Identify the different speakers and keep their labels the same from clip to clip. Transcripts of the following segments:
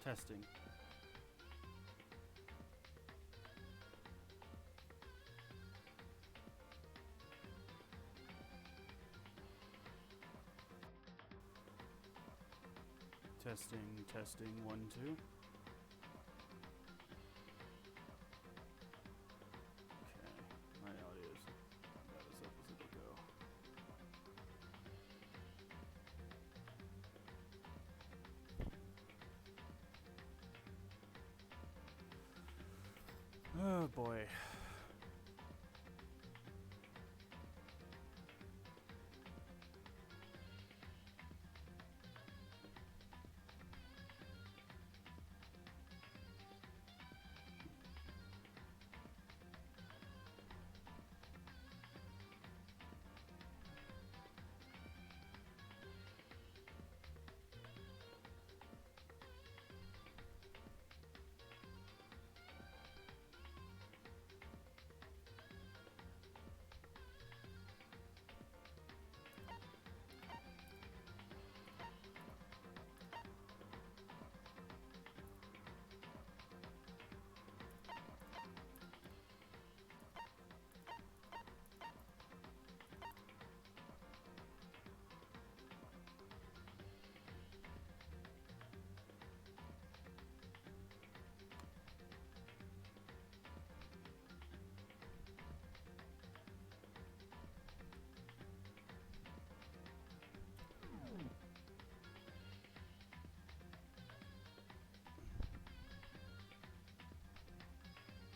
Speaker 1: Testing. Testing, testing, 1, 2. Okay, my audio is about as up as it'll go. Oh boy.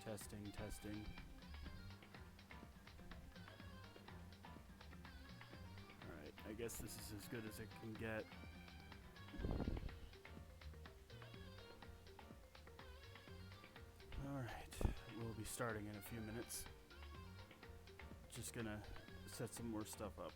Speaker 1: Testing, testing. Alright, I guess this is as good as it can get. Alright, we'll be starting in a few minutes. Just gonna set some more stuff up.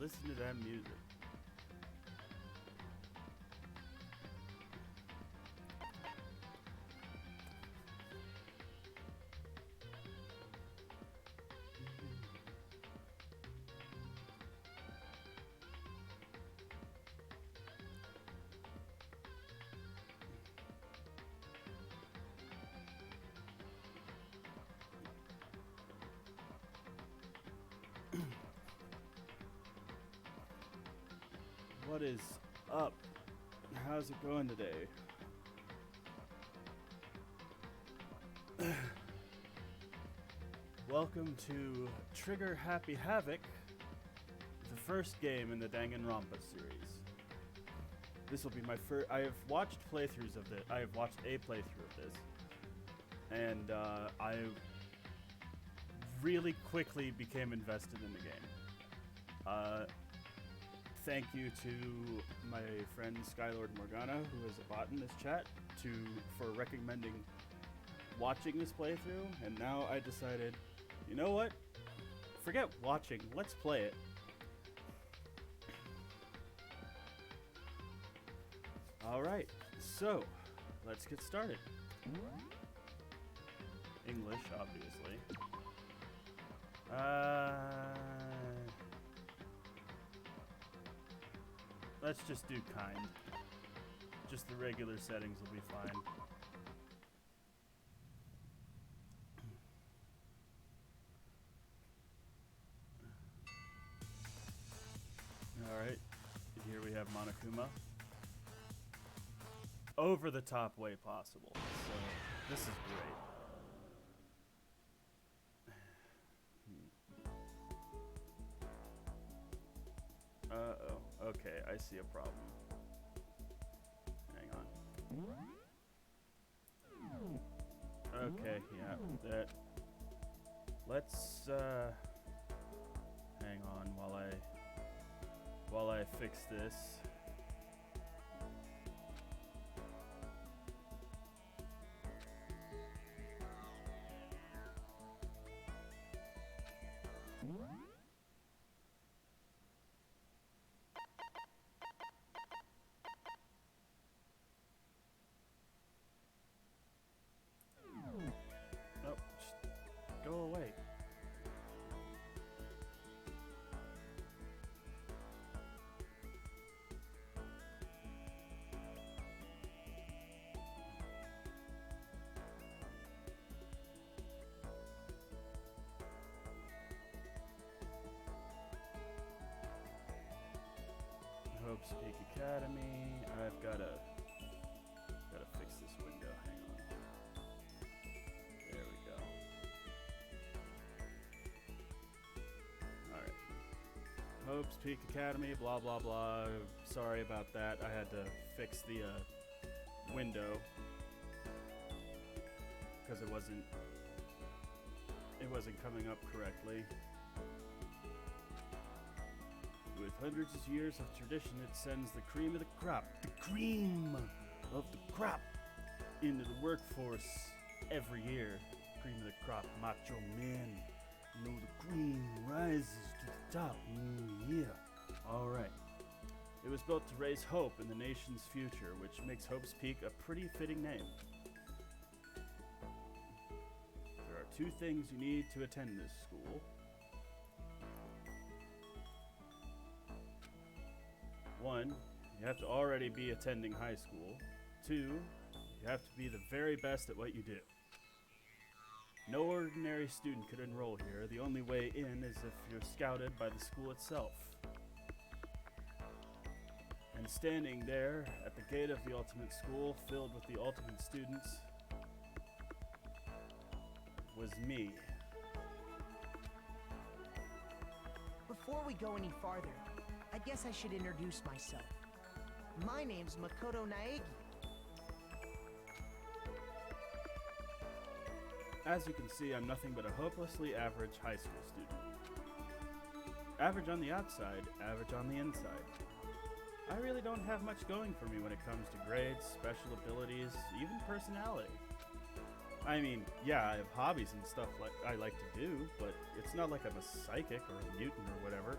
Speaker 1: listen to that music. What is up? How's it going today? Welcome to Trigger Happy Havoc, the first game in the Danganronpa series. This will be my first. I have watched playthroughs of this. I have watched a playthrough of this, and I really quickly became invested in the game. Thank you to my friend Skylord Morgana, who is a bot in this chat, for recommending watching this playthrough. And now I decided, you know what? Forget watching. Let's play it. All right. So, let's get started. English, obviously. Let's just do kind. Just the regular settings will be fine. Alright, here we have Monokuma. Over the top way possible. So, this is great. Uh-oh. Okay, I see a problem. Hang on. Okay, yeah, that... Let's, hang on while I fix this. Go away. Hope's Peak Academy. I've gotta fix this window. Hang on. There we go. Hope's Peak Academy, blah, blah, blah. Sorry about that. I had to fix the window because it wasn't coming up correctly. With hundreds of years of tradition, it sends the cream of the crop, into the workforce every year. Cream of the crop, macho men. You know, the cream rises to the top. Yeah. All right. It was built to raise hope in the nation's future, which makes Hope's Peak a pretty fitting name. There are two things you need to attend this school. One, you have to already be attending high school. Two, you have to be the very best at what you do. No ordinary student could enroll here. The only way in is if you're scouted by the school itself. And standing there at the gate of the ultimate school, filled with the ultimate students, was me.
Speaker 2: Before we go any farther, I guess I should introduce myself. My name's Makoto Naegi.
Speaker 1: As you can see, I'm nothing but a hopelessly average high school student. Average on the outside, average on the inside. I really don't have much going for me when it comes to grades, special abilities, even personality. I mean, yeah, I have hobbies and stuff I like to do, but it's not like I'm a psychic or a mutant or whatever.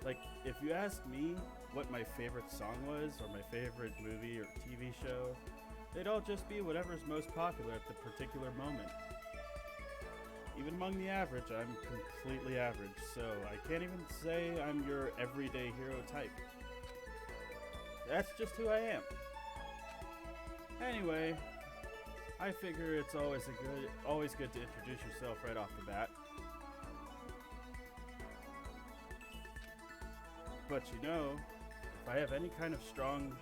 Speaker 1: Like, if you asked me what my favorite song was, or my favorite movie or TV show, they'd all just be whatever's most popular at the particular moment. Even among the average, I'm completely average, so I can't even say I'm your everyday hero type. That's just who I am. Anyway, I figure it's always good to introduce yourself right off the bat. But you know, if I have any kind of strong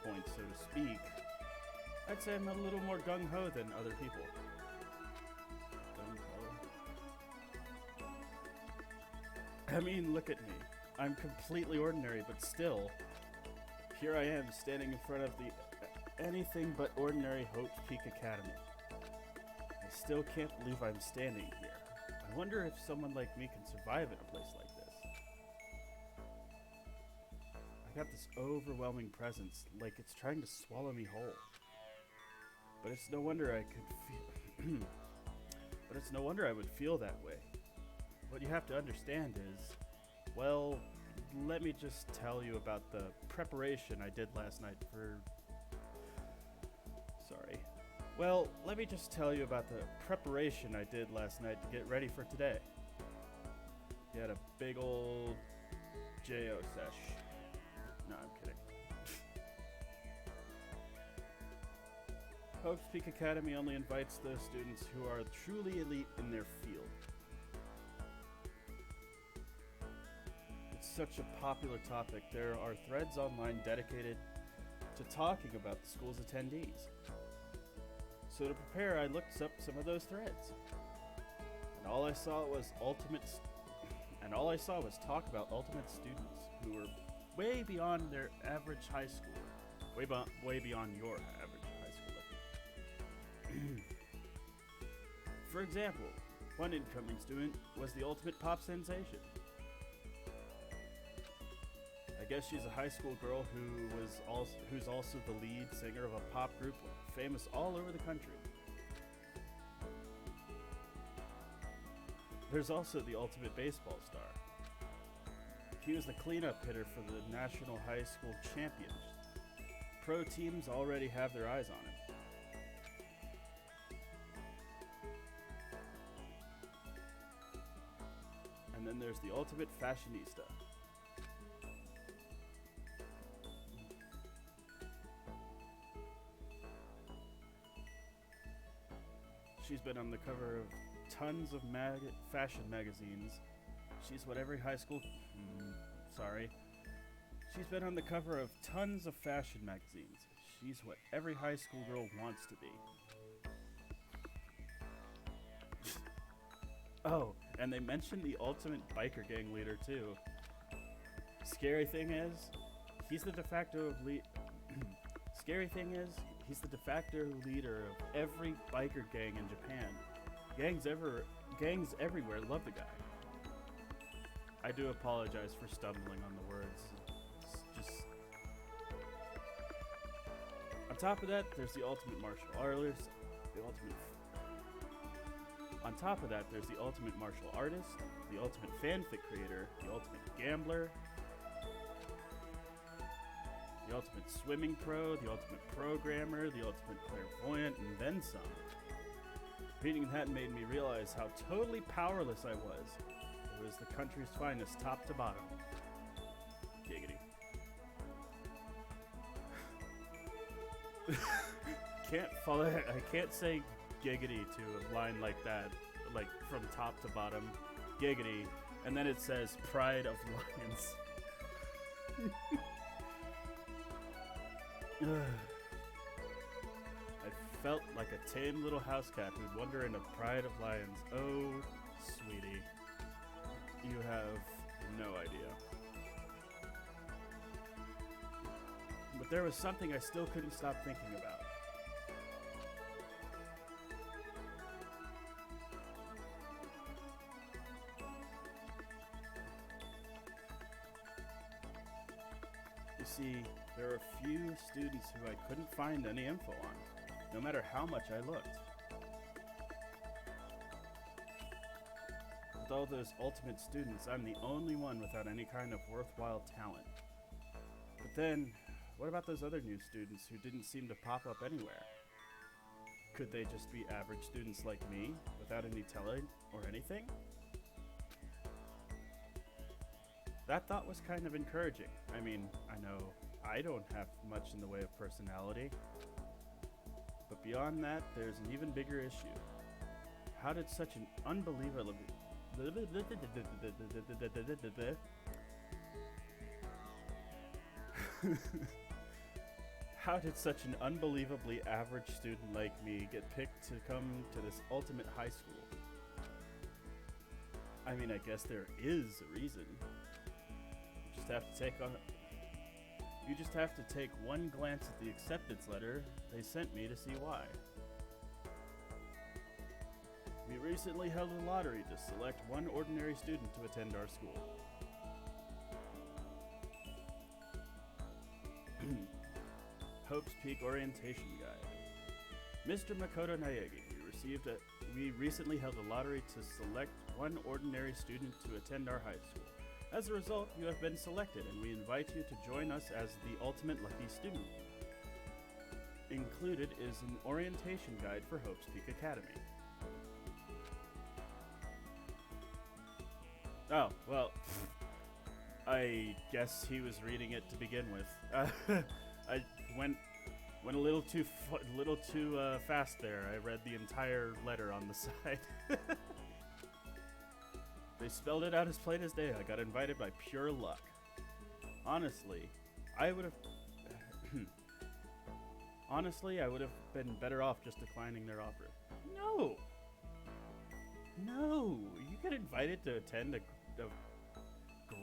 Speaker 1: point, so to speak, I'd say I'm a little more gung-ho than other people. Gung-ho? I mean, look at me. I'm completely ordinary, but still, here I am standing in front of the anything but ordinary Hope's Peak Academy. I still can't believe I'm standing here. I wonder if someone like me can survive in a place like this. I got this overwhelming presence, like it's trying to swallow me whole. But it's no wonder I could feel but it's no wonder I would feel that way. What you have to understand is, well, let me just tell you about the preparation I did last night for... Sorry. Well, let me just tell you about the preparation I did last night to get ready for today. You had a big old J.O. sesh. No, I'm kidding. Hope's Peak Academy only invites those students who are truly elite in their field. It's such a popular topic. There are threads online dedicated to talking about the school's attendees. So to prepare, I looked up some of those threads. And all I saw was talk about ultimate students who were way beyond their average high schooler. Way beyond your average high schooler. For example, one incoming student was the ultimate pop sensation. I guess she's a high school girl who's also the lead singer of a pop group famous all over the country. There's also the ultimate baseball star. He was the cleanup hitter for the National High School Champions. Pro teams already have their eyes on him. And then there's the ultimate fashionista. She's been on the cover of tons of fashion magazines. She's what every high school... She's been on the cover of tons of fashion magazines. She's what every high school girl wants to be. Oh, and they mentioned the ultimate biker gang leader too. Scary thing is, he's the de facto leader of every biker gang in Japan. Gangs everywhere love the guy. I do apologize for stumbling on the words. It's just... On top of that, there's the ultimate martial artist, the ultimate fanfic creator, the ultimate gambler, the ultimate swimming pro, the ultimate programmer, the ultimate clairvoyant, and then some. Reading that made me realize how totally powerless I was. It was the country's finest, top to bottom. Giggity. I can't say giggity to a line like that, like from top to bottom. Giggity. And then it says Pride of Lions. I felt like a tame little house cat who'd wander in a pride of lions. Oh, sweetie. You have no idea. But there was something I still couldn't stop thinking about. You see, there are a few students who I couldn't find any info on, no matter how much I looked. But With all those ultimate students, I'm the only one without any kind of worthwhile talent. But then, what about those other new students who didn't seem to pop up anywhere? Could they just be average students like me, without any talent or anything? That thought was kind of encouraging. I mean, I know I don't have much in the way of personality. But beyond that, there's an even bigger issue. How did such an unbelievable... How did such an unbelievably average student like me get picked to come to this ultimate high school? I mean, I guess there is a reason. You just have to take one glance at the acceptance letter they sent me to see why. We recently held a lottery to select one ordinary student to attend our school. Hope's Peak Orientation Guide. Mr. Makoto Naegi, we recently held a lottery to select one ordinary student to attend our high school. As a result, you have been selected, and we invite you to join us as the ultimate lucky student. Included is an orientation guide for Hope's Peak Academy. Oh, well, I guess he was reading it to begin with. I went a little too fast there. I read the entire letter on the side. They spelled it out as plain as day. I got invited by pure luck. Honestly, I would have been better off just declining their offer. No, you get invited to attend a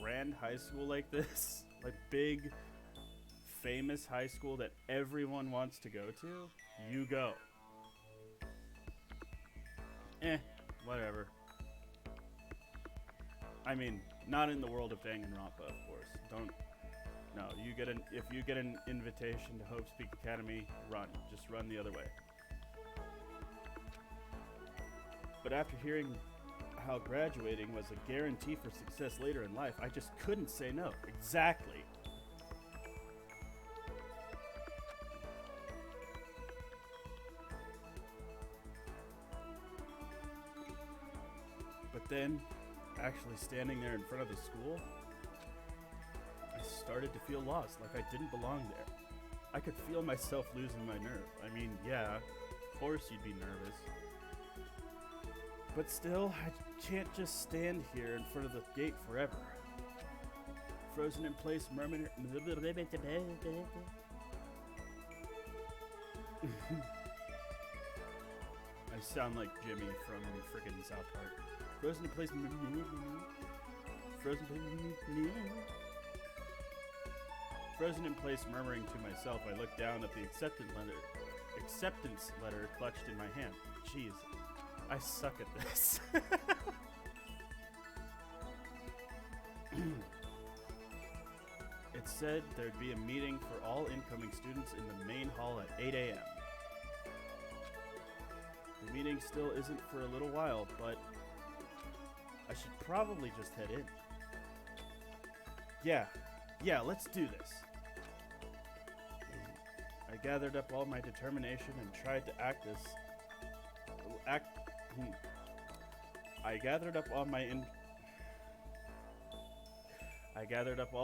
Speaker 1: grand high school like this, like big, famous high school that everyone wants to go to. You go. Whatever. I mean, not in the world of Danganronpa, of course. If you get an invitation to Hope's Peak Academy, run. Just run the other way. But after hearing how graduating was a guarantee for success later in life, I just couldn't say no. Exactly. But then, actually standing there in front of the school, I started to feel lost, like I didn't belong there. I could feel myself losing my nerve. I mean, yeah, of course you'd be nervous. But still, I can't just stand here in front of the gate forever. Frozen in place, murmuring. I sound like Jimmy from frickin' South Park. Frozen in place. Frozen in place, murmuring to myself, I looked down at the acceptance letter clutched in my hand. Jeez, I suck at this. It said there'd be a meeting for all incoming students in the main hall at 8 a.m. The meeting still isn't for a little while, but I should probably just head in. Yeah, let's do this. I gathered up all my determination and tried to I gathered up all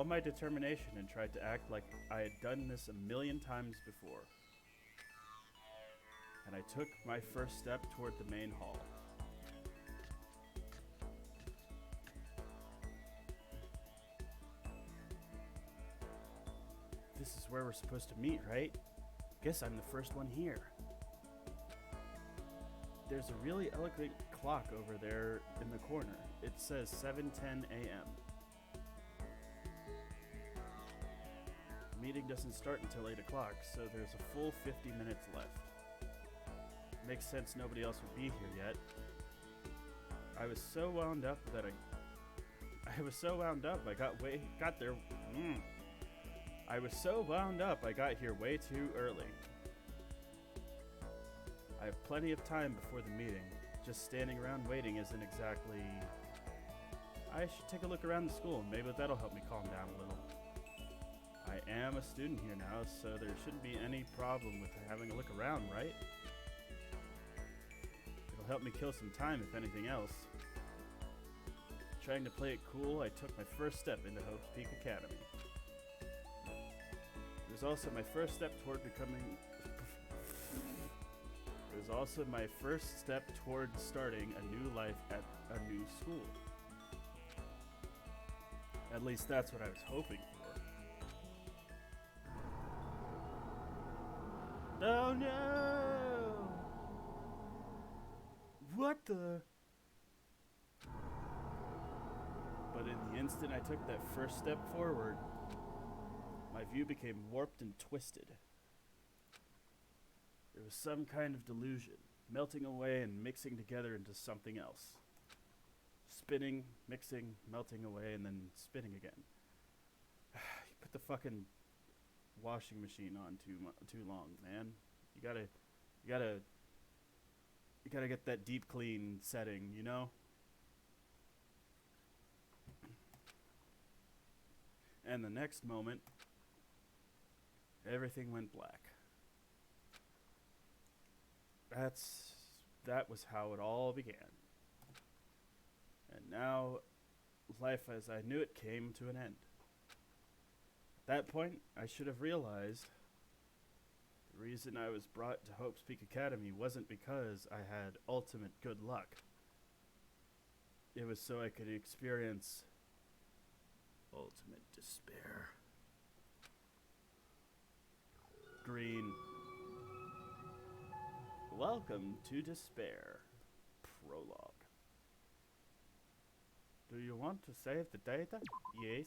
Speaker 1: my determination and tried to act like I had done this a million times before. And I took my first step toward the main hall. This is where we're supposed to meet, right? Guess I'm the first one here. There's a really elegant clock over there in the corner. It says 7:10 a.m. The meeting doesn't start until 8 o'clock, so there's a full 50 minutes left. Makes sense nobody else would be here yet. I was so wound up I got here way too early. I have plenty of time before the meeting. Just standing around waiting isn't exactly I should take a look around the school. Maybe that'll help me calm down a little. I am a student here now, so there shouldn't be any problem with having a look around, right? It'll help me kill some time, if anything else. Trying to play it cool, I took my first step into Hope's Peak Academy. It was also my first step toward becoming... It was also my first step toward starting a new life at a new school. At least that's what I was hoping for. Oh no! What the? But in the instant I took that first step forward, my view became warped and twisted. There was some kind of delusion, melting away and mixing together into something else. Spinning, mixing, melting away, and then spinning again. You put the fucking washing machine on too long, man. You gotta get that deep clean setting, you know? And the next moment, everything went black. That was how it all began. And now, life as I knew it came to an end. At that point, I should have realized the reason I was brought to Hope's Peak Academy wasn't because I had ultimate good luck. It was so I could experience ultimate despair. Green. Welcome to Despair. Prologue. Do you want to save the data? Yes.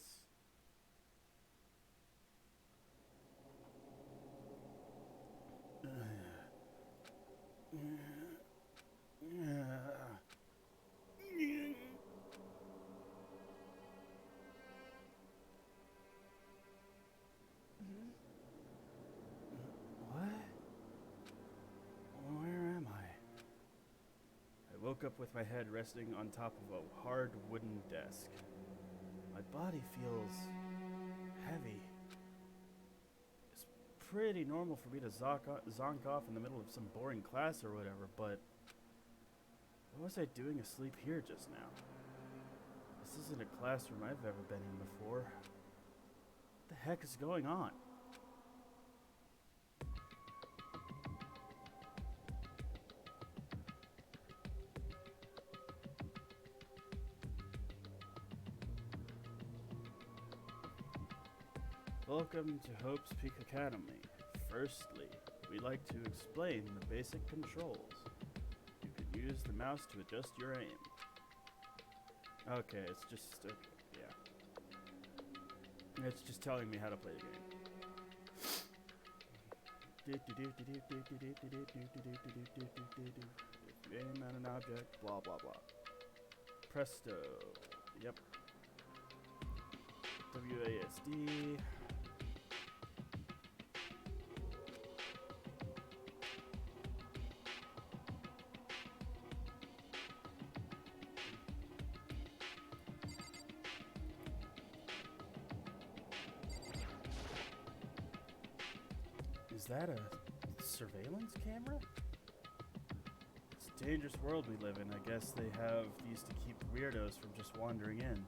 Speaker 1: I woke up with my head resting on top of a hard wooden desk. My body feels heavy. It's pretty normal for me to zonk off in the middle of some boring class or whatever, but what was I doing asleep here just now? This isn't a classroom I've ever been in before. What the heck is going on? Welcome to Hope's Peak Academy. Firstly, we like to explain the basic controls. You can use the mouse to adjust your aim. Okay, it's just, yeah. It's just telling me how to play the game. Aim at an object, blah blah blah. Presto. Yep. WASD. Is that a surveillance camera? It's a dangerous world we live in. I guess they have these to keep weirdos from just wandering in.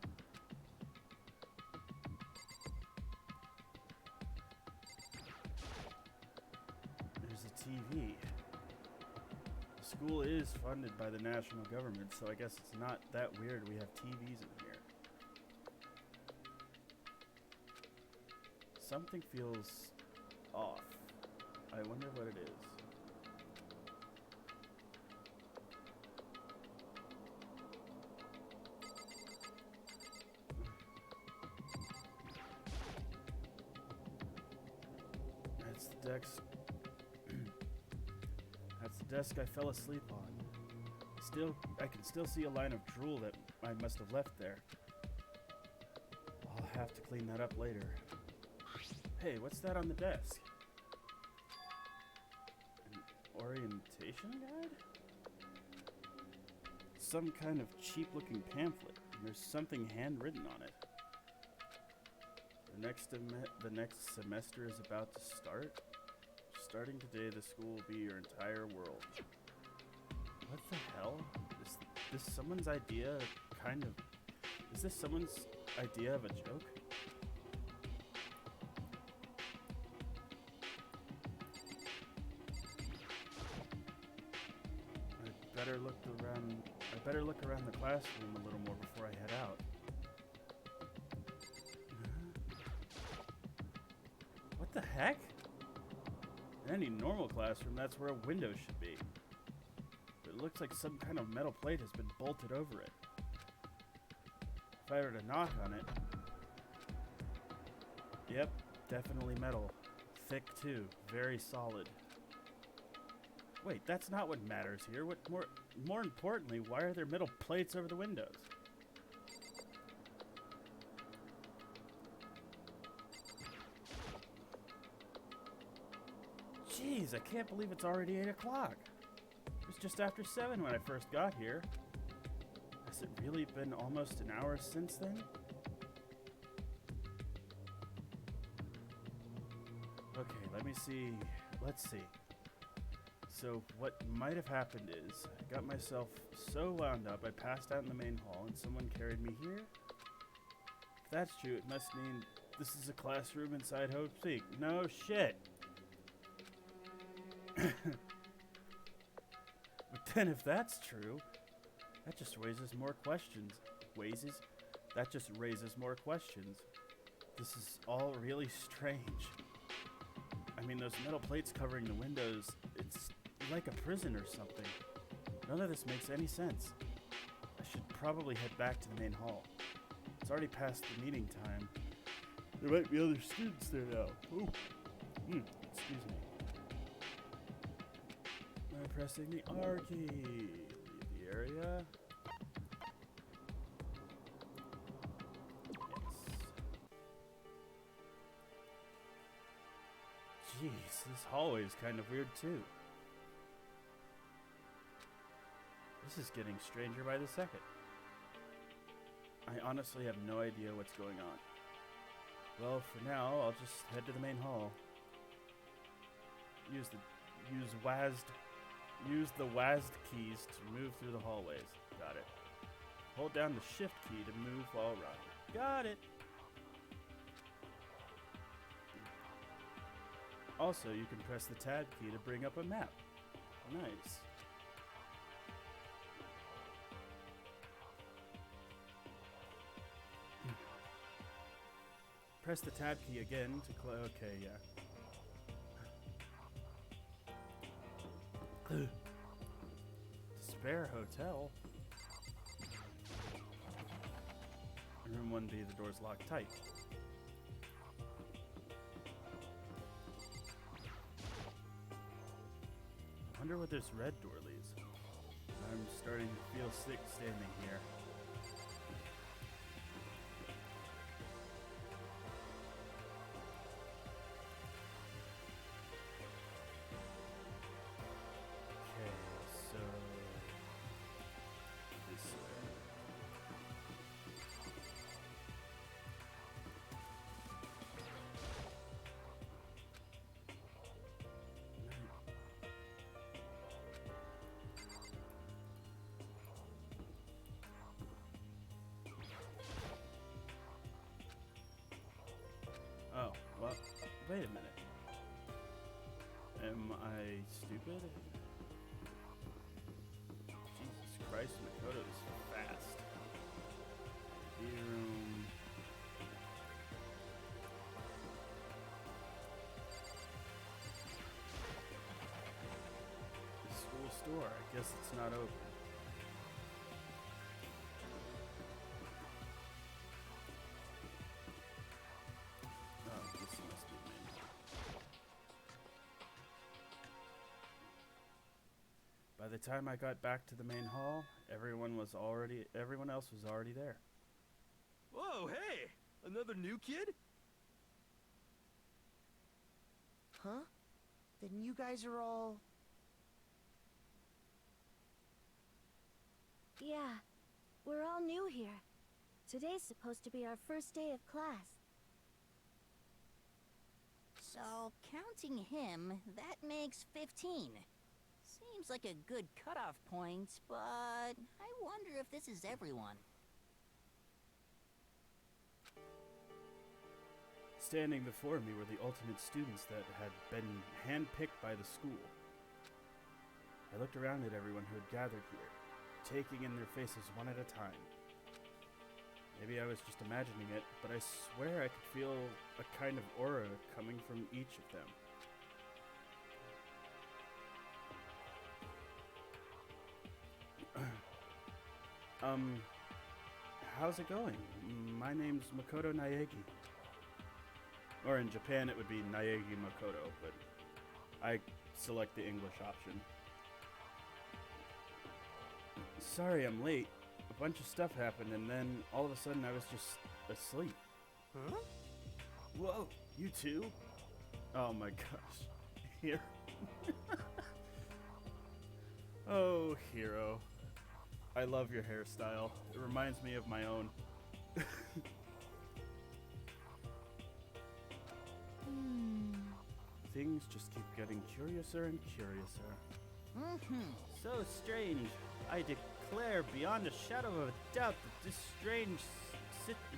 Speaker 1: There's a TV. The school is funded by the national government, so I guess it's not that weird we have TVs in here. Something feels off. I wonder what it is. That's the desk. That's the desk I fell asleep on. I can still see a line of drool that I must have left there. I'll have to clean that up later. Hey, what's that on the desk? Orientation guide? Some kind of cheap-looking pamphlet. and there's something handwritten on it. The next semester is about to start. Starting today, the school will be your entire world. What the hell? Is this someone's idea? Is this someone's idea of a joke? I better look around the classroom a little more before I head out. What the heck? In any normal classroom, that's where a window should be. But it looks like some kind of metal plate has been bolted over it. If I were to knock on it... Yep, definitely metal. Thick too, very solid. Wait, that's not what matters here. What more importantly, why are there metal plates over the windows? Jeez, I can't believe it's already 8 o'clock. It was just after 7 when I first got here. Has it really been almost an hour since then? Okay, let me see. Let's see. So what might have happened is, I got myself so wound up, I passed out in the main hall and someone carried me here? If that's true, it must mean this is a classroom inside Hope Peak. No shit! But then if that's true, that just raises more questions. That just raises more questions. This is all really strange. I mean, those metal plates covering the windows, it's like a prison or something. None of this makes any sense. I should probably head back to the main hall. It's already past the meeting time. There might be other students there now. Ooh. Excuse me. I'm pressing the R key. Leave the area. Yes. Jeez, this hallway is kind of weird too. This is getting stranger by the second. I honestly have no idea what's going on. Well, for now, I'll just head to the main hall. Use the WASD keys to move through the hallways. Got it. Hold down the shift key to move while running. Got it. Also, you can press the tab key to bring up a map. Nice. Press the tab key again to okay, yeah. Despair Hotel. Room 1B, the door's locked tight. I wonder what this red door leads. I'm starting to feel sick standing here. Oh, well, wait a minute. Am I stupid? Jesus Christ, Makoto is fast. Room. The school store, I guess it's not open. By the time I got back to the main hall, everyone else was already there.
Speaker 3: Whoa, hey! Another new kid?
Speaker 2: Huh? Then you guys are all...
Speaker 4: Yeah, we're all new here. Today's supposed to be our first day of class.
Speaker 5: So, counting him, that makes 15. Seems like a good cutoff point, but I wonder if this is everyone.
Speaker 1: Standing before me were the ultimate students that had been handpicked by the school. I looked around at everyone who had gathered here, taking in their faces one at a time. Maybe I was just imagining it, but I swear I could feel a kind of aura coming from each of them. How's it going? My name's Makoto Naegi. Or in Japan it would be Naegi Makoto, but I select the English option. Sorry I'm late. A bunch of stuff happened and then all of a sudden I was just asleep.
Speaker 3: Huh?
Speaker 1: Whoa, you too? Oh my gosh. Here. Oh, hero. I love your hairstyle. It reminds me of my own. Things just keep getting curiouser and curiouser. So strange. I declare beyond a shadow of a doubt that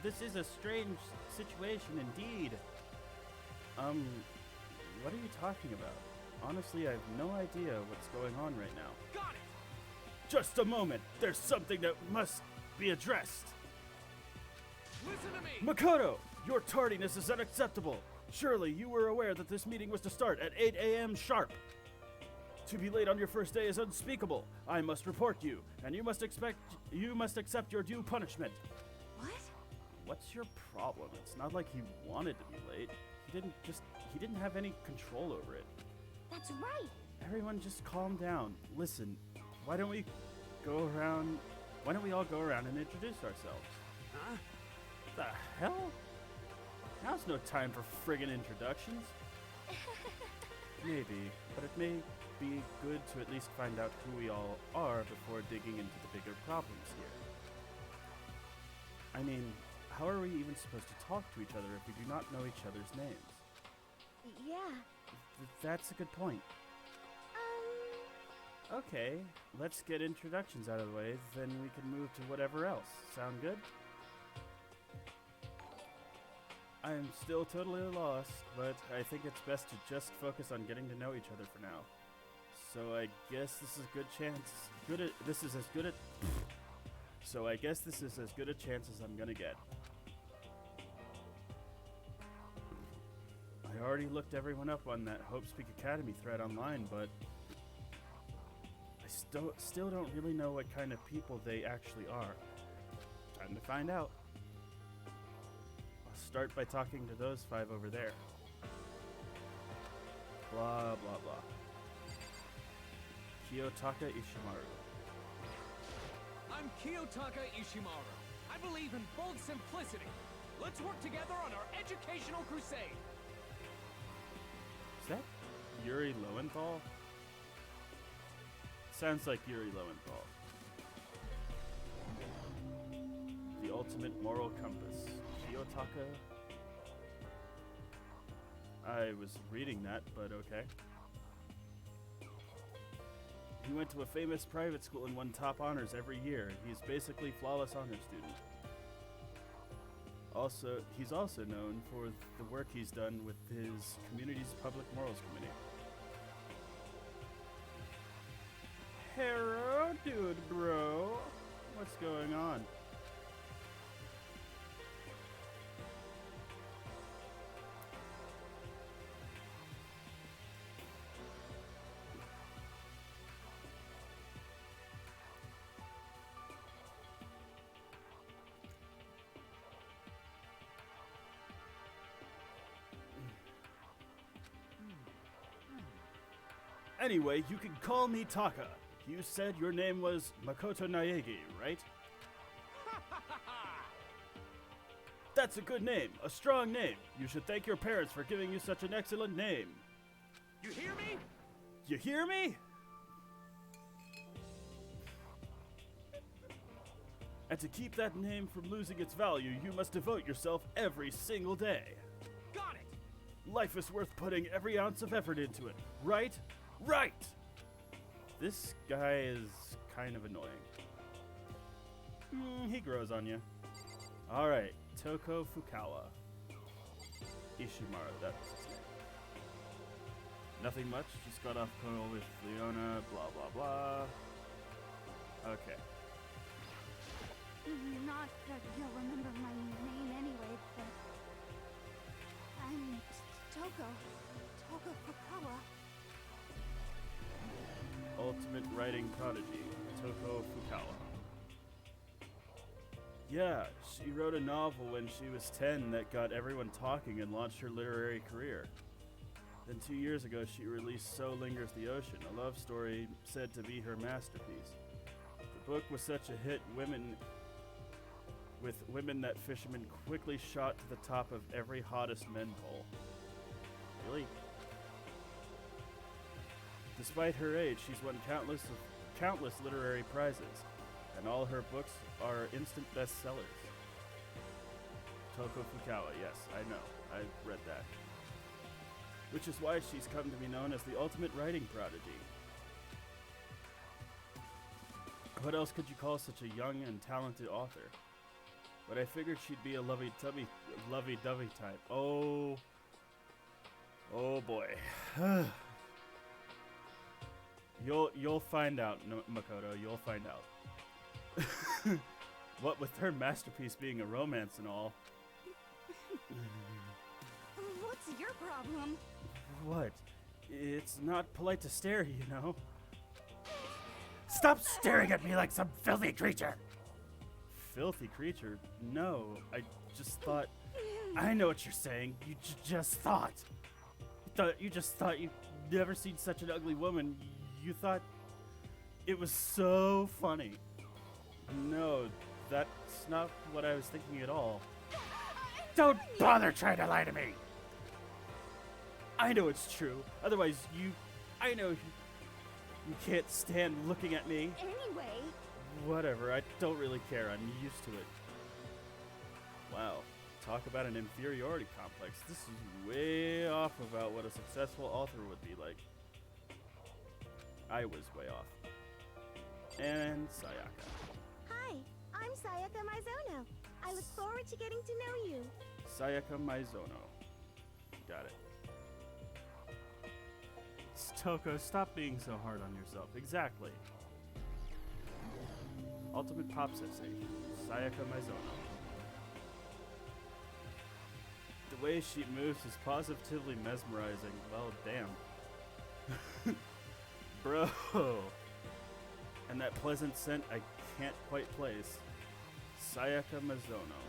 Speaker 1: this is a strange situation indeed. What are you talking about? Honestly, I have no idea what's going on right now.
Speaker 3: Got it!
Speaker 1: Just a moment. There's something that must be addressed.
Speaker 3: Listen to me!
Speaker 1: Makoto, your tardiness is unacceptable. Surely you were aware that this meeting was to start at 8 a.m. sharp. To be late on your first day is unspeakable. I must report you, and you must accept your due punishment.
Speaker 4: What?
Speaker 1: What's your problem? It's not like he wanted to be late. He didn't have any control over it.
Speaker 4: That's right.
Speaker 1: Everyone just calm down. Listen, why don't we all go around and introduce ourselves?
Speaker 3: Huh?
Speaker 1: The hell? Now's no time for friggin' introductions. Maybe, but it may be good to at least find out who we all are before digging into the bigger problems here. I mean, how are we even supposed to talk to each other if we do not know each other's names?
Speaker 4: Yeah.
Speaker 1: That's a good point. Okay, let's get introductions out of the way, then we can move to whatever else. Sound good? I'm still totally lost, but I think it's best to just focus on getting to know each other for now. So I guess this is as good a chance as I'm gonna get. I already looked everyone up on that Hope Speak Academy thread online, but I still don't really know what kind of people they actually are. Time to find out. I'll start by talking to those 5 over there. Blah, blah, blah. Kiyotaka Ishimaru.
Speaker 3: I'm Kiyotaka Ishimaru. I believe in bold simplicity. Let's work together on our educational crusade.
Speaker 1: Is that Yuri Lowenthal? Sounds like Yuri Lowenthal. The ultimate moral compass. Kiyotaka. I was reading that, but okay. He went to a famous private school and won top honors every year. He's basically flawless honor student. He's also known for the work he's done with his community's public morals committee. Hero, dude, bro. What's going on? Anyway, you can call me Taka. You said your name was Makoto Naegi, right? That's a good name, a strong name. You should thank your parents for giving you such an excellent name.
Speaker 3: You hear me?
Speaker 1: You hear me? And to keep that name from losing its value, you must devote yourself every single day.
Speaker 3: Got it!
Speaker 1: Life is worth putting every ounce of effort into it, right? Right! This guy is kind of annoying. He grows on you. Alright, Toko Fukawa. Ishimaru, that's his name. Nothing much, just got off call with Leona, blah blah blah. Okay.
Speaker 4: Not that you'll remember my name anyway, but... I'm Toko. Toko Fukawa.
Speaker 1: Ultimate writing prodigy, Toko Fukawa. Yeah, she wrote a novel when she was 10 that got everyone talking and launched her literary career. Then 2 years ago, she released So Lingers the Ocean, a love story said to be her masterpiece. The book was such a hit, women that fishermen quickly shot to the top of every hottest men poll. Really? Despite her age, she's won countless literary prizes, and all her books are instant bestsellers. Toko Fukawa, yes, I know. I've read that. Which is why she's come to be known as the ultimate writing prodigy. What else could you call such a young and talented author? But I figured she'd be a lovey-dovey type. Oh boy. You'll find out, Makoto. You'll find out. What with her masterpiece being a romance and all.
Speaker 4: What's your problem?
Speaker 1: What? It's not polite to stare, you know. Stop staring at me like some filthy creature! Filthy creature? No, I just thought... I know what you're saying. You just thought. You just thought you'd never seen such an ugly woman. You thought it was so funny. No, that's not what I was thinking at all. Don't bother trying to lie to me! I know it's true. Otherwise, I know you can't stand looking at me.
Speaker 4: Anyway...
Speaker 1: Whatever, I don't really care. I'm used to it. Wow, talk about an inferiority complex. This is way off about what a successful author would be like. I was way off. And Sayaka.
Speaker 4: Hi, I'm Sayaka Mizono. I look forward to getting to know you.
Speaker 1: Sayaka Mizono. Got it. Toko, stop being so hard on yourself. Exactly. Ultimate Pop Sensation, Sayaka Mizono. The way she moves is positively mesmerizing. Well, damn. Bro. And that pleasant scent I can't quite place. Sayaka Mizono.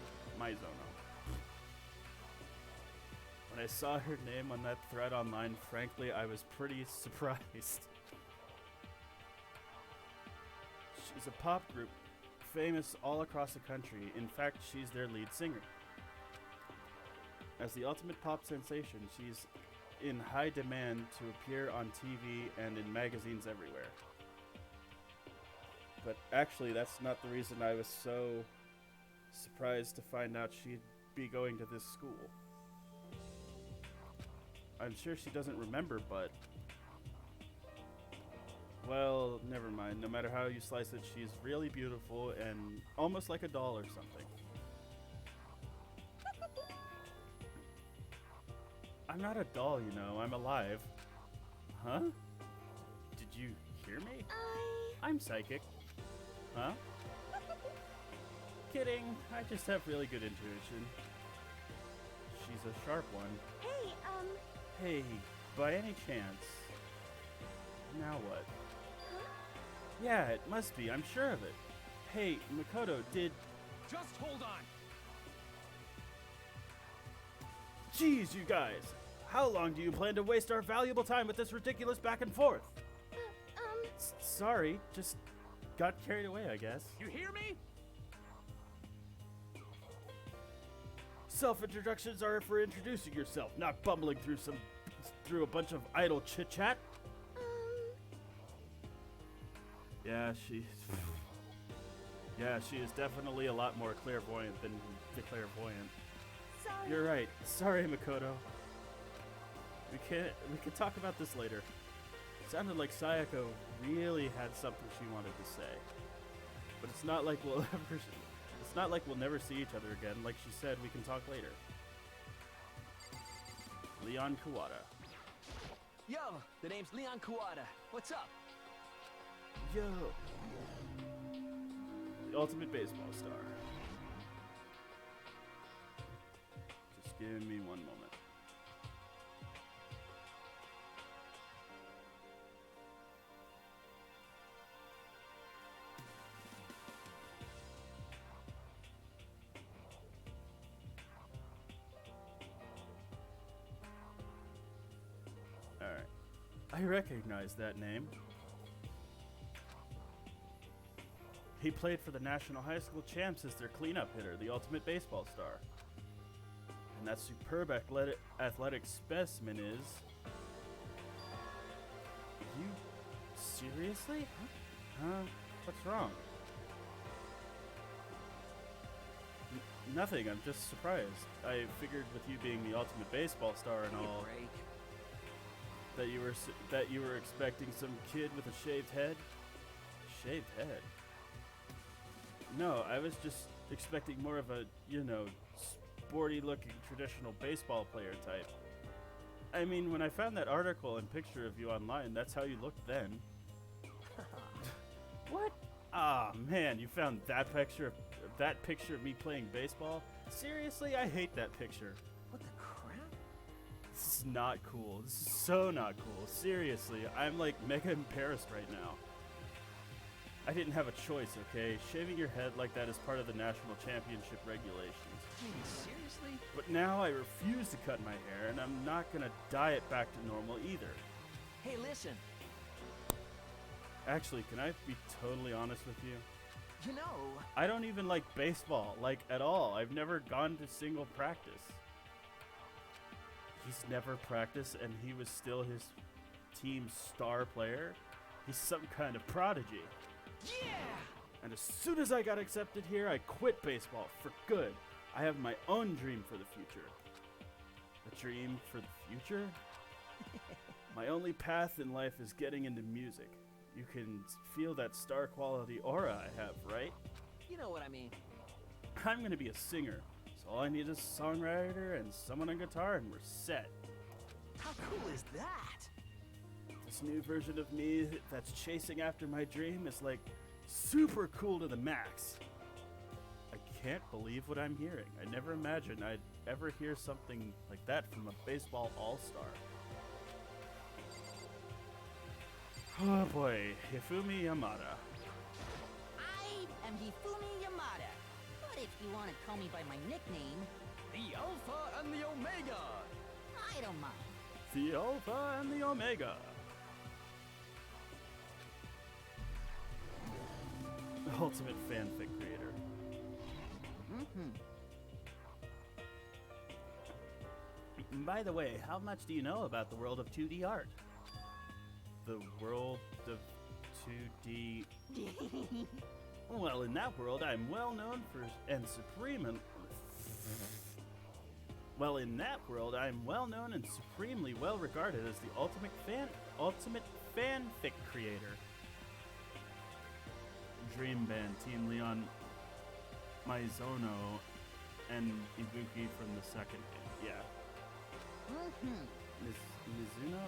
Speaker 1: When I saw her name on that thread online, frankly, I was pretty surprised. She's a pop group famous all across the country. In fact, she's their lead singer. As the ultimate pop sensation, she's in high demand to appear on TV and in magazines everywhere. But actually, that's not the reason I was so surprised to find out she'd be going to this school. I'm sure she doesn't remember, but... Well, never mind. No matter how you slice it, she's really beautiful and almost like a doll or something. I'm not a doll, you know. I'm alive. Huh? Did you hear me? I'm psychic. Huh? Kidding. I just have really good intuition. She's a sharp one. Hey, by any chance... Now what?
Speaker 4: Huh?
Speaker 1: Yeah, it must be. I'm sure of it. Hey, Makoto, did...
Speaker 3: Just hold on.
Speaker 1: Jeez, you guys! How long do you plan to waste our valuable time with this ridiculous back and forth? Sorry, just got carried away, I guess.
Speaker 3: You hear me?
Speaker 1: Self-introductions are for introducing yourself, not bumbling through a bunch of idle chit-chat. Yeah, she is definitely a lot more clairvoyant than the clairvoyant.
Speaker 4: Sorry.
Speaker 1: You're right. Sorry, Makoto. We can talk about this later. It sounded like Sayako really had something she wanted to say. But it's not like we'll never see each other again. Like she said, we can talk later. Leon Kawada.
Speaker 3: Yo, the name's Leon Kawada. What's up?
Speaker 1: Yo. The ultimate baseball star. Just give me one moment. Alright. I recognize that name. He played for the National High School Champs as their cleanup hitter, the ultimate baseball star. And that superb athletic specimen is... You... seriously? Huh? What's wrong? Nothing, I'm just surprised. I figured with you being the ultimate baseball star and
Speaker 3: Give me a
Speaker 1: all,
Speaker 3: break.
Speaker 1: that you were expecting some kid with a shaved head? Shaved head? No, I was just expecting more of a, sporty-looking traditional baseball player type. I mean, when I found that article and picture of you online, that's how you looked then. What? Ah, man, you found that picture of me playing baseball? Seriously, I hate that picture.
Speaker 2: What the crap?
Speaker 1: This is not cool. This is so not cool. Seriously, I'm like mega embarrassed right now. I didn't have a choice, okay? Shaving your head like that is part of the national championship regulations.
Speaker 3: I mean, seriously?
Speaker 1: But now I refuse to cut my hair, and I'm not gonna dye it back to normal either.
Speaker 3: Hey, listen.
Speaker 1: Actually, can I be totally honest with you?
Speaker 3: You know,
Speaker 1: I don't even like baseball, like at all. I've never gone to single practice. He's never practiced, and he was still his team's star player? He's some kind of prodigy.
Speaker 3: yeah!
Speaker 1: And as soon as I got accepted here, I quit baseball for good. I have my own dream for the future. A dream for the future? My only path in life is getting into music. You can feel that star quality aura I have, right?
Speaker 3: You know what I mean.
Speaker 1: I'm gonna be a singer, so all I need is a songwriter and someone on guitar and we're set.
Speaker 3: How cool is that?
Speaker 1: This new version of me that's chasing after my dream is like super cool to the max. I can't believe what I'm hearing. I never imagined I'd ever hear something like that from a baseball all-star. Oh boy, Hifumi Yamada.
Speaker 5: I am Hifumi Yamada. But if you want to call me by my nickname,
Speaker 3: The Alpha and the Omega!
Speaker 5: I don't mind.
Speaker 1: The Alpha and the Omega. Ultimate fanfic creator. By the way, how much do you know about the world of 2D art? The world of 2D... Well, in that world, I'm well known for and supremely... Well, in that world, I'm well known and supremely well regarded as the ultimate fanfic creator. Dream Band, Team Leon, Maizono, and Ibuki from the second game. Yeah. Mizuno?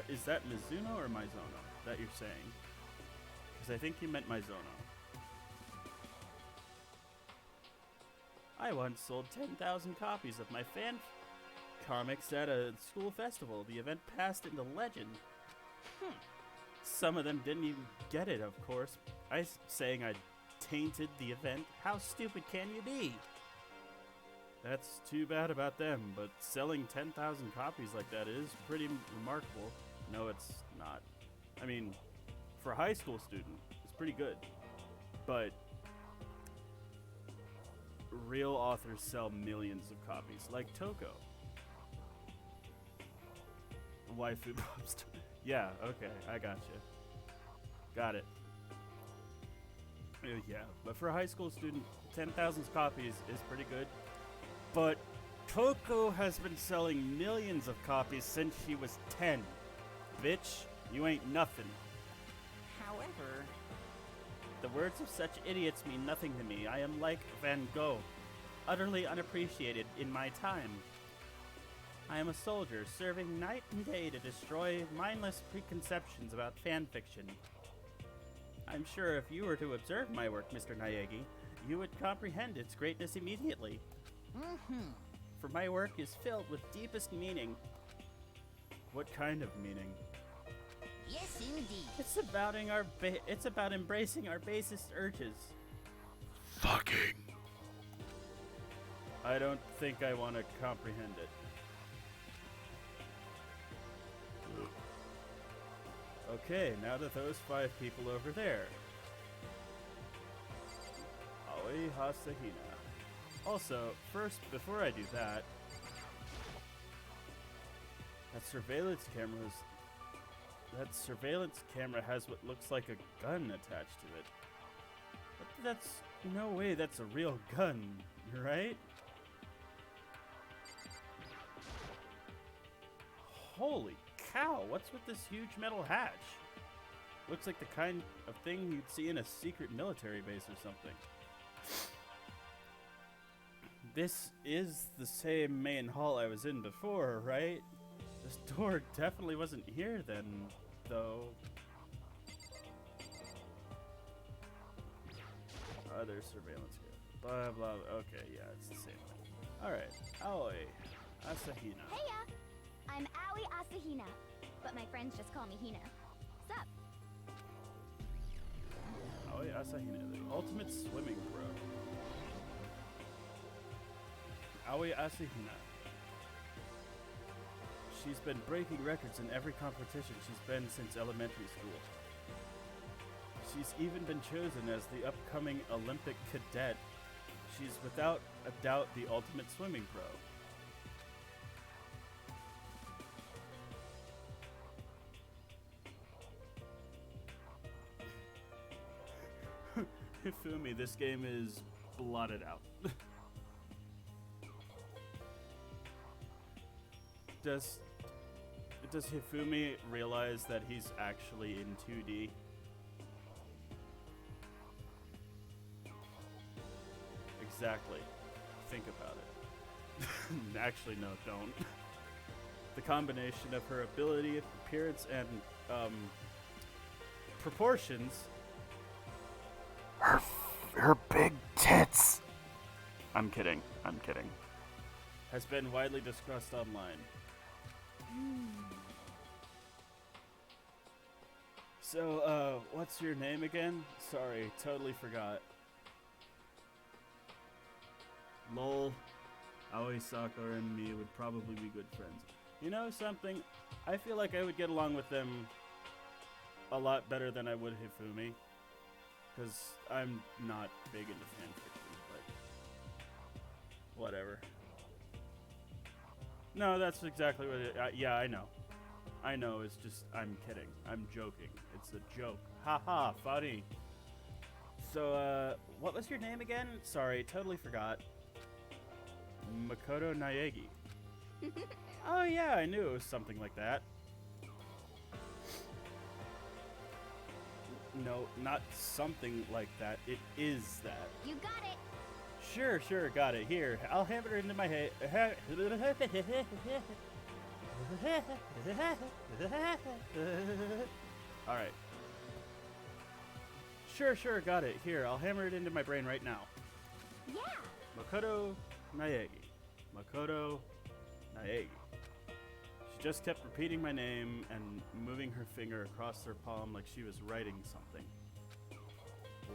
Speaker 1: Is that Mizuno or Maizono that you're saying? Because I think you meant Maizono. I once sold 10,000 copies of my fan comics at a school festival. The event passed into legend. Some of them didn't even get it, of course. Saying I tainted the event. How stupid can you be? That's too bad about them, but selling 10,000 copies like that is pretty remarkable. No, it's not. I mean, for a high school student, it's pretty good. But real authors sell millions of copies, like Toko. Waifu Bobster. Yeah, okay, I gotcha. Got it. Yeah, but for a high school student, 10,000 copies is pretty good. But Coco has been selling millions of copies since she was 10. Bitch, you ain't nothing.
Speaker 5: However,
Speaker 1: The words of such idiots mean nothing to me. I am like Van Gogh, utterly unappreciated in my time. I am a soldier, serving night and day to destroy mindless preconceptions about fanfiction. I'm sure if you were to observe my work, Mr. Naegi, you would comprehend its greatness immediately. For my work is filled with deepest meaning. What kind of meaning?
Speaker 5: yes, indeed.
Speaker 1: It's about embracing our basest urges.
Speaker 6: Fucking.
Speaker 1: I don't think I want to comprehend it. Okay, now to those 5 people over there. Aoi Hasahina. Also, first, before I do that, that surveillance camera has what looks like a gun attached to it. But that's no way that's a real gun, right? Holy cow, what's with this huge metal hatch? Looks like the kind of thing you'd see in a secret military base or something. This is the same main hall I was in before, right? This door definitely wasn't here then, though. Other surveillance here. Blah, blah, okay, yeah, it's the same one. Alright, Aoi Asahina.
Speaker 4: Heya! I'm Aoi Asahina, but my friends just call me Hina. Sup?
Speaker 1: Aoi Asahina, the ultimate swimming pro. Aoi Asahina. She's been breaking records in every competition she's been since elementary school. She's even been chosen as the upcoming Olympic cadet. She's without a doubt the ultimate swimming pro. Hifumi, this game is blotted out. Does Hifumi realize that he's actually in 2D? Exactly. Think about it. Actually, no, don't. The combination of her ability, appearance, and proportions.
Speaker 6: Her big tits.
Speaker 1: I'm kidding. Has been widely discussed online. So, what's your name again? Sorry, totally forgot. Lol. Aoi Sakura and me would probably be good friends. You know something? I feel like I would get along with them a lot better than I would Hifumi. Because I'm not big into fanfiction, but whatever. No, that's exactly what it... yeah, I know. I know, it's just... I'm kidding. I'm joking. It's a joke. Haha, funny. So, what was your name again? Sorry, totally forgot. Makoto Naegi. Oh yeah, I knew it was something like that. No, not something like that. It is that.
Speaker 4: You got it!
Speaker 1: Sure, got it. Here, I'll hammer it into my head. Alright. Sure, got it. Here, I'll hammer it into my brain right now.
Speaker 4: Yeah!
Speaker 1: Makoto Naegi. Makoto Naegi. She just kept repeating my name and moving her finger across her palm like she was writing something.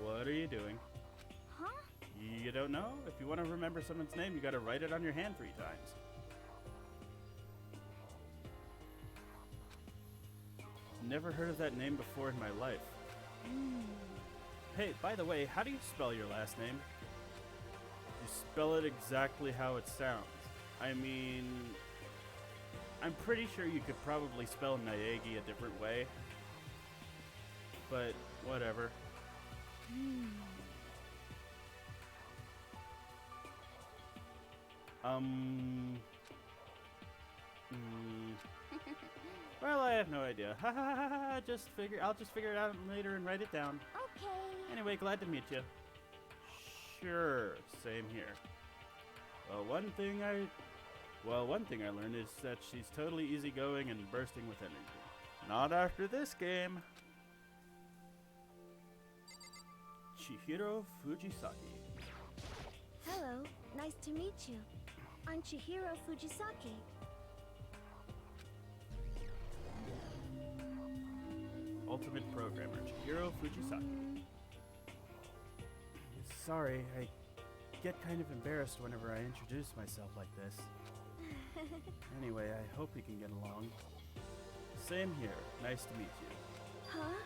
Speaker 1: What are you doing?
Speaker 4: Huh?
Speaker 1: You don't know? If you want to remember someone's name, you gotta write it on your hand 3 times. Never heard of that name before in my life. Hey, by the way, how do you spell your last name? You spell it exactly how it sounds. I mean, I'm pretty sure you could probably spell Naegi a different way. But, whatever. Well, I have no idea. Ha ha ha ha. I'll just figure it out later and write it down.
Speaker 4: Okay.
Speaker 1: Anyway, glad to meet you. Sure, same here. One thing I learned is that she's totally easygoing and bursting with energy. Not after this game. Chihiro Fujisaki.
Speaker 4: Hello. Nice to meet you. I'm Chihiro Fujisaki.
Speaker 1: Ultimate Programmer, Chihiro Fujisaki. Sorry, I get kind of embarrassed whenever I introduce myself like this. Anyway, I hope we can get along. Same here. Nice to meet you.
Speaker 4: Huh?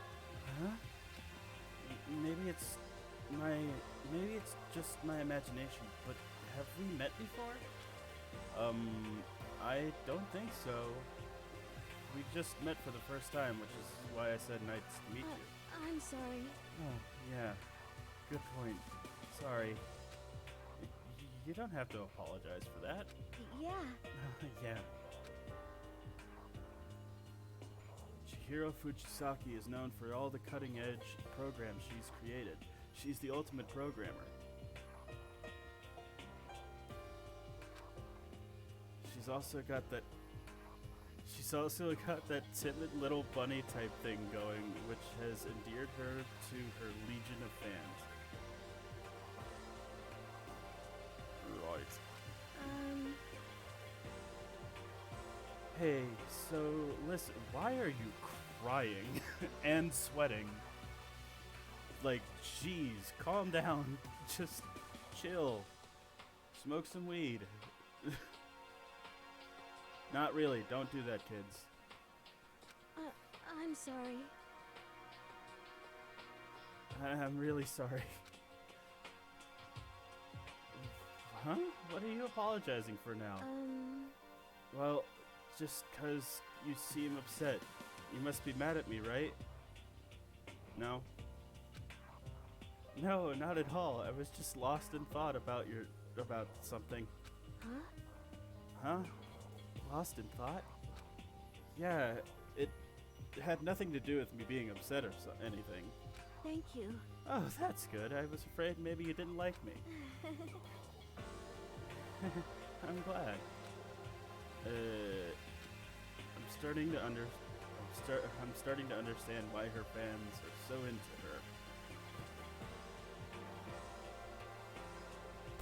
Speaker 1: Huh? Maybe it's just my imagination, but have we met before? I don't think so. We just met for the first time, which is why I said nice to meet you.
Speaker 4: I'm sorry.
Speaker 1: Oh, yeah. Good point. Sorry. You don't have to apologize for that.
Speaker 4: Yeah.
Speaker 1: Yeah. Chihiro Fujisaki is known for all the cutting-edge programs she's created. She's the ultimate programmer. She's also got that timid little bunny type thing going, which has endeared her to her legion of fans. Right. Hey, so listen, why are you crying and sweating? Like, jeez, calm down. Just chill. Smoke some weed. Not really. Don't do that, kids.
Speaker 4: I'm sorry.
Speaker 1: I'm really sorry. Huh? What are you apologizing for now? Well, just 'cause you seem upset. You must be mad at me, right? No? No, not at all. I was just lost in thought about something.
Speaker 4: Huh?
Speaker 1: Huh? Lost in thought? Yeah, it had nothing to do with me being upset or anything.
Speaker 4: Thank you.
Speaker 1: Oh, that's good. I was afraid maybe you didn't like me. I'm glad. I'm starting to understand why her fans are so into her.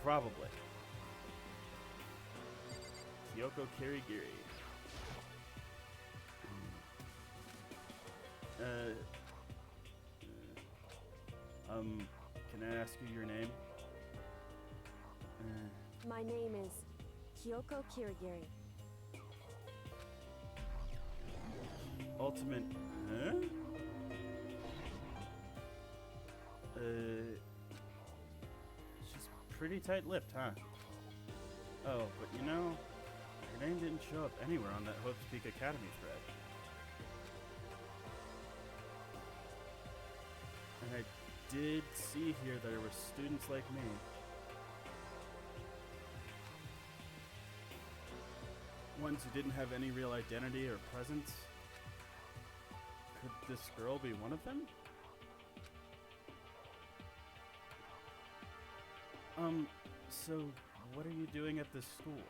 Speaker 1: Probably. Kyoko Kirigiri. Can I ask you your name?
Speaker 4: My name is Kyoko Kirigiri.
Speaker 1: Ultimate, huh? She's pretty tight-lipped, huh? Oh, but you know, her name didn't show up anywhere on that Hope's Peak Academy thread. And I did see here that there were students like me. Ones who didn't have any real identity or presence. Could this girl be one of them? So what are you doing at this school?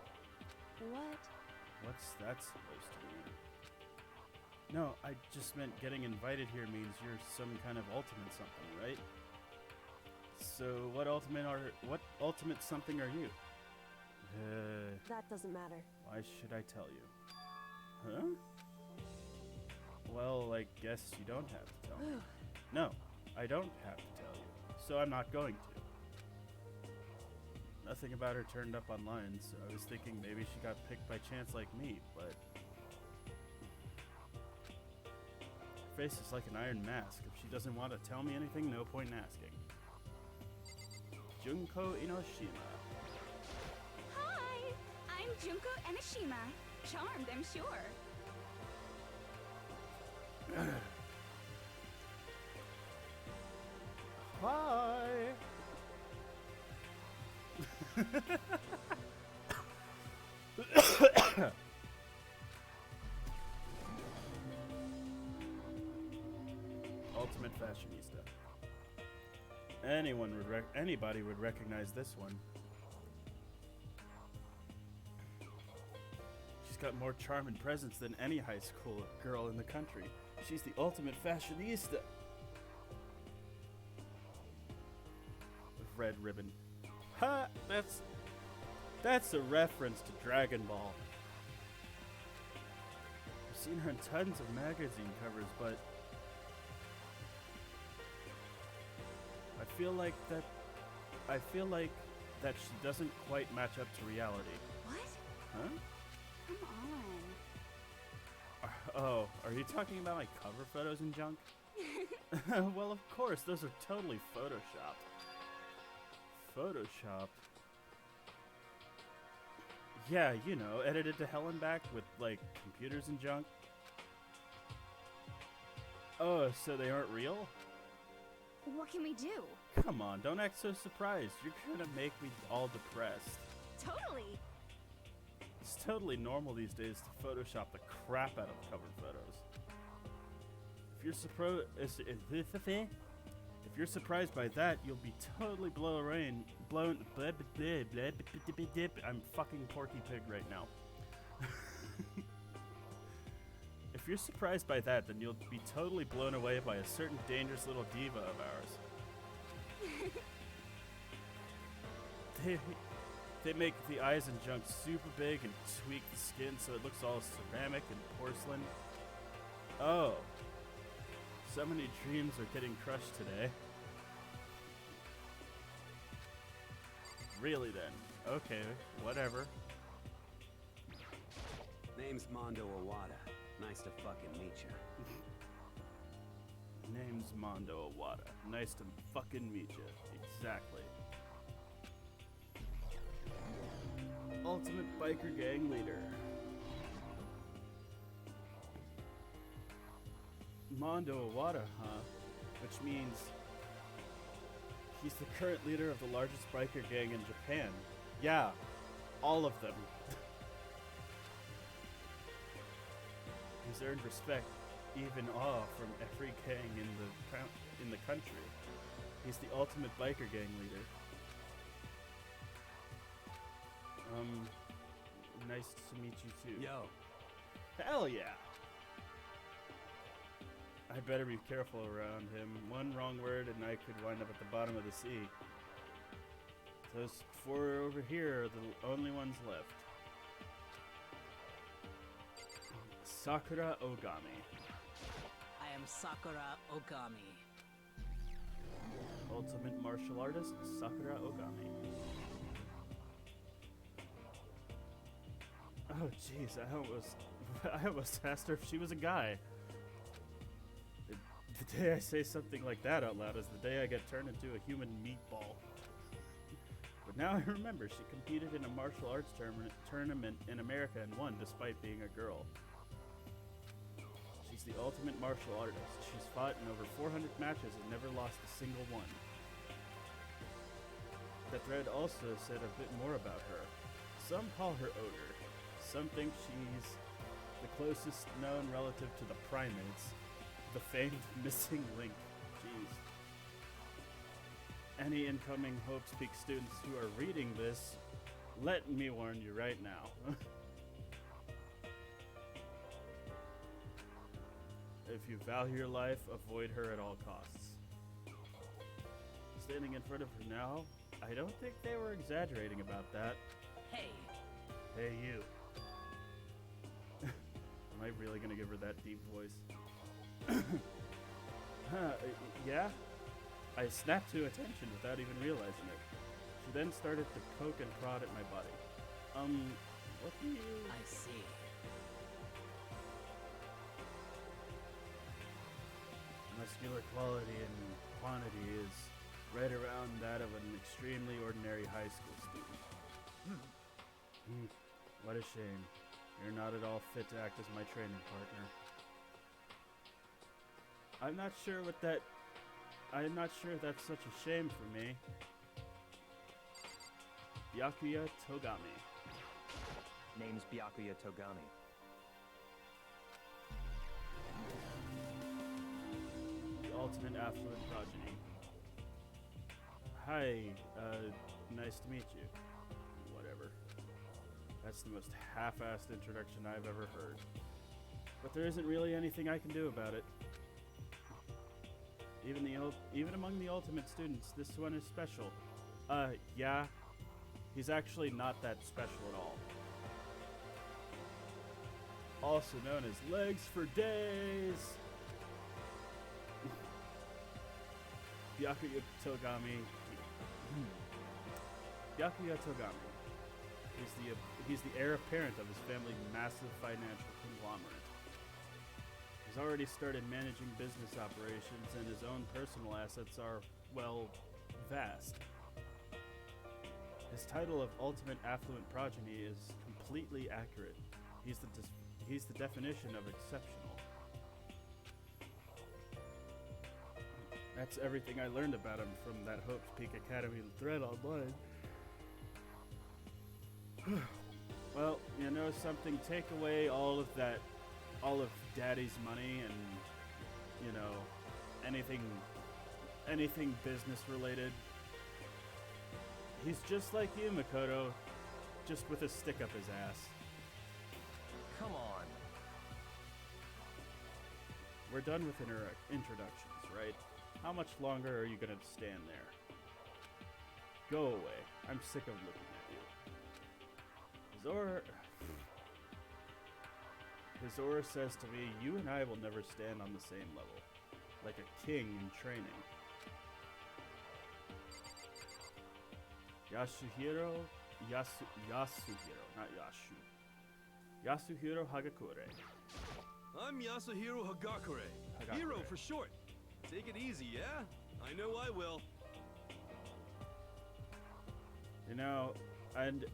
Speaker 4: What?
Speaker 1: What's that supposed to mean? No, I just meant getting invited here means you're some kind of ultimate something, right? So what ultimate something are you?
Speaker 4: That doesn't matter.
Speaker 1: Why should I tell you? Huh? Well, I guess you don't have to tell me. No, I don't have to tell you, so I'm not going to. Nothing about her turned up online, so I was thinking maybe she got picked by chance like me, but... Her face is like an iron mask. If she doesn't want to tell me anything, no point in asking. Junko Inoshima.
Speaker 7: Hi! I'm Junko Enoshima. Charmed, I'm sure.
Speaker 1: Hi! Anybody would recognize this one. She's got more charm and presence than any high school girl in the country. She's the ultimate fashionista. Red ribbon. Ha! That's a reference to Dragon Ball. I've seen her in tons of magazine covers, but I feel like that she doesn't quite match up to reality.
Speaker 7: What?
Speaker 1: Huh?
Speaker 7: Come on.
Speaker 1: Oh, are you talking about my cover photos and junk? Well, of course, those are totally photoshopped. Photoshopped? Yeah, you know, edited to hell and back with, like, computers and junk. Oh, so they aren't real?
Speaker 7: What can we do?
Speaker 1: Come on, don't act so surprised. You're gonna make me all depressed.
Speaker 7: Totally.
Speaker 1: It's totally normal these days to Photoshop the crap out of cover photos. If you're surprised by that, you'll be totally blown. I'm fucking Porky Pig right now. If you're surprised by that, then you'll be totally blown away by a certain dangerous little diva of ours. They make the eyes and junk super big and tweak the skin so it looks all ceramic and porcelain. Oh. So many dreams are getting crushed today. Really then? Okay, whatever.
Speaker 8: Name's Mondo Iwata. Nice to fucking meet you.
Speaker 1: Name's Mondo Iwata. Nice to fucking meet you. Exactly. Ultimate biker gang leader. Mondo Iwata, huh? Which means he's the current leader of the largest biker gang in Japan. Yeah, all of them. He's earned respect, even awe, from every gang in the country. He's the ultimate biker gang leader. Nice to meet you too.
Speaker 8: Yo.
Speaker 1: Hell yeah! I better be careful around him. One wrong word and I could wind up at the bottom of the sea. Those four over here are the only ones left. Sakura Ogami.
Speaker 9: I am Sakura Ogami.
Speaker 1: Ultimate martial artist, Sakura Ogami. Oh jeez, I almost asked her if she was a guy. The day I say something like that out loud is the day I get turned into a human meatball. But now I remember she competed in a martial arts tournament in America and won despite being a girl. She's the ultimate martial artist. She's fought in over 400 matches and never lost a single one. The thread also said a bit more about her. Some call her ogre. Some think she's the closest known relative to the primates, the famed missing link. Jeez. Any incoming Hopes Peak students who are reading this, let me warn you right now. If you value your life, avoid her at all costs. Standing in front of her now, I don't think they were exaggerating about that.
Speaker 9: Hey.
Speaker 1: Hey, you. Am I really gonna give her that deep voice? Yeah? I snapped to attention without even realizing it. She then started to poke and prod at my body. What do you...
Speaker 9: I see.
Speaker 1: Muscular quality and quantity is right around that of an extremely ordinary high school student. What a shame. You're not at all fit to act as my training partner. I'm not sure if that's such a shame for me. Byakuya Togami.
Speaker 10: Name's Byakuya Togami.
Speaker 1: The ultimate affluent progeny. Hi, nice to meet you. Whatever. That's the most half-assed introduction I've ever heard. But there isn't really anything I can do about it. Even among the ultimate students, this one is special. Yeah. He's actually not that special at all. Also known as Legs for Days! Byakuya Togami. Byakuya Togami. He's the heir apparent of his family's massive financial conglomerate. He's already started managing business operations, and his own personal assets are, well, vast. His title of Ultimate Affluent Progeny is completely accurate. He's the definition of exceptional. That's everything I learned about him from that Hope's Peak Academy thread online. Well, you know something? Take away all of Daddy's money and, you know, anything business related. He's just like you, Makoto, just with a stick up his ass.
Speaker 10: Come on.
Speaker 1: We're done with introductions, right? How much longer are you gonna stand there? Go away. I'm sick of looking at you. His aura says to me, you and I will never stand on the same level. Like a king in training. Yasuhiro, not Yashu. Yasuhiro Hagakure.
Speaker 11: I'm Yasuhiro Hagakure. Hero for short. Take it easy, yeah? I know I will.
Speaker 1: You know, and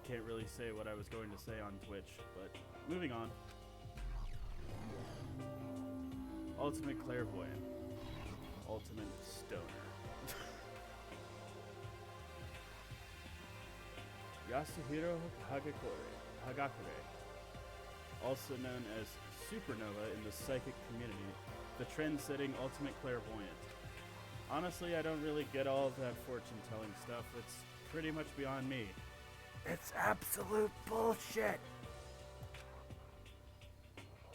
Speaker 1: can't really say what I was going to say on Twitch, but moving on. Ultimate Clairvoyant. Ultimate Stoner. Yasuhiro Hagakure, also known as Supernova in the psychic community, the trend-setting ultimate clairvoyant. Honestly, I don't really get all of that fortune-telling stuff. It's pretty much beyond me.
Speaker 6: It's absolute bullshit!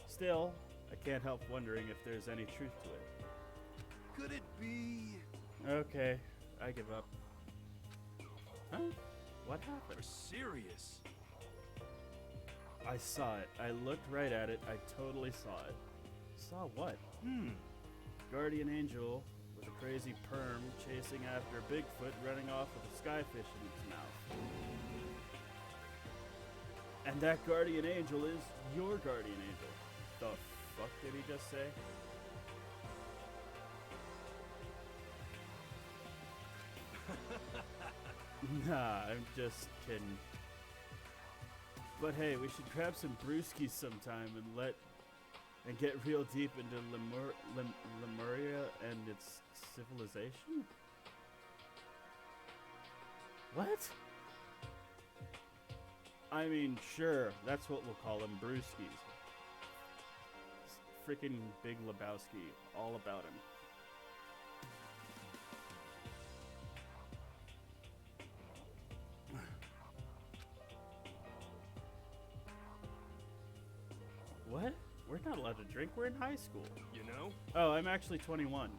Speaker 1: Still, I can't help wondering if there's any truth to it.
Speaker 11: Could it be?
Speaker 1: Okay, I give up. Huh? What happened?
Speaker 11: You're serious?
Speaker 1: I saw it. I looked right at it. I totally saw it. Saw what? Guardian angel with a crazy perm chasing after Bigfoot running off with a skyfish in its mouth. And that guardian angel is your guardian angel. The fuck did he just say? Nah, I'm just kidding. But hey, we should grab some brewskis sometime and get real deep into Lemuria and its civilization? What? I mean, sure, that's what we'll call them, brewskis. Freaking Big Lebowski, all about him. What? We're not allowed to drink. We're in high school.
Speaker 11: You know?
Speaker 1: Oh, I'm actually 21.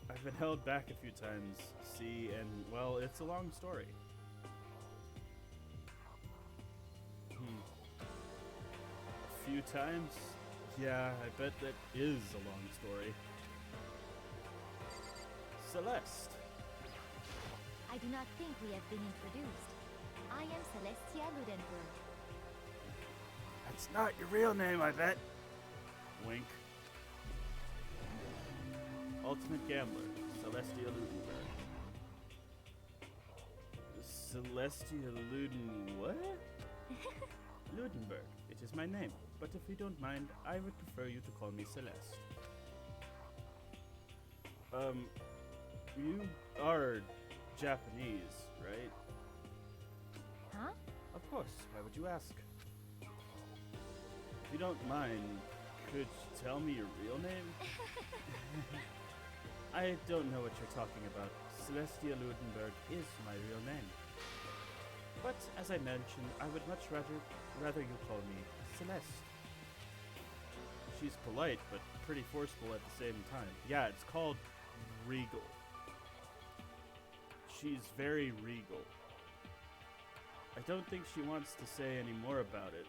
Speaker 1: I've been held back a few times, see, and, well, it's a long story. A few times? Yeah, I bet that is a long story. Celeste.
Speaker 4: I do not think we have been introduced. I am Celestia Ludenberg.
Speaker 6: That's not your real name, I bet.
Speaker 1: Wink. Ultimate Gambler, Celestia Ludenberg. Celestia Luden... what? Ludenberg. It is my name, but if you don't mind, I would prefer you to call me Celeste. You are Japanese, right?
Speaker 4: Huh?
Speaker 1: Of course, why would you ask? If you don't mind, Could you tell me your real name? I don't know what you're talking about. Celestia Ludenberg is my real name. But, as I mentioned, I would much rather you call me Celeste. She's polite, but pretty forceful at the same time. Yeah, it's called regal. She's very regal. I don't think she wants to say any more about it.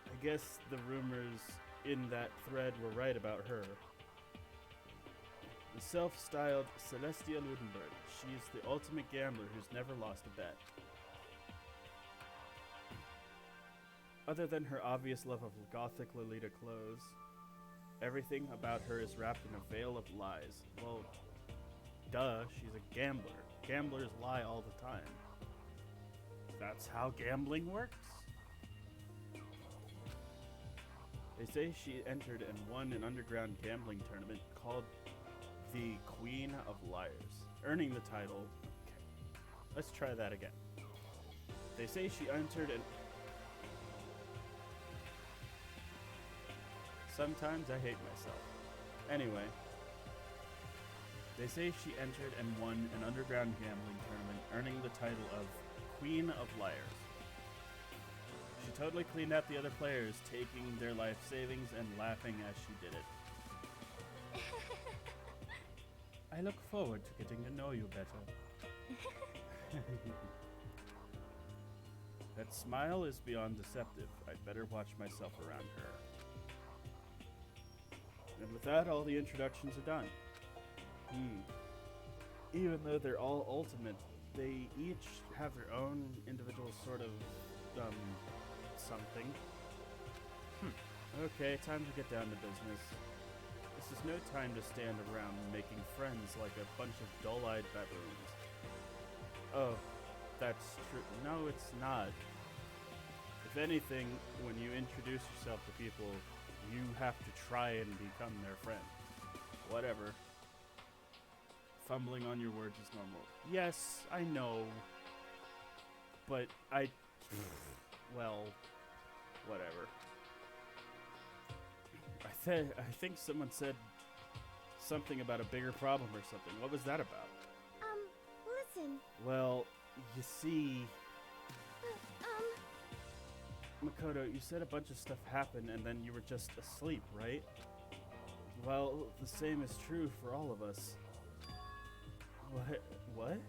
Speaker 1: I guess the rumors in that thread were right about her. The self-styled Celestia Ludenberg. She's the ultimate gambler who's never lost a bet. Other than her obvious love of gothic Lolita clothes, everything about her is wrapped in a veil of lies. Well, duh, she's a gambler. Gamblers lie all the time. That's how gambling works. They say she entered and won an underground gambling tournament called the Queen of Liars, earning the title. Okay, let's try that again. They say she entered and... Sometimes I hate myself. Anyway, they say she entered and won an underground gambling tournament, earning the title of Queen of Liars. She totally cleaned out the other players, taking their life savings and laughing as she did it. I look forward to getting to know you better. That smile is beyond deceptive. I'd better watch myself around her. And with that, all the introductions are done. Even though they're all ultimate, they each have their own individual sort of, something. Okay, time to get down to business. This is no time to stand around making friends like a bunch of dull-eyed baboons. Oh, that's true. No, it's not. If anything, when you introduce yourself to people, you have to try and become their friend. Whatever. Fumbling on your words is normal. Yes, I know. But well, whatever. I think someone said something about a bigger problem or something. What was that about?
Speaker 4: Listen.
Speaker 1: Well, you see... Makoto, you said a bunch of stuff happened and then you were just asleep, right? Well, the same is true for all of us. What?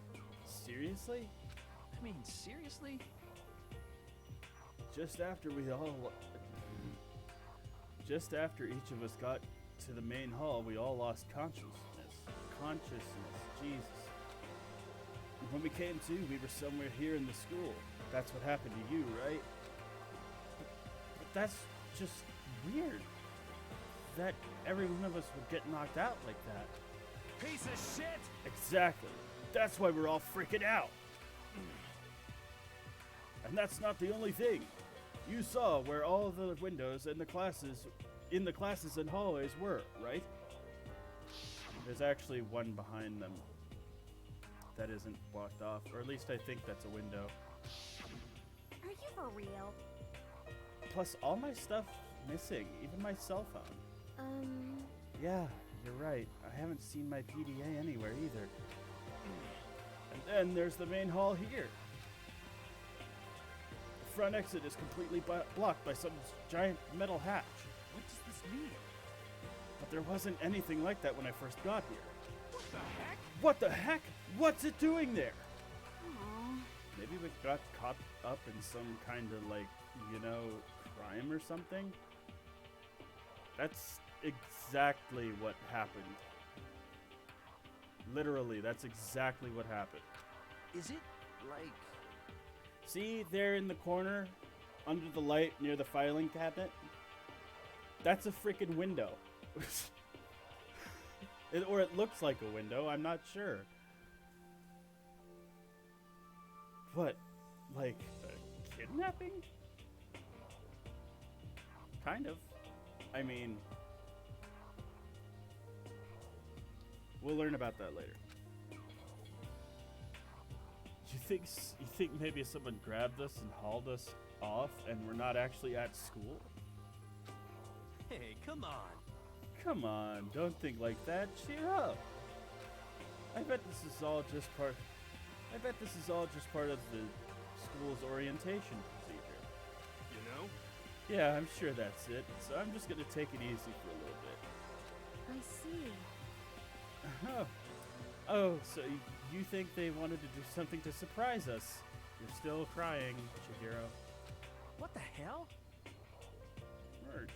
Speaker 1: Seriously?
Speaker 3: I mean, seriously?
Speaker 1: Just after each of us got to the main hall, we all lost consciousness. Jesus. And when we came to, we were somewhere here in the school. That's what happened to you, right? But that's just weird. That every one of us would get knocked out like that.
Speaker 3: Piece of shit!
Speaker 1: Exactly. That's why we're all freaking out. And that's not the only thing. You saw where all the windows in the classes and hallways were, right? There's actually one behind them that isn't blocked off, or at least I think that's a window.
Speaker 7: Are you for real?
Speaker 1: Plus, all my stuff missing, even my cell phone. Yeah, you're right. I haven't seen my PDA anywhere either. And then there's the main hall here. The front exit is completely blocked by some giant metal hatch.
Speaker 3: What does this mean?
Speaker 1: But there wasn't anything like that when I first got here.
Speaker 3: What the heck?
Speaker 1: What the heck? What's it doing there?
Speaker 7: Aww.
Speaker 1: Maybe we got caught up in some kind of, crime or something? That's exactly what happened. Literally, that's exactly what happened.
Speaker 3: Is it, like...
Speaker 1: See, there in the corner, under the light near the filing cabinet? That's a freaking window. Or it looks like a window, I'm not sure. What? Like, a kidnapping? Kind of. I mean... We'll learn about that later. You think maybe someone grabbed us and hauled us off and we're not actually at school?
Speaker 11: Hey, come on.
Speaker 1: Come on, don't think like that. Cheer up. I bet this is all just part of the school's orientation procedure.
Speaker 11: You know?
Speaker 1: Yeah, I'm sure that's it. So I'm just gonna take it easy for a little bit.
Speaker 4: I see.
Speaker 1: Oh, so you think they wanted to do something to surprise us? You're still crying, Chihiro.
Speaker 3: What the hell?
Speaker 1: Merge.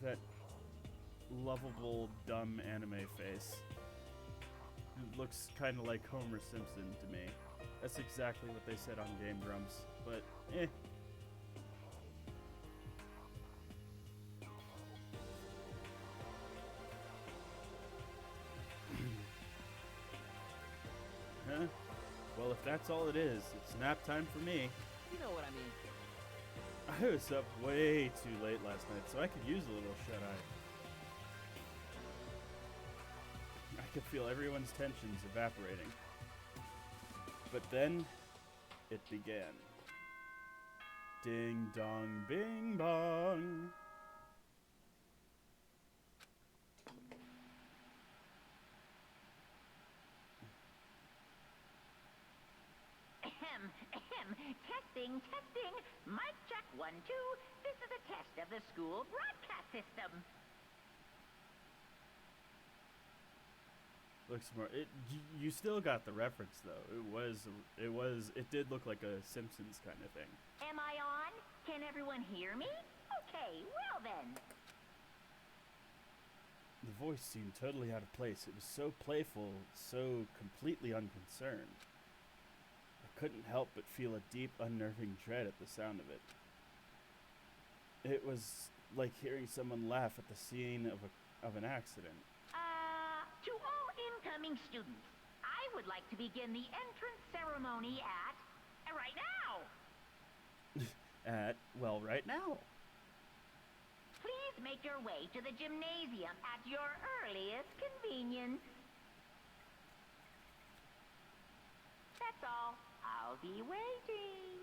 Speaker 1: That lovable, dumb anime face. It looks kind of like Homer Simpson to me. That's exactly what they said on Game Grumps, but eh. Huh? Well, if that's all it is, it's nap time for me.
Speaker 9: You know what I mean.
Speaker 1: I was up way too late last night, so I could use a little shut-eye. I could feel everyone's tensions evaporating. But then, it began. Ding dong bing bong.
Speaker 12: Testing, testing. Mic check 1, 2. This is a test of the school broadcast system.
Speaker 1: Looks smart. You still got the reference though. It did look like a Simpsons kind of thing.
Speaker 12: Am I on? Can everyone hear me? Okay, well then.
Speaker 1: The voice seemed totally out of place. It was so playful, so completely unconcerned. I couldn't help but feel a deep, unnerving dread at the sound of it. It was like hearing someone laugh at the scene of an accident.
Speaker 12: To all incoming students, I would like to begin the entrance ceremony at right now.
Speaker 1: Well, right now.
Speaker 12: Please make your way to the gymnasium at your earliest convenience. That's all. I'll be waiting.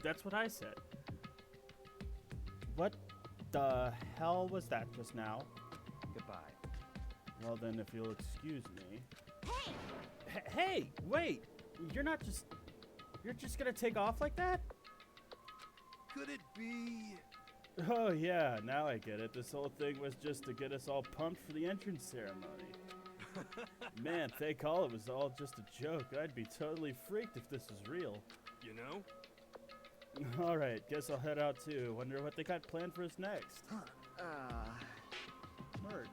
Speaker 1: That's what I said. What the hell was that just now?
Speaker 10: Goodbye.
Speaker 1: Well then, if you'll excuse me. Hey, wait! You're just gonna take off like that?
Speaker 11: Could it be?
Speaker 1: Oh yeah, now I get it. This whole thing was just to get us all pumped for the entrance ceremony. Man, thank all it was all just a joke. I'd be totally freaked if this was real.
Speaker 11: You know?
Speaker 1: Alright, guess I'll head out too. Wonder what they got planned for us next. Merge.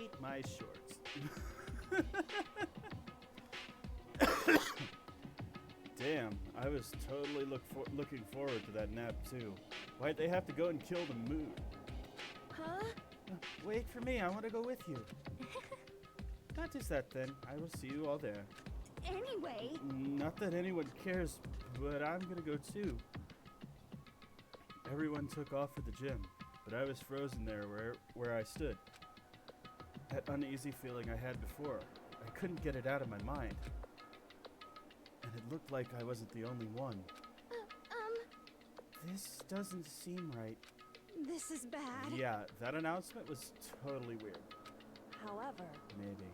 Speaker 1: Eat my shorts. Damn, I was totally looking forward to that nap too. Why'd they have to go and kill the moon?
Speaker 4: Huh?
Speaker 1: Wait for me, I want to go with you. Not just that then, I will see you all there.
Speaker 4: Anyway.
Speaker 1: Not that anyone cares, but I'm gonna go too. Everyone took off for the gym, but I was frozen there where I stood. That uneasy feeling I had before, I couldn't get it out of my mind. And it looked like I wasn't the only one. This doesn't seem right.
Speaker 4: This is bad.
Speaker 1: Yeah, that announcement was totally weird.
Speaker 4: However.
Speaker 1: Maybe.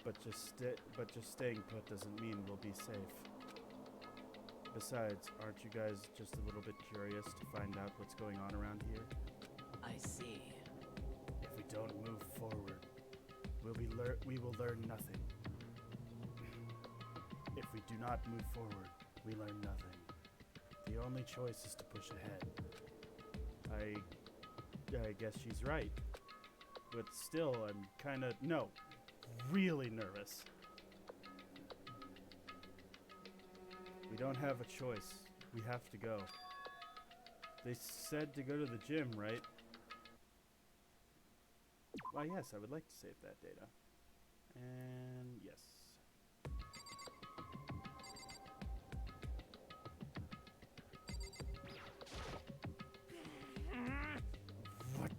Speaker 1: But just staying put doesn't mean we'll be safe. Besides, aren't you guys just a little bit curious to find out what's going on around here?
Speaker 9: I see.
Speaker 1: If we don't move forward, we will learn nothing. If we do not move forward, we learn nothing. The only choice is to push ahead. I guess she's right. But still, I'm really nervous. We don't have a choice. We have to go. They said to go to the gym, right? Why, yes, I would like to save that data. And yes.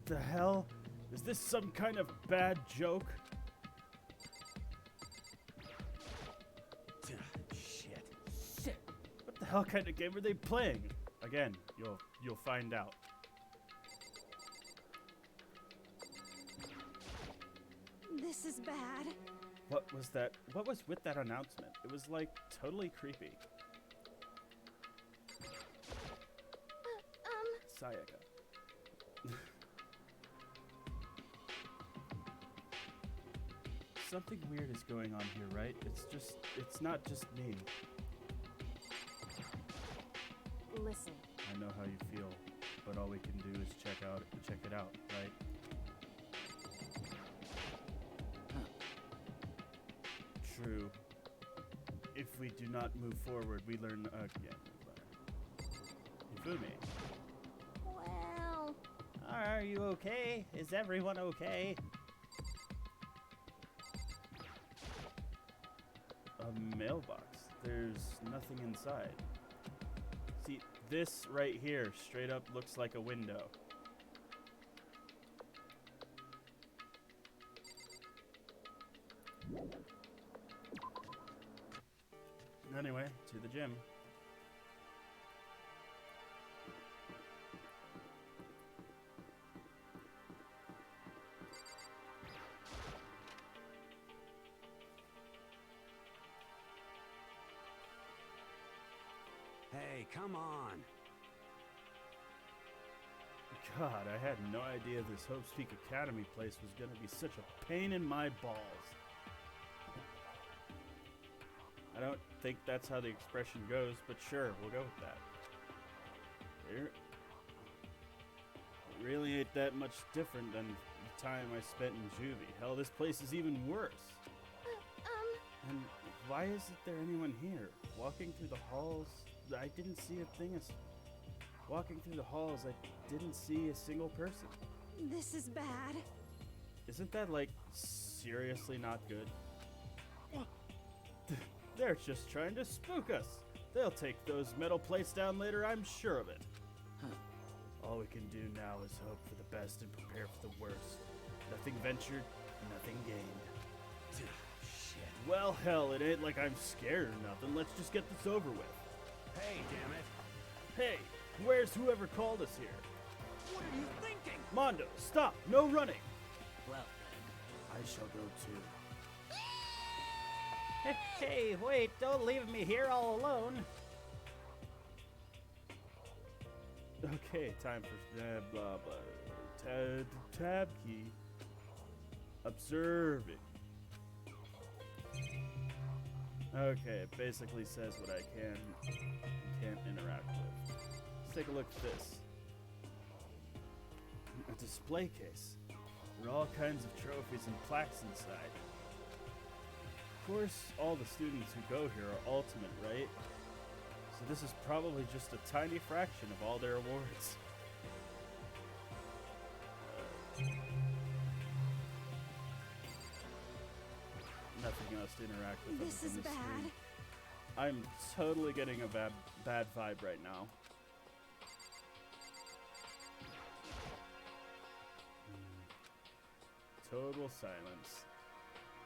Speaker 1: the hell? Is this some kind of bad joke?
Speaker 8: Shit.
Speaker 1: Shit. What the hell kind of game are they playing? Again, you'll find out.
Speaker 7: This is bad.
Speaker 1: What was that? What was with that announcement? It was like totally creepy. Sayaka. Something weird is going on here, right? It's not just me.
Speaker 7: Listen.
Speaker 1: I know how you feel, but all we can do is check it out, right? True. If we do not move forward, we learn again. Hifumi.
Speaker 5: Well...
Speaker 1: Are you okay? Is everyone okay? A mailbox. There's nothing inside. See, this right here straight up looks like a window. Anyway, to the gym.
Speaker 8: Hey, come on.
Speaker 1: God, I had no idea this Hope's Peak Academy place was gonna be such a pain in my balls. I don't think that's how the expression goes, but sure, we'll go with that. There. It really ain't that much different than the time I spent in juvie. Hell, this place is even worse. And why isn't there anyone here? Walking through the halls, I didn't see a thing. Walking through the halls, I didn't see a single person.
Speaker 7: This is bad.
Speaker 1: Isn't that, like, seriously not good? They're just trying to spook us. They'll take those metal plates down later, I'm sure of it. All we can do now is hope for the best and prepare for the worst. Nothing ventured, nothing gained.
Speaker 8: Shit.
Speaker 1: Well, hell, it ain't like I'm scared or nothing. Let's just get this over with.
Speaker 8: Hey, damn it.
Speaker 1: Hey, where's whoever called us here?
Speaker 3: What are you thinking?
Speaker 1: Mondo, stop! No running!
Speaker 9: Well,
Speaker 1: I shall go too.
Speaker 6: Hey, wait, don't leave me here all alone.
Speaker 1: Okay, time for blah blah. Tab key. Observing. Okay, it basically says what I can and can't interact with. Let's take a look at this. A display case. There are all kinds of trophies and plaques inside. Of course, all the students who go here are ultimate, right? So this is probably just a tiny fraction of all their awards. Nothing else to interact with.
Speaker 7: This is bad.
Speaker 1: Screen. I'm totally getting a bad vibe right now. Total silence.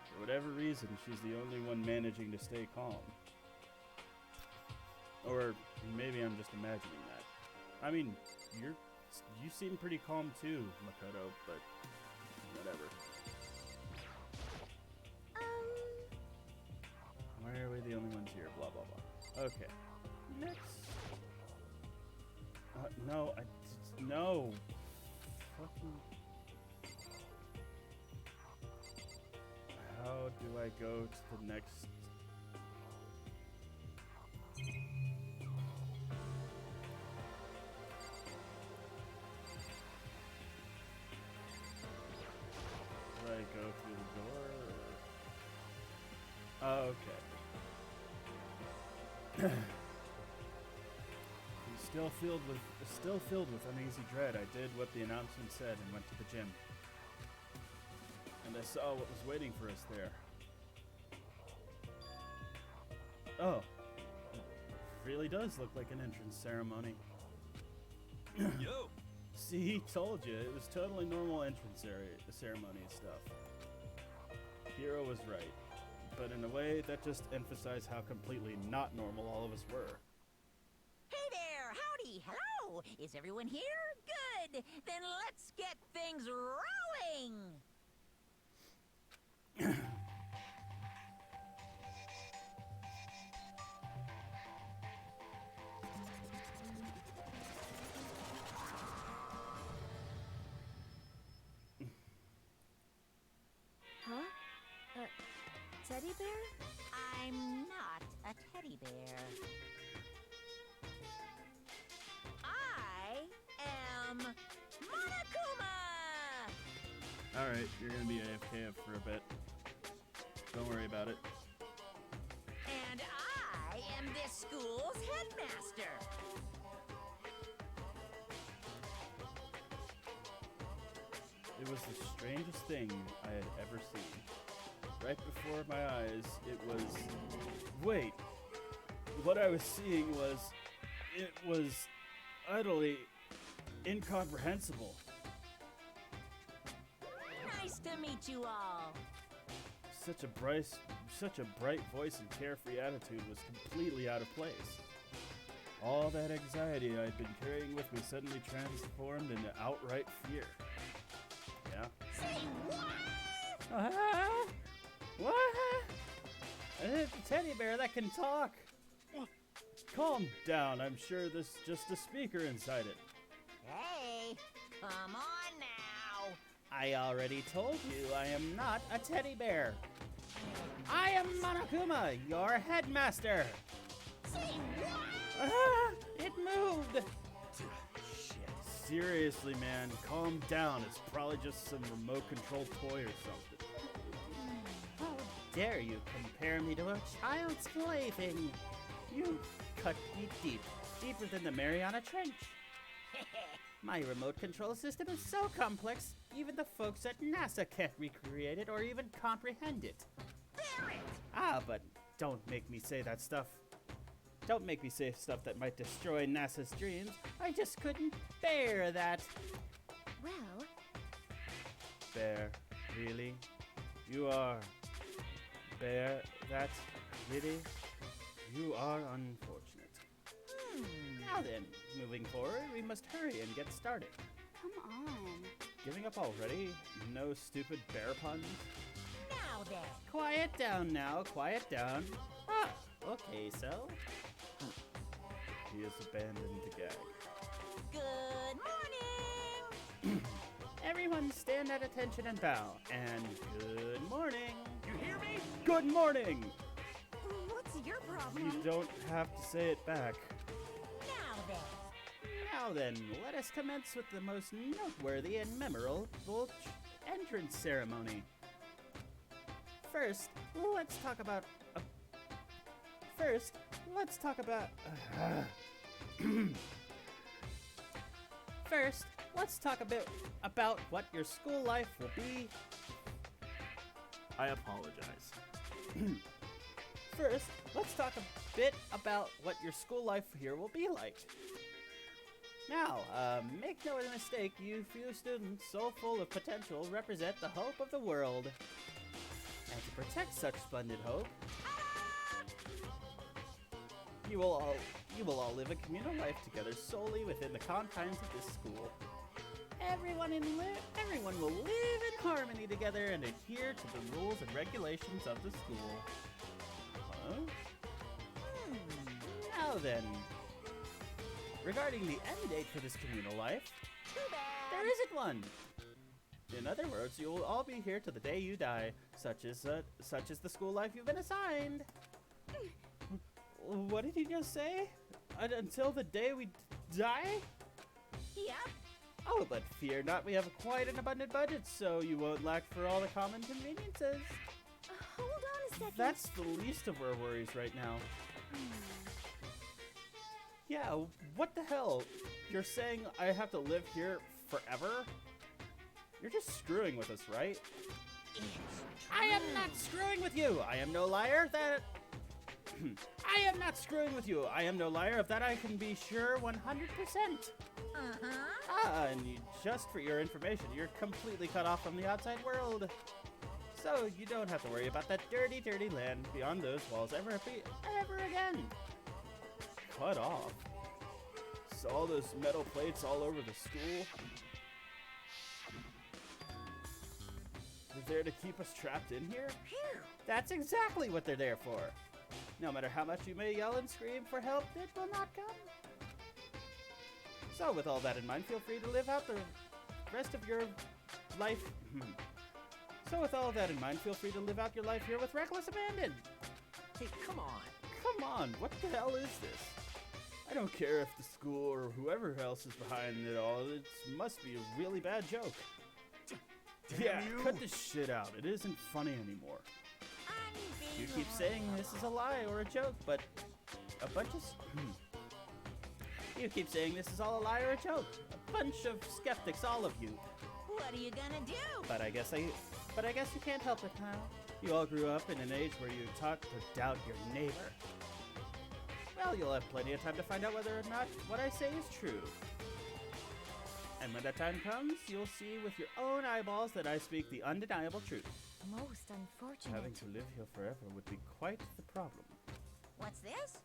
Speaker 1: For whatever reason, she's the only one managing to stay calm. Or maybe I'm just imagining that. I mean, you seem pretty calm too, Makoto, but whatever. Why are we the only ones here? Blah, blah, blah. Okay. Next. No, no. Fucking. How do I go to the next? Do I go through the door? Or... Oh, okay. Still filled with uneasy dread, I did what the announcement said and went to the gym. And I saw what was waiting for us there. Oh, it really does look like an entrance ceremony.
Speaker 11: Yo!
Speaker 1: See, he told you. It was totally normal entrance ceremony stuff. Hiro was right. But in a way, that just emphasized how completely not normal all of us were.
Speaker 5: Hey there! Howdy! Hello! Is everyone here? Good! Then let's get things rolling!
Speaker 4: Huh? Teddy bear?
Speaker 5: I'm not a teddy bear. I am Monokuma!
Speaker 1: Alright, you're gonna be AFK for a bit. Don't worry about it.
Speaker 5: And I am this school's headmaster.
Speaker 1: It was the strangest thing I had ever seen. Right before my eyes, it was... Wait! What I was seeing was... It was... utterly... incomprehensible.
Speaker 5: Nice to meet you all.
Speaker 1: Such a bright voice and carefree attitude was completely out of place. All that anxiety I'd been carrying with me suddenly transformed into outright fear. Yeah?
Speaker 5: Say what?
Speaker 1: What? It's a teddy bear that can talk. Calm down. I'm sure there's just a speaker inside it.
Speaker 5: Hey, come on now.
Speaker 1: I already told you I am not a teddy bear. I am Monokuma, your headmaster.
Speaker 5: Say what?
Speaker 1: It moved. Shit. Seriously, man, calm down. It's probably just some remote-controlled toy or something. How dare you compare me to a child's plaything? You cut me deep, deeper than the Mariana Trench. My remote control system is so complex, even the folks at NASA can't recreate it or even comprehend it. Ah, but don't make me say that stuff. Don't make me say stuff that might destroy NASA's dreams. I just couldn't bear that.
Speaker 4: Well...
Speaker 1: Bear, really? You are... Bear, that? Really? You are unfortunate. Now then, moving forward, we must hurry and get started.
Speaker 4: Come on.
Speaker 1: Giving up already? No stupid bear puns?
Speaker 5: Now then.
Speaker 1: Quiet down now, quiet down. Ah, okay, so. He has abandoned the gag.
Speaker 5: Good morning!
Speaker 1: Everyone stand at attention and bow. And good morning.
Speaker 3: You hear me?
Speaker 1: Good morning!
Speaker 7: What's your problem?
Speaker 1: You don't have to say it back.
Speaker 5: Now then.
Speaker 1: Now then, let us commence with the most noteworthy and memorable entrance ceremony. First, let's talk about... First, let's talk about a bit about what your school life will be. I apologize. First, let's talk a bit about what your school life here will be like. Now, make no mistake, you few students so full of potential represent the hope of the world. And to protect such splendid hope, you will all live a communal life together solely within the confines of this school. Everyone will live in harmony together and adhere to the rules and regulations of the school. Huh? Now then, regarding the end date for this communal life, there isn't one. In other words, you will all be here to the day you die, such is the school life you've been assigned. What did he just say? Until the day we die?
Speaker 5: Yep.
Speaker 1: Oh, but fear not, we have quite an abundant budget, so you won't lack for all the common conveniences.
Speaker 4: Hold on a second.
Speaker 1: That's the least of our worries right now. Yeah, what the hell? You're saying I have to live here forever? You're just screwing with us, right? I am not screwing with you! I am no liar, I am not screwing with you. I am no liar. Of that I can be sure 100%. And just for your information, you're completely cut off from the outside world. So you don't have to worry about that dirty, dirty land beyond those walls ever again. Cut off? Saw those metal plates all over the school? They're there to keep us trapped in here? That's exactly what they're there for. No matter how much you may yell and scream for help, it will not come. So with all that in mind, feel free to live out the rest of your life. So with all that in mind, feel free to live out your life here with reckless abandon.
Speaker 9: Hey, come on.
Speaker 1: Come on, what the hell is this? I don't care if the school or whoever else is behind it all, it must be a really bad joke. Yeah, cut this shit out. It isn't funny anymore. You keep saying this is a lie or a joke, but a bunch of... You keep saying this is all a lie or a joke. A bunch of skeptics, all of you.
Speaker 5: What are you gonna do?
Speaker 1: But I guess you can't help it, huh? You all grew up in an age where you're taught to doubt your neighbor. Well, you'll have plenty of time to find out whether or not what I say is true. And when that time comes, you'll see with your own eyeballs that I speak the undeniable truth.
Speaker 4: Most unfortunate.
Speaker 1: Having to live here forever would be quite the problem.
Speaker 5: What's this?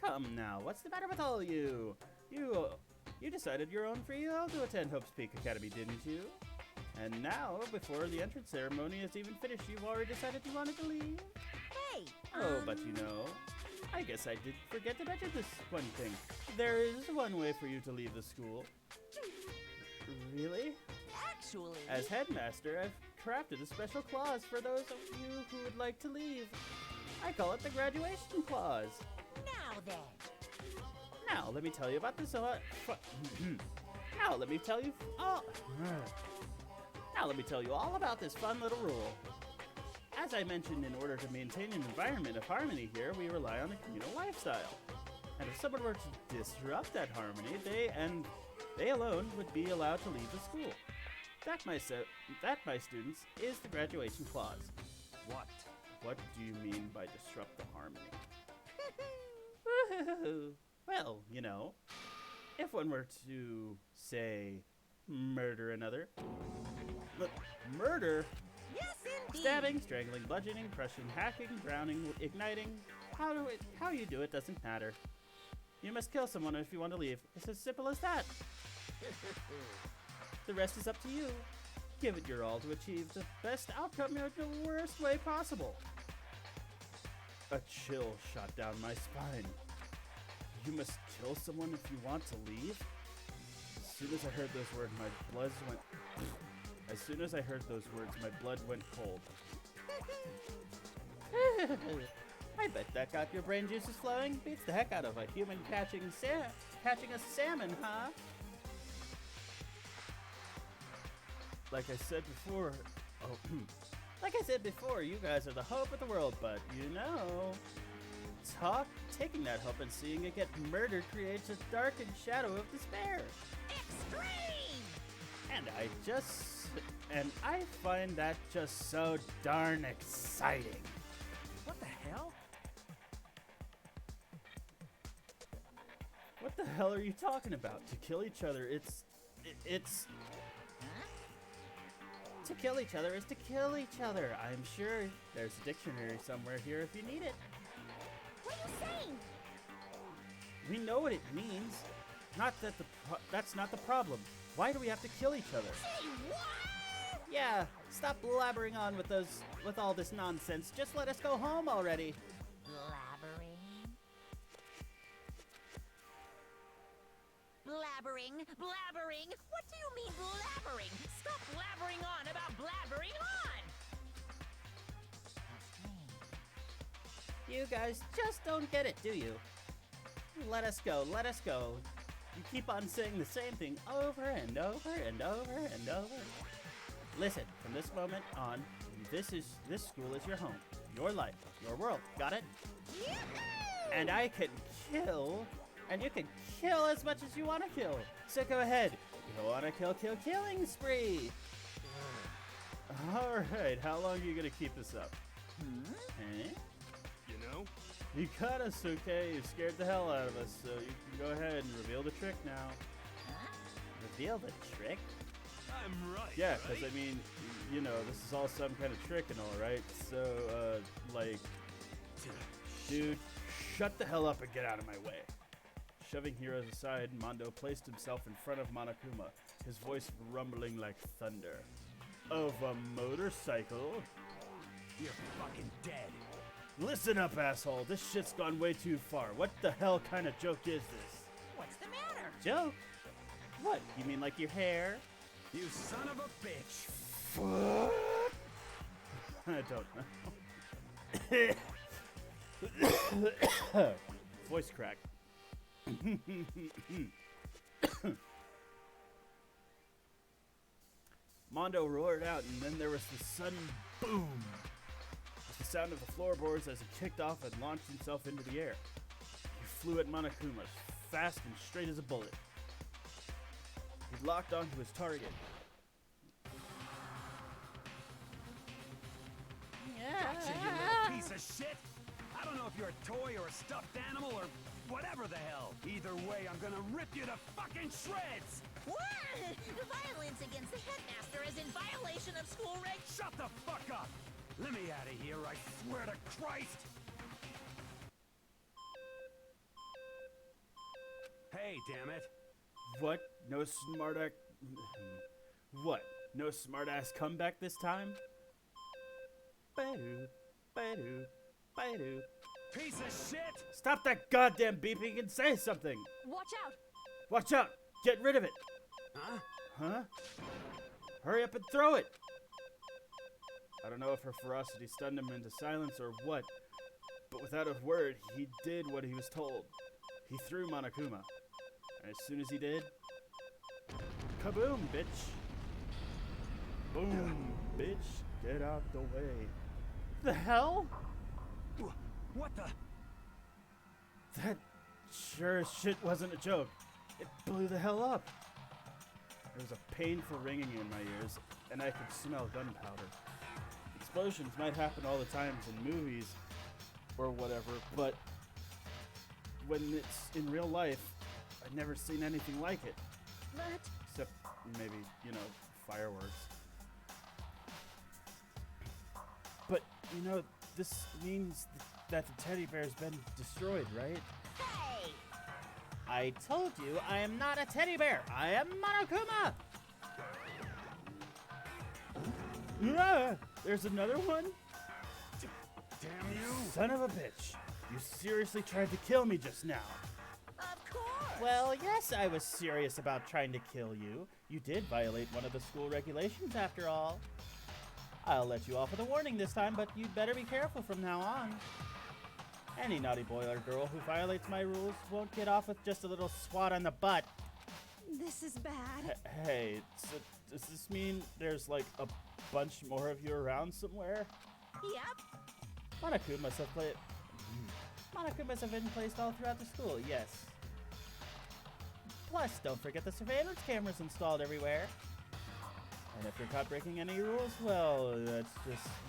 Speaker 1: Come now, what's the matter with all of you? You decided your own free will to attend Hope's Peak Academy, didn't you? And now, before the entrance ceremony is even finished, you've already decided you wanted to leave?
Speaker 5: Hey!
Speaker 1: Oh, but you know, I guess I did forget to mention this one thing. There is one way for you to leave the school. Really?
Speaker 5: Actually...
Speaker 1: As headmaster, I've crafted a special clause for those of you who would like to leave. I call it the graduation clause.
Speaker 5: Now then.
Speaker 1: Now, let me tell you about this. Now, let me tell you all about this fun little rule. As I mentioned, in order to maintain an environment of harmony here, we rely on a communal lifestyle. And if someone were to disrupt that harmony, they alone would be allowed to leave the school. That, my students, is the graduation clause.
Speaker 9: What?
Speaker 1: What do you mean by disrupt the harmony? Well, you know, if one were to, say, murder another. Murder?
Speaker 5: Yes, indeed.
Speaker 1: Stabbing, strangling, bludgeoning, crushing, hacking, drowning, igniting. How you do it doesn't matter. You must kill someone if you want to leave. It's as simple as that. The rest is up to you. Give it your all to achieve the best outcome in the worst way possible. A chill shot down my spine. You must kill someone if you want to leave? As soon as I heard those words, my blood went cold. I bet that got your brain juices flowing. Beats the heck out of a human catching a salmon, huh? Like I said before, you guys are the hope of the world, but you know, taking that hope and seeing it get murdered creates a darkened shadow of despair.
Speaker 5: Extreme!
Speaker 1: And I find that just so darn exciting.
Speaker 9: What the hell?
Speaker 1: What the hell are you talking about? To kill each other, it's...
Speaker 5: Huh?
Speaker 1: To kill each other is to kill each other. I'm sure there's a dictionary somewhere here if you need it.
Speaker 4: What are you saying?
Speaker 1: We know what it means. That's not the problem. Why do we have to kill each other?
Speaker 5: Say what?
Speaker 1: Yeah, stop blabbering on with all this nonsense. Just let us go home already.
Speaker 5: Blabbering? What do you mean blabbering? Stop blabbering on about blabbering on!
Speaker 1: You guys just don't get it, do you? Let us go. You keep on saying the same thing over and over and over and over. Listen, from this moment on, this school is your home, your life, your world. Got it?
Speaker 5: Yahoo!
Speaker 1: And I can kill, and you can kill as much as you want to kill. So go ahead. Go on a killing spree. All right, how long are you gonna keep this up?
Speaker 5: Hmm?
Speaker 1: Eh?
Speaker 11: You know,
Speaker 1: You got us, okay? You scared the hell out of us, so you can go ahead and reveal the trick now.
Speaker 5: Huh?
Speaker 10: Reveal the trick?
Speaker 11: I'm right.
Speaker 1: Yeah, because I mean, you know, this is all some kind of trick and all, right? So, like, dude, shut the hell up and get out of my way. Shoving heroes aside, Mondo placed himself in front of Monokuma, his voice rumbling like thunder. Of a motorcycle?
Speaker 9: You're fucking dead.
Speaker 1: Listen up, asshole. This shit's gone way too far. What the hell kind of joke is this?
Speaker 5: What's the matter?
Speaker 10: Joke? What? You mean like your hair?
Speaker 9: You son of a bitch.
Speaker 1: Fuck. I don't know. Voice crack. Mondo roared out, and then there was the sudden boom. The sound of the floorboards as he kicked off and launched himself into the air. He flew at Monokuma, fast and straight as a bullet. He locked onto his target.
Speaker 9: Gotcha, you little piece of shit. I don't know if you're a toy or a stuffed animal or whatever the hell. Either way, I'm gonna rip you to fucking shreds.
Speaker 5: What? Violence against the headmaster is in violation of school regs.
Speaker 9: Shut the fuck up. Let me out of here, I swear to Christ! Hey, damn it.
Speaker 1: What? No smartass... What? No smartass comeback this time? Ba-doo, ba-doo, ba-doo.
Speaker 9: Piece of shit!
Speaker 1: Stop that goddamn beeping and say something!
Speaker 7: Watch out!
Speaker 1: Watch out! Get rid of it!
Speaker 9: Huh?
Speaker 1: Huh? Hurry up and throw it! I don't know if her ferocity stunned him into silence or what, but without a word, he did what he was told. He threw Monokuma. And as soon as he did, kaboom, bitch! Boom, bitch! Get out the way. The hell?
Speaker 9: What the?
Speaker 1: That sure as shit wasn't a joke. It blew the hell up. There was a painful ringing in my ears, and I could smell gunpowder. Explosions might happen all the times in movies or whatever, but when it's in real life, I've never seen anything like it.
Speaker 4: But
Speaker 1: Except maybe, you know, fireworks. But, you know, this means that the teddy bear's been destroyed, right?
Speaker 5: Hey!
Speaker 10: I told you I am not a teddy bear. I am Monokuma.
Speaker 1: Ah, there's another one?
Speaker 9: Damn you!
Speaker 1: Son of a bitch. You seriously tried to kill me just now.
Speaker 5: Of course!
Speaker 10: Well, yes, I was serious about trying to kill you. You did violate one of the school regulations after all. I'll let you off with a warning this time, but you'd better be careful from now on. Any naughty boy or girl who violates my rules won't get off with just a little swat on the butt.
Speaker 7: This is bad.
Speaker 1: Hey, so does this mean there's like a bunch more of you around somewhere?
Speaker 5: Yep.
Speaker 10: Monokumas have been placed all throughout the school, yes. Plus, don't forget the surveillance cameras installed everywhere. And if you're caught breaking any rules, well,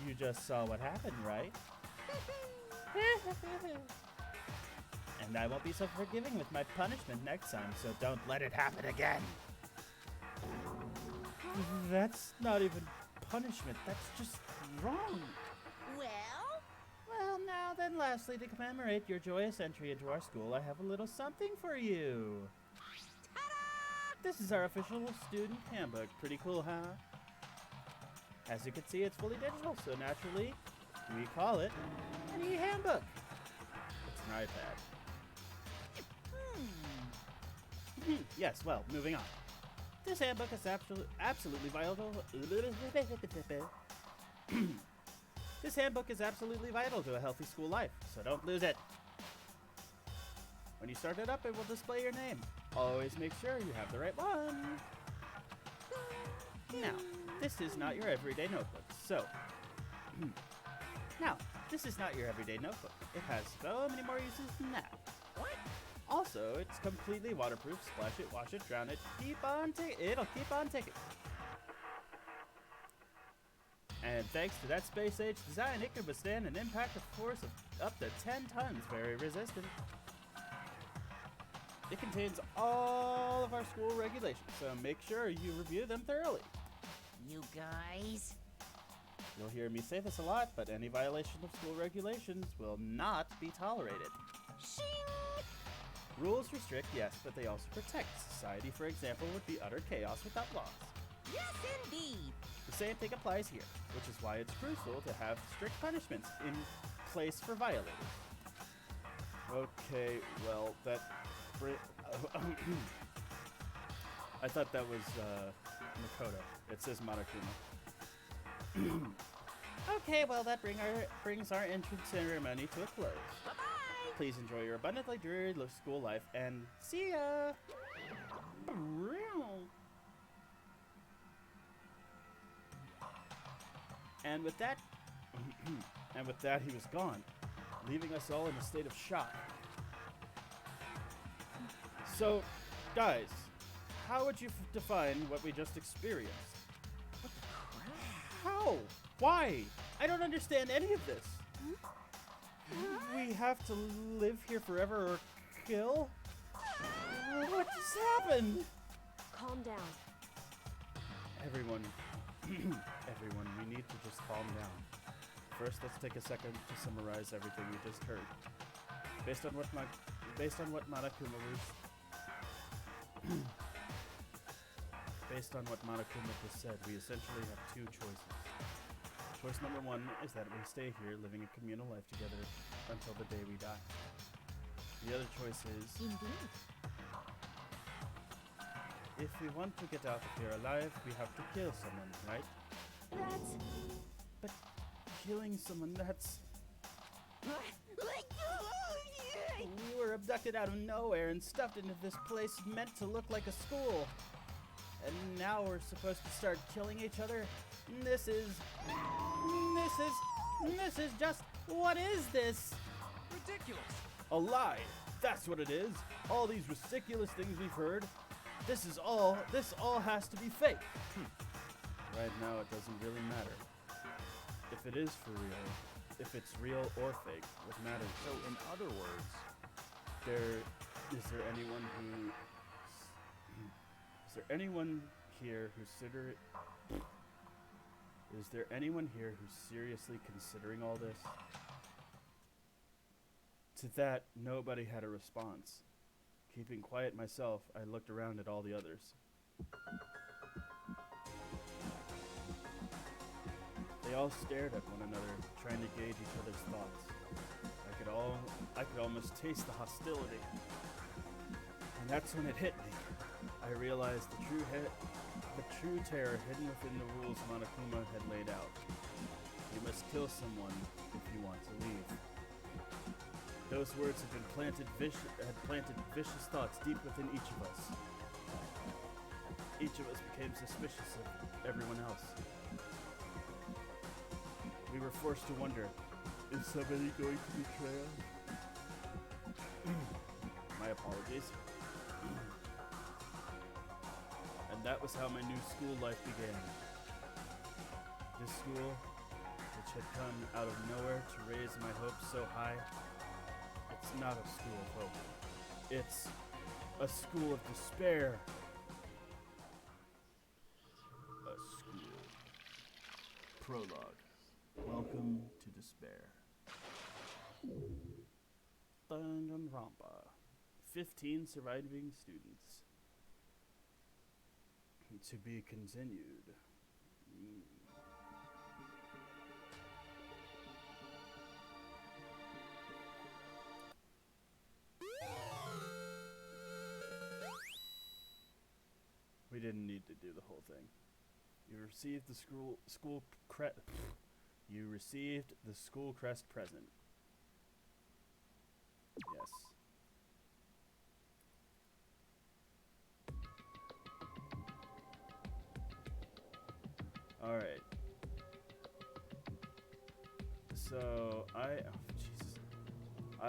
Speaker 10: you just saw what happened, right? And I won't be so forgiving with my punishment next time, so don't let it happen again.
Speaker 1: That's not even punishment, that's just wrong.
Speaker 10: Well, now then, lastly, to commemorate your joyous entry into our school, I have a little something for you. This is our official student handbook. Pretty cool, huh? As you can see, it's fully digital, so naturally, we call it an e-handbook. It's an iPad. Yes, well, moving on. This handbook is absolutely vital. This handbook is absolutely vital to a healthy school life, so don't lose it. When you start it up, it will display your name. Always make sure you have the right one. Now, this is not your everyday notebook, so... Now, this is not your everyday notebook. It has so many more uses than that.
Speaker 5: What?
Speaker 10: Also, it's completely waterproof. Splash it, wash it, drown it. It'll keep on ticking. And thanks to that space-age design, it can withstand an impact of force of up to 10 tons, very resistant. It contains all of our school regulations, so make sure you review them thoroughly.
Speaker 5: You guys?
Speaker 10: You'll hear me say this a lot, but any violation of school regulations will not be tolerated.
Speaker 5: Shing!
Speaker 10: Rules restrict, yes, but they also protect. Society, for example, would be utter chaos without laws.
Speaker 5: Yes, indeed!
Speaker 10: The same thing applies here, which is why it's crucial to have strict punishments in place for violators. Okay, well, that... I thought that was, Makoto. It says Monokuma. Okay, well, that brings our entrance ceremony to a close.
Speaker 5: Bye-bye!
Speaker 10: Please enjoy your abundantly dreary school life, and see ya! And with that, he was gone, leaving us all in a state of shock. So, guys, how would you define what we just experienced? What the crap? How? Why? I don't understand any of this. We have to live here forever or kill? What just happened?
Speaker 7: Calm down.
Speaker 10: Everyone, we need to just calm down. First, let's take a second to summarize everything we just heard. Based on what Monokuma just said, we essentially have two choices. Choice number one is that we stay here living a communal life together until the day we die. The other choice is...
Speaker 5: Indeed.
Speaker 10: If we want to get out of here alive, we have to kill someone, right? But killing someone, that's... We were abducted out of nowhere and stuffed into this place meant to look like a school. And now we're supposed to start killing each other? This is just... What is this?
Speaker 3: Ridiculous.
Speaker 10: A lie. That's what it is. All these ridiculous things we've heard. This all has to be fake. Right now, it doesn't really matter. If it is for real, if it's real or fake, what matters?
Speaker 9: So, in other words,
Speaker 10: Is there anyone here who's seriously considering all this? To that, nobody had a response. Keeping quiet myself, I looked around at all the others. They all stared at one another, trying to gauge each other's thoughts. I could almost taste the hostility. And that's when it hit me. I realized the true terror hidden within the rules Monokuma had laid out. You must kill someone if you want to leave. Those words had planted vicious thoughts deep within each of us. Each of us became suspicious of everyone else. We were forced to wonder, is somebody going to betray us? My apologies. And that was how my new school life began. This school, which had come out of nowhere to raise my hopes so high, it's not a school of hope. It's a school of despair. A school. Prologue. Welcome to despair. Danganronpa. 15 surviving students. To be continued. We didn't need to do the whole thing. You received the You received the school crest present. Yes. All right. So I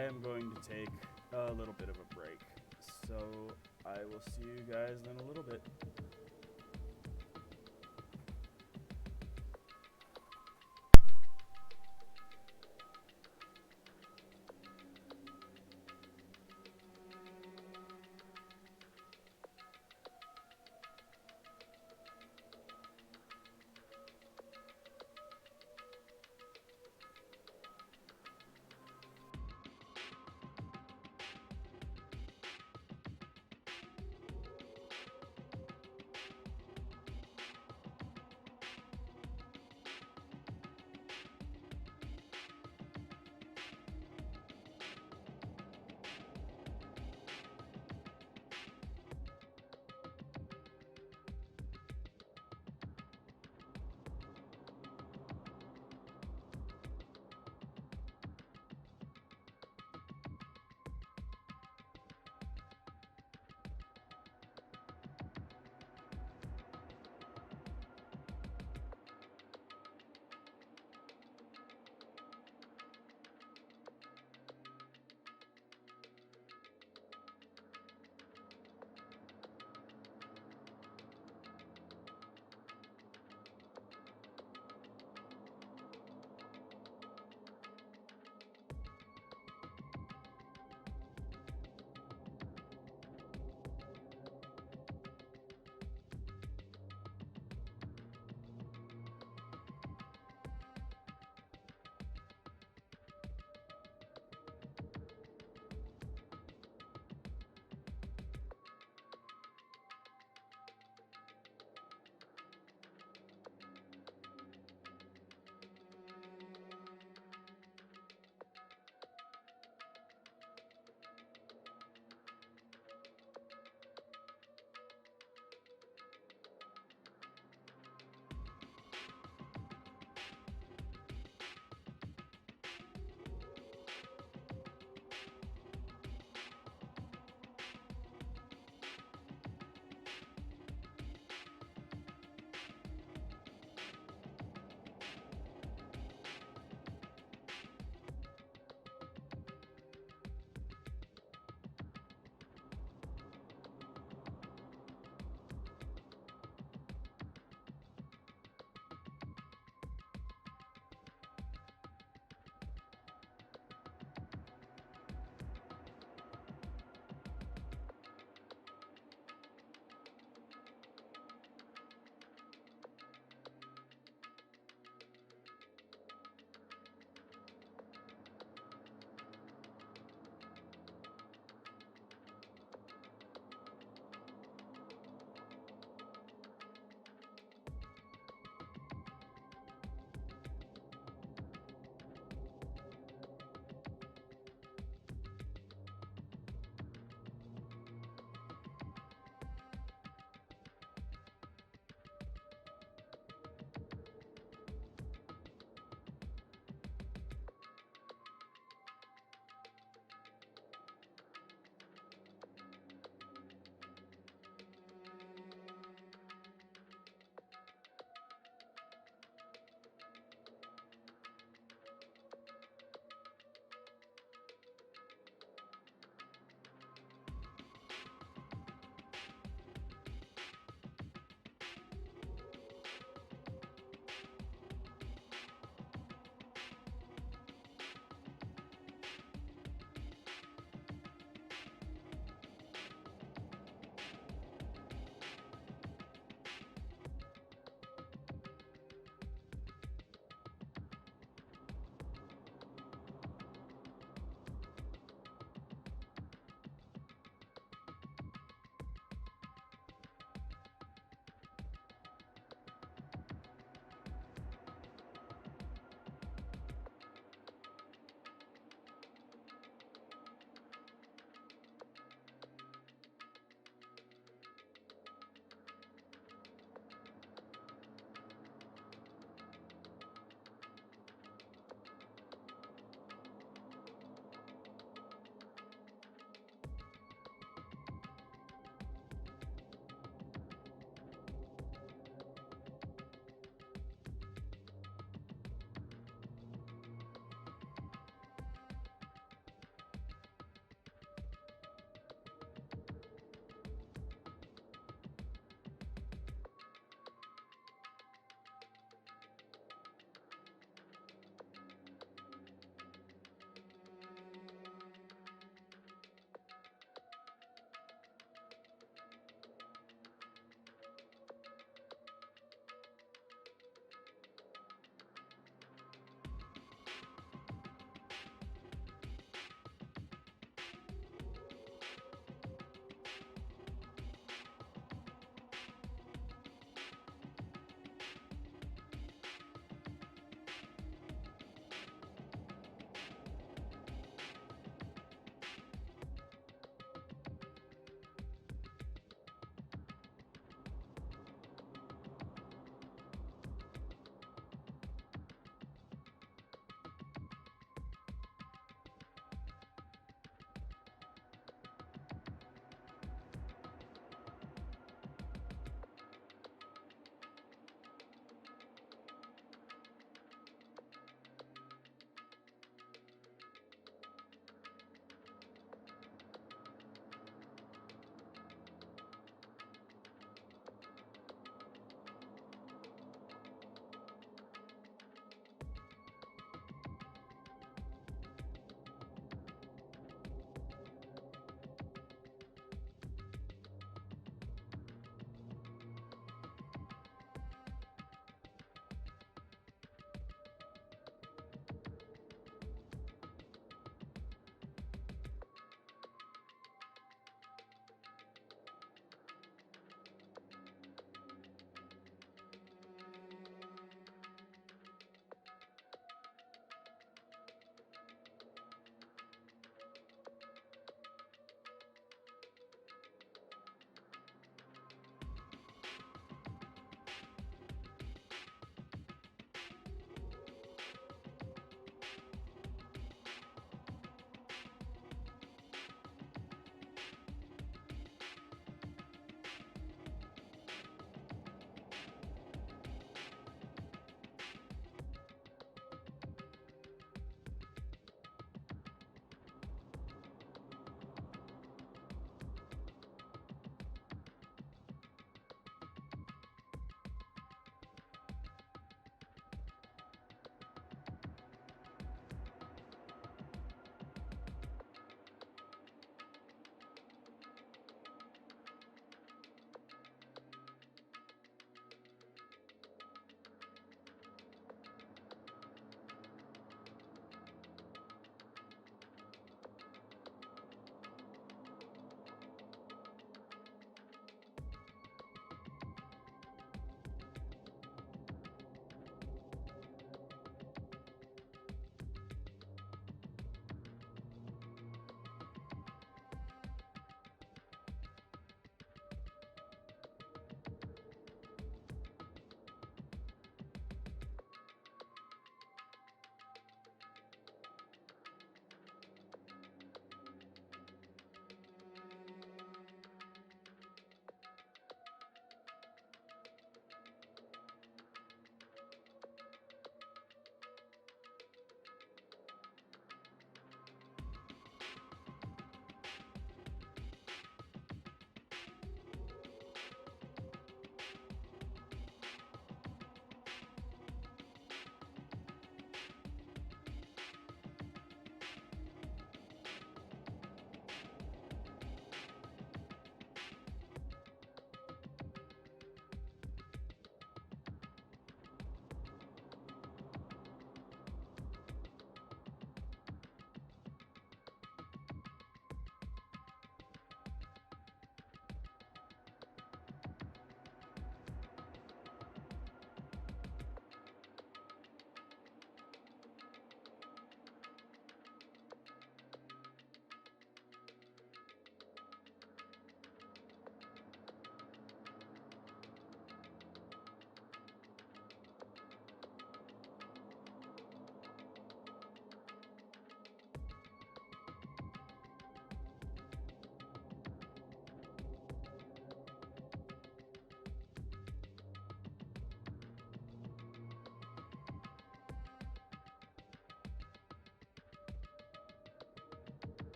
Speaker 10: am going to take a little bit of a break. So I will see you guys in a little bit.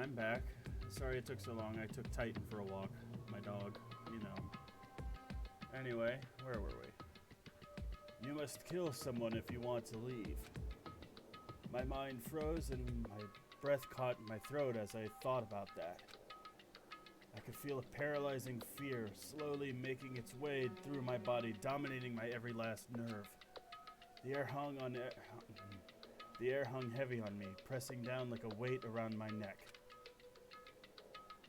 Speaker 10: I'm back. Sorry it took so long. I took Titan for a walk. My dog, you know. Anyway, where were we? You must kill someone if you want to leave. My mind froze and my breath caught in my throat as I thought about that. I could feel a paralyzing fear slowly making its way through my body, dominating my every last nerve. The air hung heavy on me, pressing down like a weight around my neck.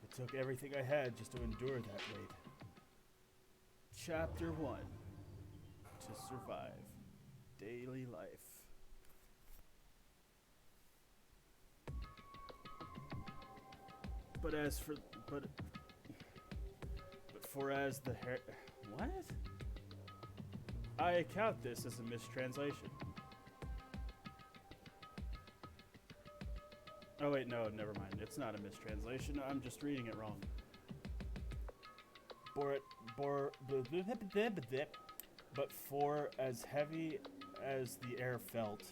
Speaker 10: It took everything I had just to endure that weight. Chapter 1. To survive. Daily life. But for as the hair... What? I account this as a mistranslation. Oh wait, no, never mind. It's not a mistranslation. I'm just reading it wrong. But for as heavy as the air felt...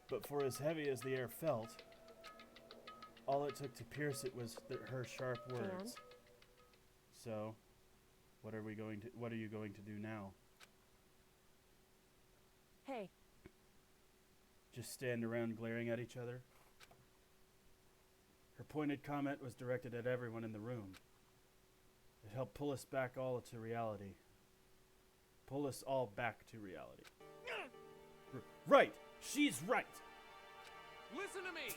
Speaker 10: But for as heavy as the air felt, all it took to pierce it was her sharp words.
Speaker 7: And?
Speaker 10: So, what are you going to do now?
Speaker 7: Hey.
Speaker 10: Just stand around glaring at each other? Her pointed comment was directed at everyone in the room. It helped pull us back all to reality. Pull us all back to reality. Right! She's right!
Speaker 3: Listen to me!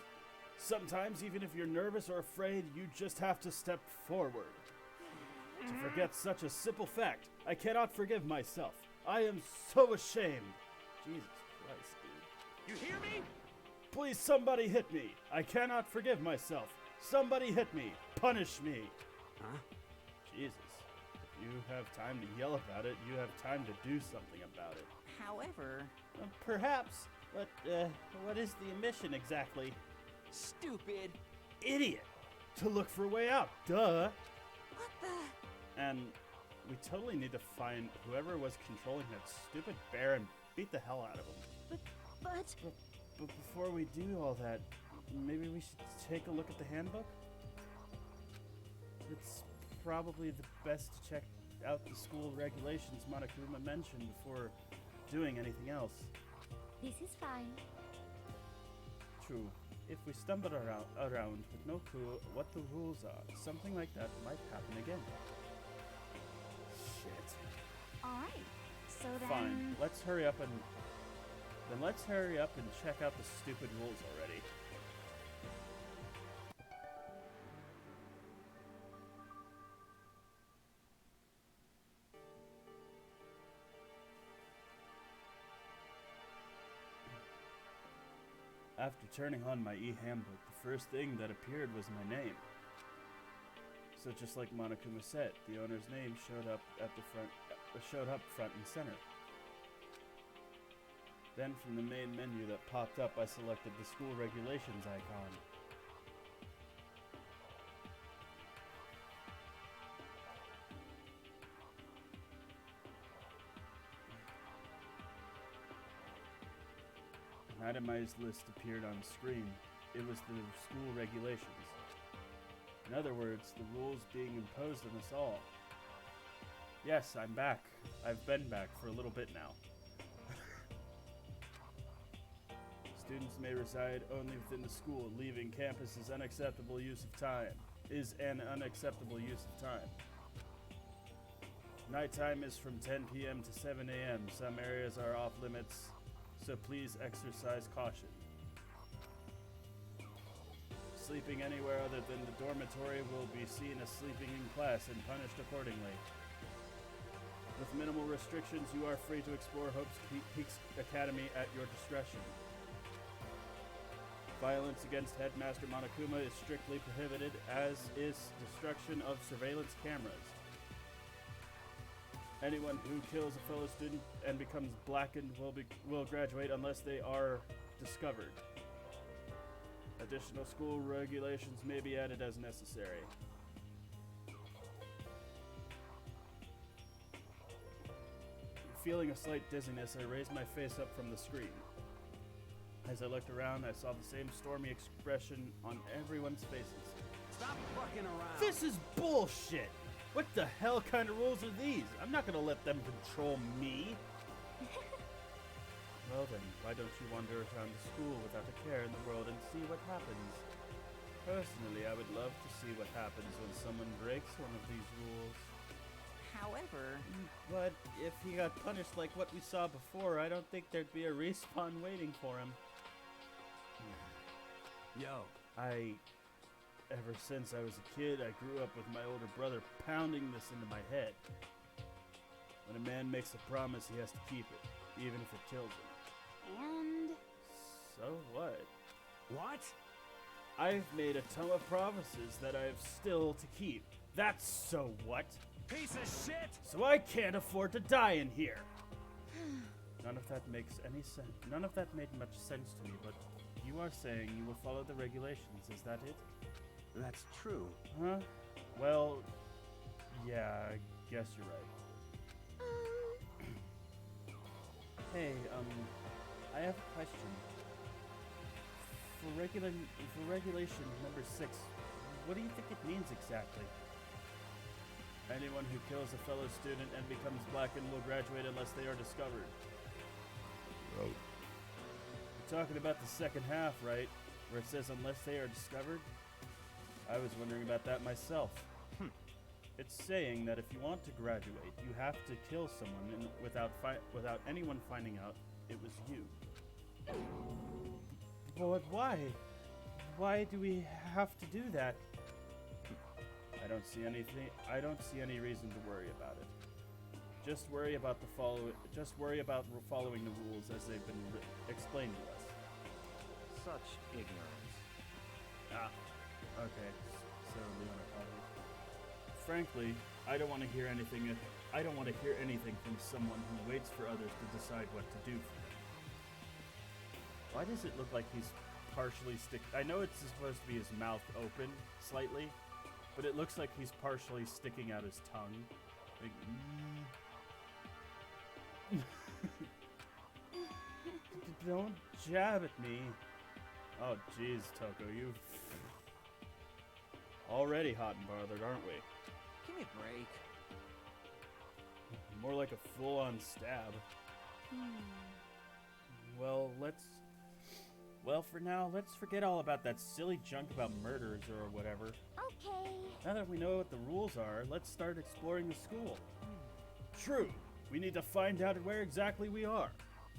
Speaker 10: Sometimes, even if you're nervous or afraid, you just have to step forward. To forget such a simple fact, I cannot forgive myself. I am so ashamed. Jesus Christ, dude.
Speaker 3: You hear me?
Speaker 10: Please, somebody hit me. I cannot forgive myself. Somebody hit me. Punish me.
Speaker 8: Huh?
Speaker 10: Jesus. If you have time to yell about it, you have time to do something about it.
Speaker 5: However...
Speaker 10: Perhaps, but what is the mission exactly?
Speaker 3: Stupid.
Speaker 10: Idiot. To look for a way out. Duh.
Speaker 5: What the...
Speaker 10: And we totally need to find whoever was controlling that stupid bear and beat the hell out of him.
Speaker 5: But...
Speaker 10: But before we do all that, maybe we should take a look at the handbook? It's probably the best to check out the school regulations Monokuma mentioned before doing anything else.
Speaker 4: This is fine.
Speaker 10: True. If we stumble around with no clue what the rules are, something like that might happen again. Shit.
Speaker 4: Alright. So then...
Speaker 10: Fine. Let's hurry up and check out the stupid rules already. After turning on my e-handbook, the first thing that appeared was my name. So just like Monokuma said, the owner's name showed up front and center. Then from the main menu that popped up, I selected the school regulations icon. An itemized list appeared on screen. It was the school regulations. In other words, the rules being imposed on us all. Yes, I'm back. I've been back for a little bit now. Students may reside only within the school. Leaving campus is unacceptable use of time. Is an unacceptable use of time. Nighttime is from 10 p.m. to 7 a.m. Some areas are off limits, so please exercise caution. Sleeping anywhere other than the dormitory will be seen as sleeping in class and punished accordingly. With minimal restrictions, you are free to explore Hope's Peaks Academy at your discretion. Violence against Headmaster Monokuma is strictly prohibited, as is destruction of surveillance cameras. Anyone who kills a fellow student and becomes blackened will graduate unless they are discovered. Additional school regulations may be added as necessary. Feeling a slight dizziness, I raised my face up from the screen. I
Speaker 1: As I looked around, I saw the same stormy expression on everyone's faces.
Speaker 9: Stop fucking around.
Speaker 1: This is bullshit! What the hell kind of rules are these? I'm not gonna let them control me. Well then, why don't you wander around the school without a care in the world and see what happens? Personally, I would love to see what happens when someone breaks one of these rules.
Speaker 5: However...
Speaker 1: But if he got punished like what we saw before, I don't think there'd be a respawn waiting for him.
Speaker 9: Yo.
Speaker 1: Ever since I was a kid, I grew up with my older brother pounding this into my head. When a man makes a promise, he has to keep it, even if it kills him.
Speaker 4: And...
Speaker 1: So what?
Speaker 9: What?
Speaker 1: I've made a ton of promises that I have still to keep. That's so what?
Speaker 9: Piece of shit!
Speaker 1: So I can't afford to die in here! None of that makes any sense. None of that made much sense to me, but you are saying you will follow the regulations, is that it?
Speaker 9: That's true.
Speaker 1: Huh? Well, yeah, I guess you're right. Hey, I have a question. For regulation number 6, what do you think it means exactly? Anyone who kills a fellow student and becomes blackened will graduate unless they are discovered. Oh. You're talking about the second half, right? Where it says unless they are discovered? I was wondering about that myself. It's saying that if you want to graduate, you have to kill someone without anyone finding out it was you. But why? Why do we have to do that? I don't see any reason to worry about it. Just worry about following the rules as they've been explained to us.
Speaker 13: Such ignorance.
Speaker 1: Ah, okay. So Leona apologized. Frankly, I don't want to hear anything. I don't want to hear anything from someone who waits for others to decide what to do for them. Why does it look like he's partially I know it's supposed to be his mouth open slightly, but it looks like he's partially sticking out his tongue. Like, Don't jab at me. Oh, jeez, Toko, you've already hot and bothered, aren't we?
Speaker 5: Give me a break.
Speaker 1: More like a full-on stab. Well, for now, let's forget all about that silly junk about murders or whatever.
Speaker 4: Okay.
Speaker 1: Now that we know what the rules are, let's start exploring the school. True. We need to find out where exactly we are.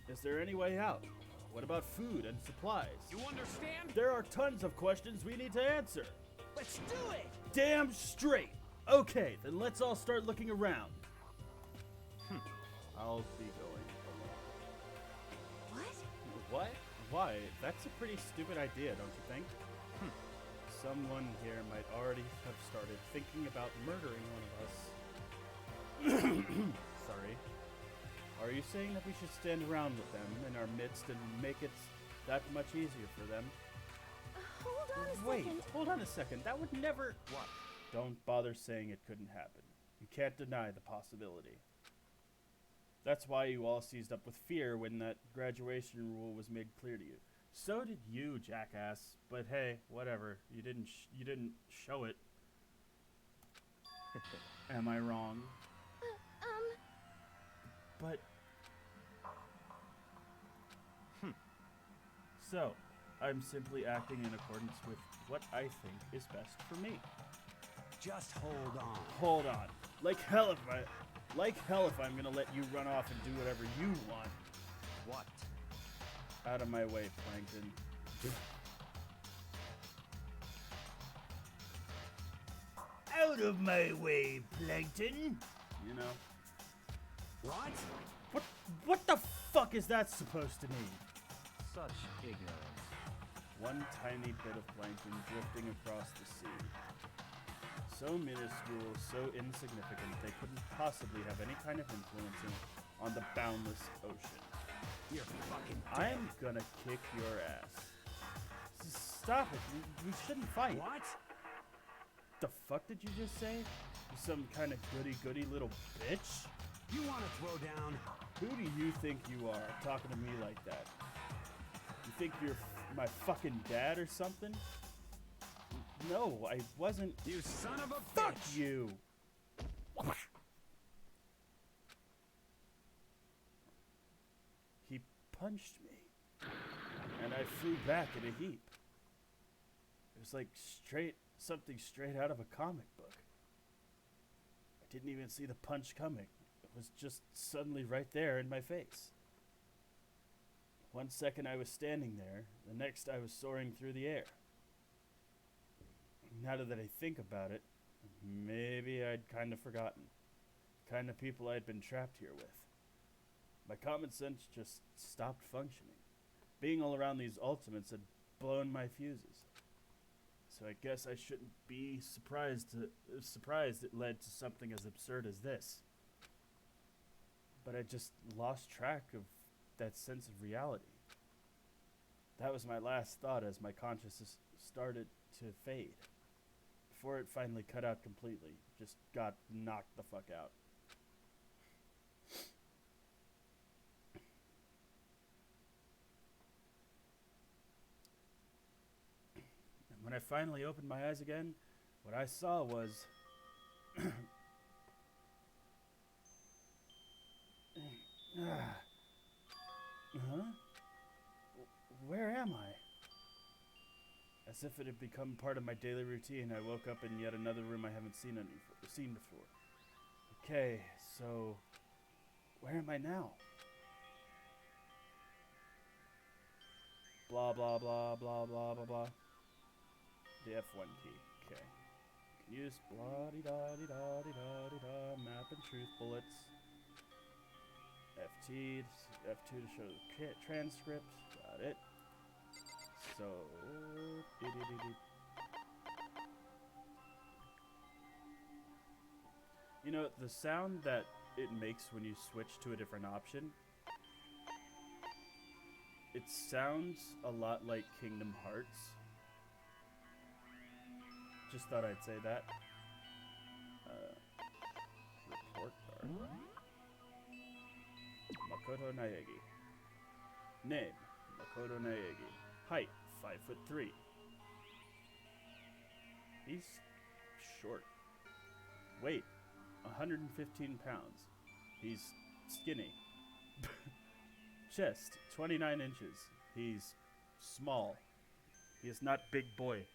Speaker 1: Is there any way out? What about food and supplies?
Speaker 3: You understand?
Speaker 1: There are tons of questions we need to answer.
Speaker 2: Let's do it!
Speaker 1: Damn straight. Okay, then let's all start looking around. I'll be going alone.
Speaker 4: What?
Speaker 1: What? Why? That's a pretty stupid idea, don't you think? Someone here might already have started thinking about murdering one of us. Sorry. Are you saying that we should stand around with them in our midst and make it that much easier for them?
Speaker 4: Hold on a
Speaker 1: Wait,
Speaker 4: second.
Speaker 1: hold on a second. That would never...
Speaker 9: What?
Speaker 1: Don't bother saying it couldn't happen. You can't deny the possibility. That's why you all seized up with fear when that graduation rule was made clear to you. So did you, jackass. But hey, whatever. You didn't show it. Am I wrong? But... So, I'm simply acting in accordance with what I think is best for me.
Speaker 9: Just hold on.
Speaker 1: Hold on. Like hell if I'm gonna let you run off and do whatever you want.
Speaker 9: What?
Speaker 1: Out of my way, Plankton. Out of my way, Plankton! You know.
Speaker 9: What?
Speaker 1: What the fuck is that supposed to mean?
Speaker 13: Such ignorance.
Speaker 1: One tiny bit of plankton drifting across the sea. So minuscule, so insignificant, they couldn't possibly have any kind of influence on the boundless ocean.
Speaker 9: You're fucking dead.
Speaker 1: I'm gonna kick your ass. Stop it. We shouldn't fight.
Speaker 9: What?
Speaker 1: The fuck did you just say? You some kind of goody-goody little bitch?
Speaker 9: You want to throw down?
Speaker 1: Who do you think you are, talking to me like that? You
Speaker 10: You think you're my fucking dad or something? No, I wasn't.
Speaker 9: You son of a
Speaker 10: Fuck
Speaker 9: bitch!
Speaker 10: you! He punched me, and I flew back in a heap. It was like something straight out of a comic book. I didn't even see the punch coming. It was just suddenly right there in my face. 1 second I was standing there, the next I was soaring through the air. Now that I think about it, maybe I'd kind of forgotten. The kind of people I'd been trapped here with. My common sense just stopped functioning. Being all around these ultimates had blown my fuses. So I guess I shouldn't be surprised it led to something as absurd as this. But I just lost track of that sense of reality. That was my last thought as my consciousness started to fade. Before it finally cut out completely, just got knocked the fuck out. And when I finally opened my eyes again, what I saw was huh? Where am I? As if it had become part of my daily routine, I woke up in yet another room I haven't seen before. Okay, so where am I now? Blah blah blah blah blah blah blah. The F1 key. Okay. Can use blah de da de da de da de da. Map and truth bullets. F2 to show the transcript. Got it. So, you know, the sound that it makes when you switch to a different option, it sounds a lot like Kingdom Hearts. Just thought I'd say that. Report card. Makoto Naegi. Name, Makoto Naegi. Height, 5'3". He's short. Weight, 115 pounds. He's skinny. Chest, 29 inches. He's small. He is not big boy.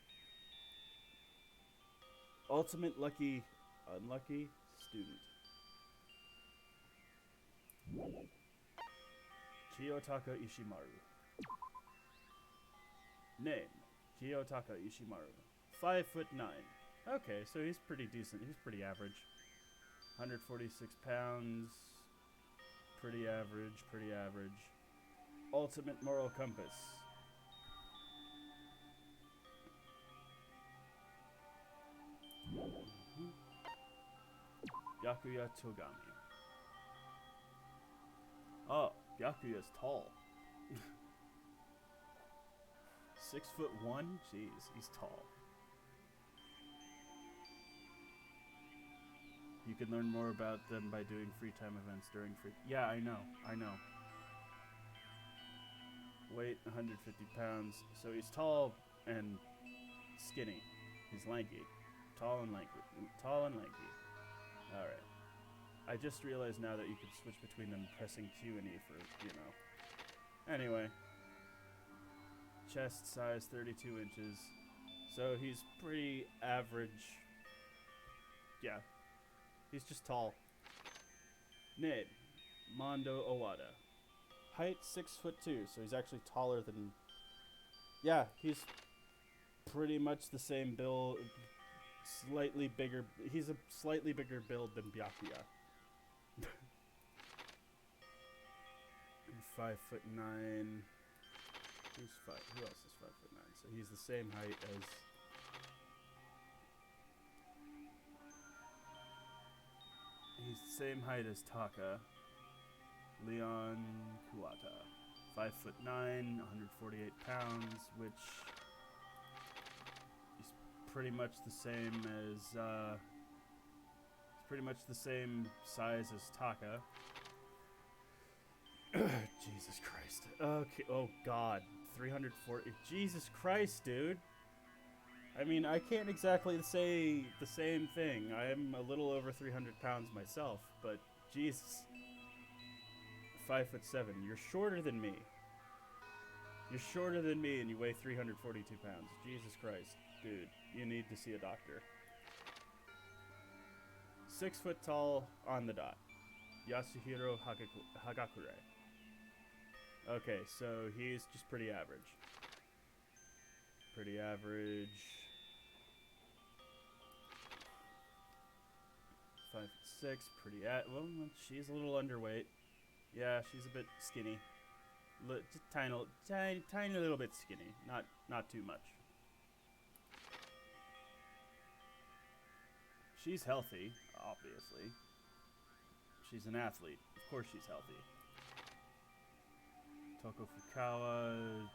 Speaker 10: Ultimate lucky, unlucky student. Kiyotaka Ishimaru. Name, Kiyotaka Ishimaru. 5'9". Okay, so he's pretty decent. He's pretty average. 146 pounds. Pretty average. Ultimate moral compass. Byakuya Togami. Oh, Byakuya's tall. 6'1". Jeez, he's tall. You can learn more about them by doing free time events during free. Yeah, I know. Weight 150 pounds. So he's tall and skinny. He's lanky. Tall and lanky. Alright. I just realized now that you could switch between them pressing Q and E for, you know. Anyway. Chest size 32 inches. So he's pretty average. Yeah. He's just tall. Name, Mondo Owada. Height 6'2", so he's actually taller than... Yeah, he's pretty much the same build. Slightly bigger. He's a slightly bigger build than Byakuya. 5'9". Who else is 5'9"? So he's the same height as... He's the same height as Taka. Leon Kuwata. 5'9", 148 pounds, which is pretty much the same as, he's pretty much the same size as Taka. Jesus Christ. Okay, oh god.
Speaker 1: 340. Jesus Christ, dude. I mean, I can't exactly say the same thing. I am a little over 300 pounds myself, but Jesus. 5'7". You're shorter than me. You're shorter than me and you weigh 342 pounds. Jesus Christ. Dude, you need to see a doctor. 6 foot tall on the dot. Yasuhiro Hagakure. Okay, so he's just pretty average. Pretty average. 5'6", pretty well, she's a little underweight. Yeah, she's a bit skinny. Just tiny little bit skinny. Not too much. She's healthy, obviously. She's an athlete. Of course she's healthy. Toko Fukawa,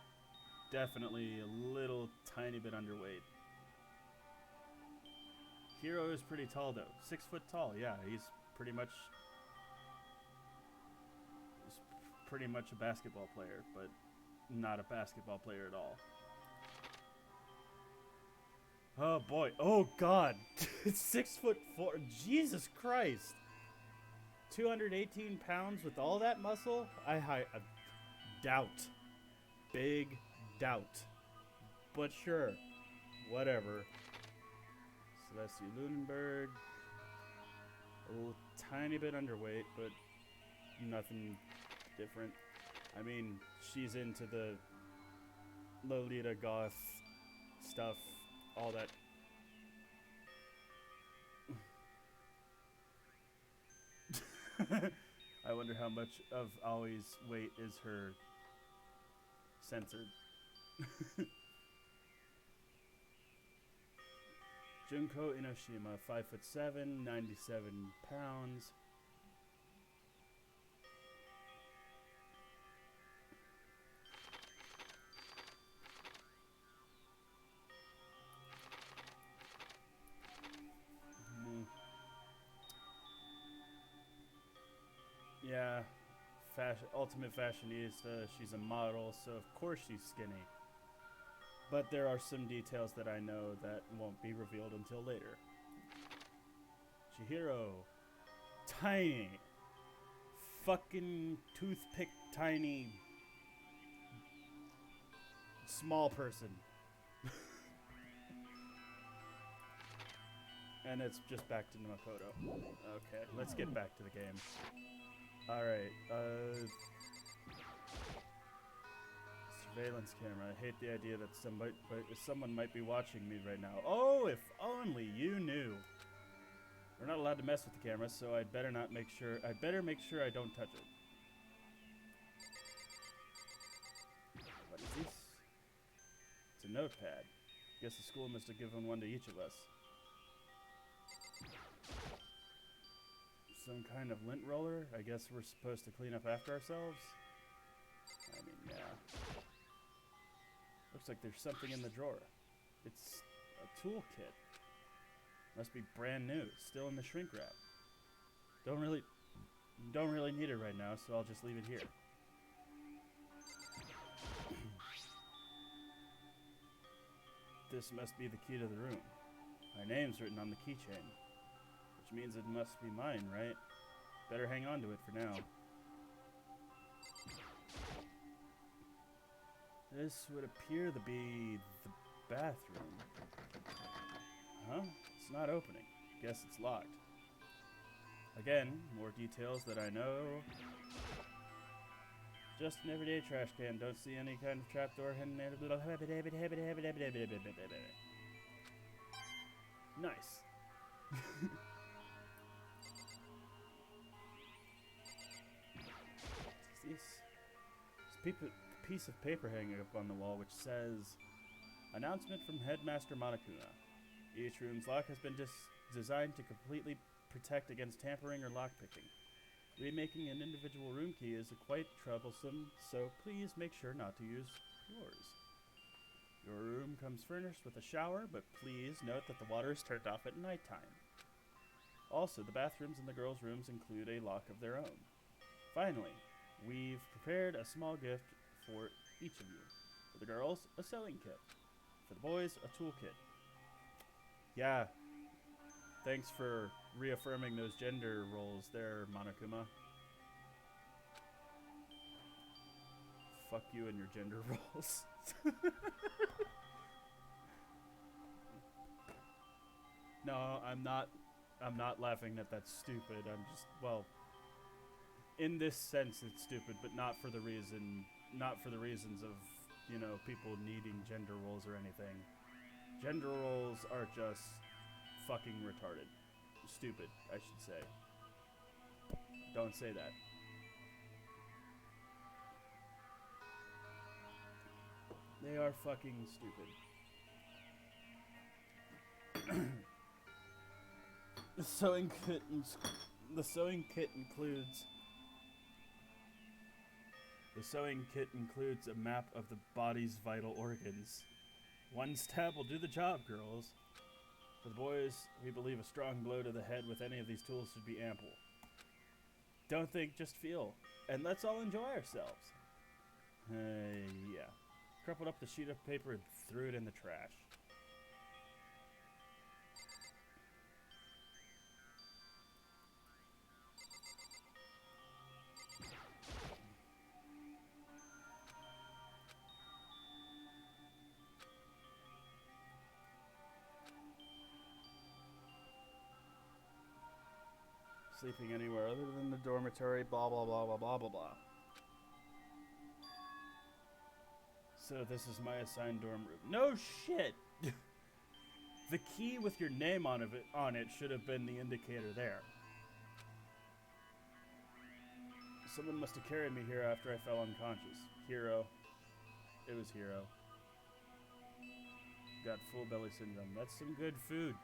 Speaker 1: definitely a little tiny bit underweight. Hiro is pretty tall though. 6 foot tall, yeah, he's pretty much a basketball player, but not a basketball player at all. Oh boy, oh god. It's 6'4". Jesus Christ. 218 pounds with all that muscle? I doubt. Big doubt. But sure, whatever. Celeste Lunenberg. A little tiny bit underweight, but nothing different. I mean, she's into the Lolita goth stuff, all that. I wonder how much of Aoi's weight is her censored. Junko Inoshima, 5'7", 97 pounds. Yeah, ultimate fashionista. She's a model, so of course she's skinny. But there are some details that I know that won't be revealed until later. Chihiro, tiny, fucking toothpick tiny, small person. And it's just back to Makoto. Okay, let's get back to the game. Alright, surveillance camera. I hate the idea that someone might be watching me right now. Oh, if only you knew. We're not allowed to mess with the camera, so I'd better make sure I don't touch it. What is this? It's a notepad. Guess the school must have given one to each of us. Some kind of lint roller? I guess we're supposed to clean up after ourselves? I mean, yeah. Looks like there's something in the drawer. It's a toolkit. Must be brand new. Still in the shrink wrap. Don't really need it right now, so I'll just leave it here. This must be the key to the room. My name's written on the keychain. Which means it must be mine, right? Better hang on to it for now. This would appear to be the bathroom. Huh? It's not opening. Guess it's locked. Again, more details that I know. Just an everyday trash can. Don't see any kind of trapdoor hidden there. Nice. This piece of paper hanging up on the wall which says, announcement from Headmaster Monokuma. Each room's lock has been designed to completely protect against tampering or lockpicking. Remaking an individual room key is quite troublesome, so please make sure not to use yours. Your room comes furnished with a shower, but please note that the water is turned off at nighttime. Also, the bathrooms in the girls' rooms include a lock of their own. Finally, we've prepared a small gift for each of you. For
Speaker 10: the girls, a sewing kit. For the boys, a toolkit. Yeah. Thanks for reaffirming those gender roles there, Monokuma. Fuck you and your gender roles. No, I'm not laughing that that's stupid. I'm just, well, in this sense it's stupid, but not for the reasons of, you know, people needing gender roles or anything. Gender roles are just fucking retarded. Stupid, I should say. Don't say that. They are fucking stupid. The sewing kit includes a map of the body's vital organs. One stab will do the job, girls. For the boys, we believe a strong blow to the head with any of these tools should be ample. Don't think, just feel. And let's all enjoy ourselves. Yeah. Crumpled up the sheet of paper and threw it in the trash. Sleeping anywhere other than the dormitory, blah blah blah blah blah blah blah. So this is my assigned dorm room. No shit! The key with your name on it should have been the indicator there. Someone must have carried me here after I fell unconscious. Hero. It was Hero. Got full belly syndrome. That's some good food.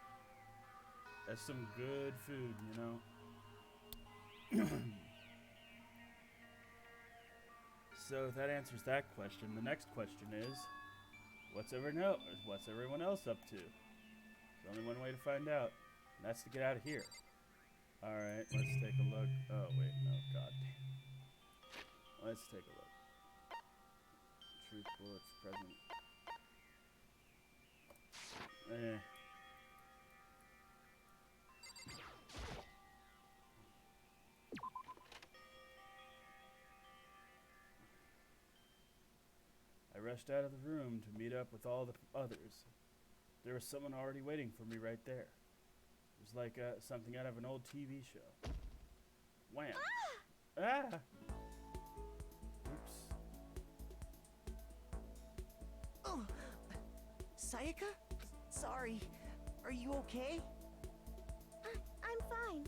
Speaker 10: That's some good food, you know? So that answers that question. The next question is, what's everyone else up to? There's only one way to find out, and that's to get out of here. Alright, let's take a look. Oh, wait, no, god damn. Let's take a look. Truth bullets present. I rushed out of the room to meet up with all the others. There was someone already waiting for me right there. It was like something out of an old TV show. Wham! Ah! Oops.
Speaker 2: Oh, Sayaka? Sorry. Are you okay?
Speaker 4: I'm fine.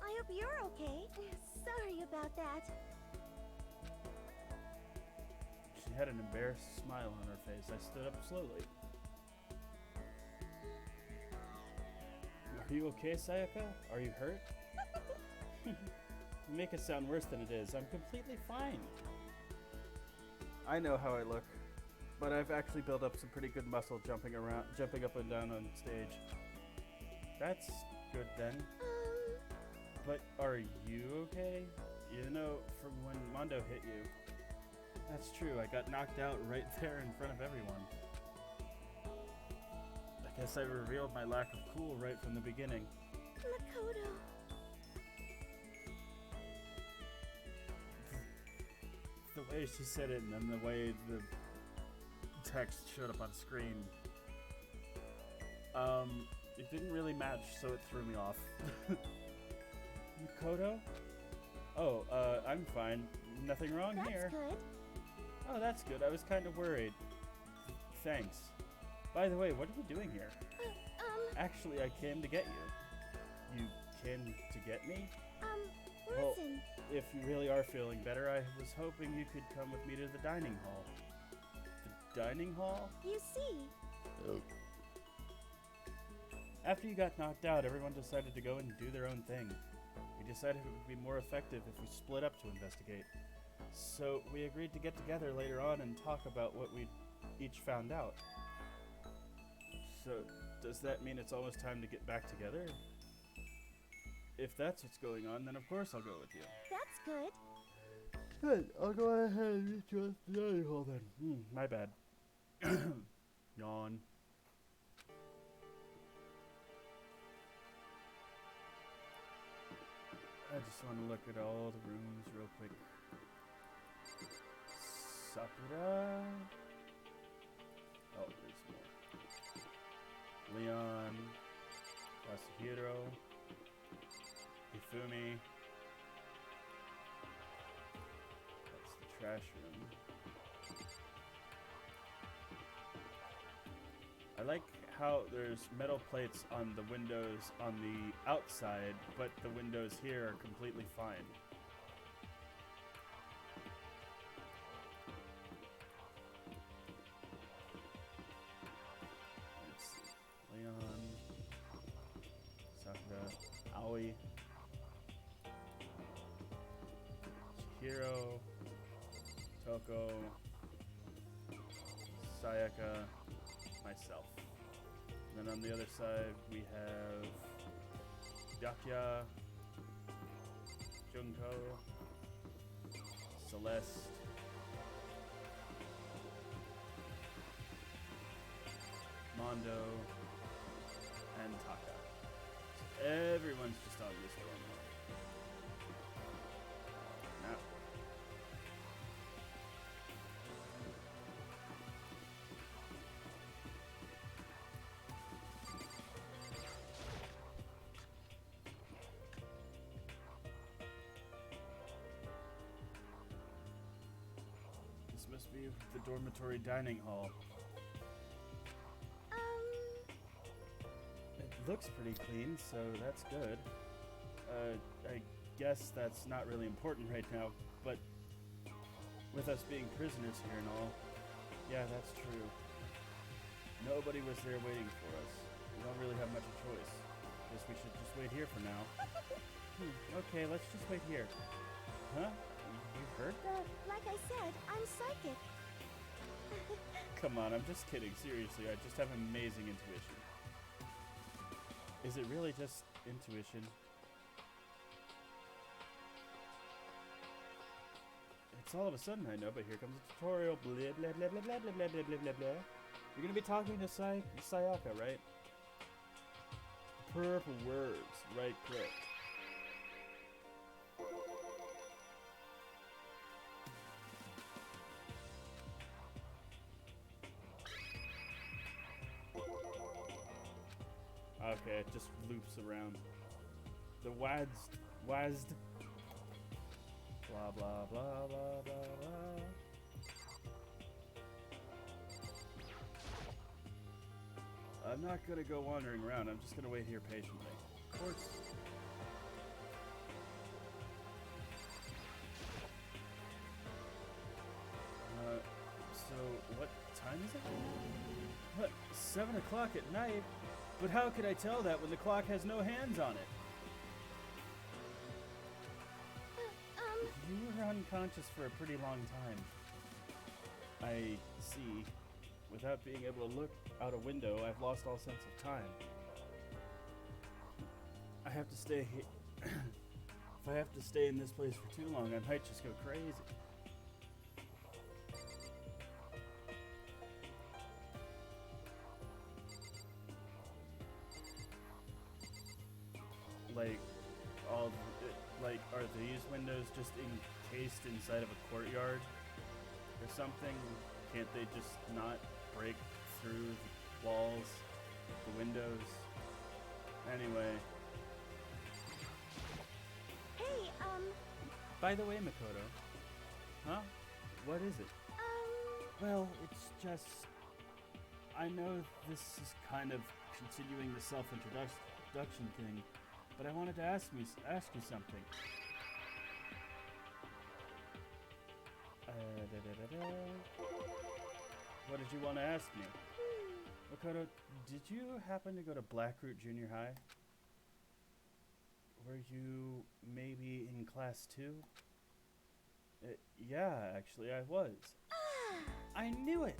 Speaker 4: I hope you're okay. Sorry about that.
Speaker 10: She had an embarrassed smile on her face. I stood up slowly. Are you okay, Sayaka? Are you hurt? You make it sound worse than it is. I'm completely fine. I know how I look, but I've actually built up some pretty good muscle jumping up and down on stage. That's good then. But are you okay? You know, from when Mondo hit you. That's true, I got knocked out right there in front of everyone. I guess I revealed my lack of cool right from the beginning.
Speaker 4: Makoto.
Speaker 10: The way she said it and then the way the text showed up on screen. It didn't really match, so it threw me off. Makoto? Oh, I'm fine. Nothing wrong here.
Speaker 4: That's good.
Speaker 10: Oh, that's good. I was kind of worried. Thanks. By the way, what are we doing here? Actually, I came to get you. You came to get me?
Speaker 4: Listen.
Speaker 10: Well, if you really are feeling better, I was hoping you could come with me to the dining hall. The dining hall?
Speaker 4: You see.
Speaker 10: Oh. After you got knocked out, everyone decided to go and do their own thing. We decided it would be more effective if we split up to investigate. So we agreed to get together later on and talk about what we'd each found out. So does that mean it's almost time to get back together? If that's what's going on, then of course I'll go with you.
Speaker 4: That's good.
Speaker 10: Good, I'll go ahead and meet you at the dining hall then. My bad.
Speaker 1: Yawn. I just want to look at all the rooms real quick. Sakura. Oh, there's more. Leon. Masahiro. Ifumi. That's the trash room. I like how there's metal plates on the windows on the outside, but the windows here are completely fine. Let's see. Leon, Sakura, Aoi, Chihiro, Toko, Sayaka, myself. And then on the other side we have Yakya, Junko, Celeste, Mondo, and Taka. So everyone's just on this dorm level. Now, this must be the dormitory dining hall. It looks pretty clean, so that's good. I guess that's not really important right now, but with us being prisoners here and all, yeah, that's true. Nobody was there waiting for us. We don't really have much of a choice. Guess we should just wait here for now. Okay, let's just wait here. Huh? You heard that?
Speaker 4: Like I said, I'm psychic.
Speaker 1: Come on, I'm just kidding. Seriously, I just have amazing intuition. Is it really just intuition? It's all of a sudden, I know, but here comes a tutorial. Blah, blah, blah, blah, blah, blah, blah, blah, blah, blah. You're gonna be talking to Sayaka, right? Purple words, right click. Okay, it just loops around. The WASD. Blah, blah, blah, blah, blah, blah. I'm not gonna go wandering around. I'm just gonna wait here patiently. Of course. So what time is it? What? 7 o'clock at night? But how could I tell that when the clock has no hands on it? You were unconscious for a pretty long time. I see. Without being able to look out a window, I've lost all sense of time. I have to stay here. If I have to stay in this place for too long, I might just go crazy. Like, are these windows just encased inside of a courtyard or something? Can't they just not break through the walls, the windows? Anyway.
Speaker 4: Hey,
Speaker 1: By the way, Makoto. Huh? What is it? Well, it's just... I know this is kind of continuing the self-introduction thing, but I wanted to ask you something. What did you want to ask me? Makoto, did you happen to go to Blackroot Junior High? Were you maybe in class 2? Yeah, actually I was. I knew it!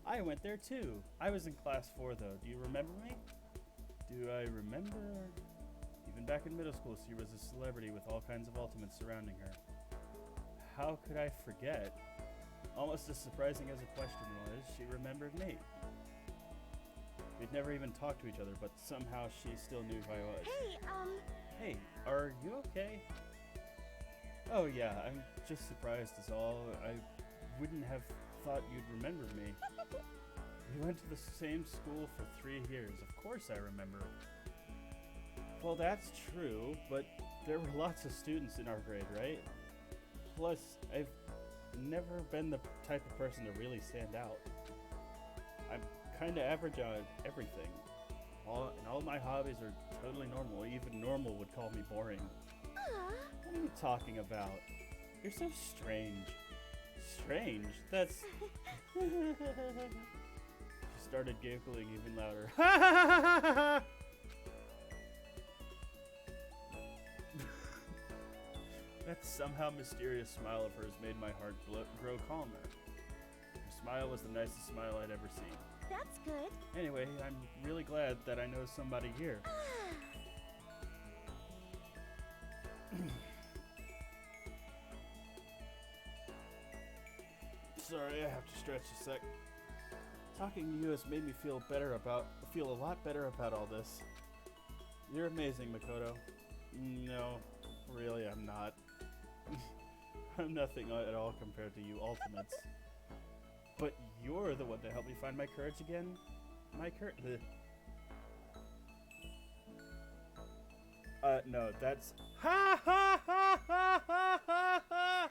Speaker 1: I went there too. I was in class 4 though. Do you remember me? Do I remember? Even back in middle school, she was a celebrity with all kinds of ultimates surrounding her. How could I forget? Almost as surprising as the question was, she remembered me. We'd never even talked to each other, but somehow she still knew who I was.
Speaker 4: Hey,
Speaker 1: Hey, are you okay? Oh yeah, I'm just surprised is all. I wouldn't have thought you'd remember me. We went to the same school for 3 years. Of course I remember. Well, that's true, but there were lots of students in our grade, right? Plus, I've never been the type of person to really stand out. I'm kind of average on everything. All my hobbies are totally normal. Even normal would call me boring. What are you talking about? You're so strange. Strange? That's... She started giggling even louder. That somehow mysterious smile of hers made my heart grow calmer. Her smile was the nicest smile I'd ever seen.
Speaker 4: that's good.
Speaker 1: Anyway, I'm really glad that I know somebody here. Sorry, I have to stretch a sec. Talking to you has made me feel a lot better about all this. You're amazing, Makoto. No, really, I'm not. I'm nothing at all compared to you Ultimates. But you're the one that helped me find my courage again. No, that's ha ha ha ha ha ha ha.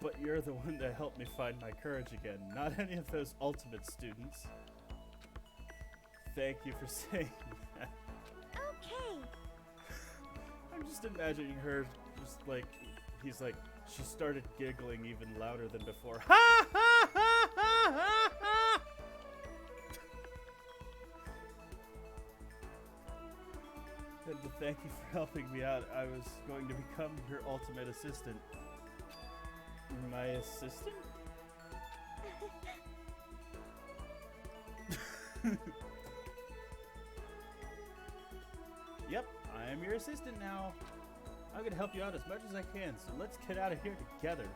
Speaker 1: But you're the one that helped me find my courage again, not any of those Ultimate students. Thank you for saying that.
Speaker 4: Okay.
Speaker 1: I'm just imagining her just like, he's like, she started giggling even louder than before. Ha ha ha ha ha ha! And to thank you for helping me out, I was going to become your ultimate assistant. My assistant? Yep, I am your assistant now. I'm gonna help you out as much as I can, so let's get out of here together.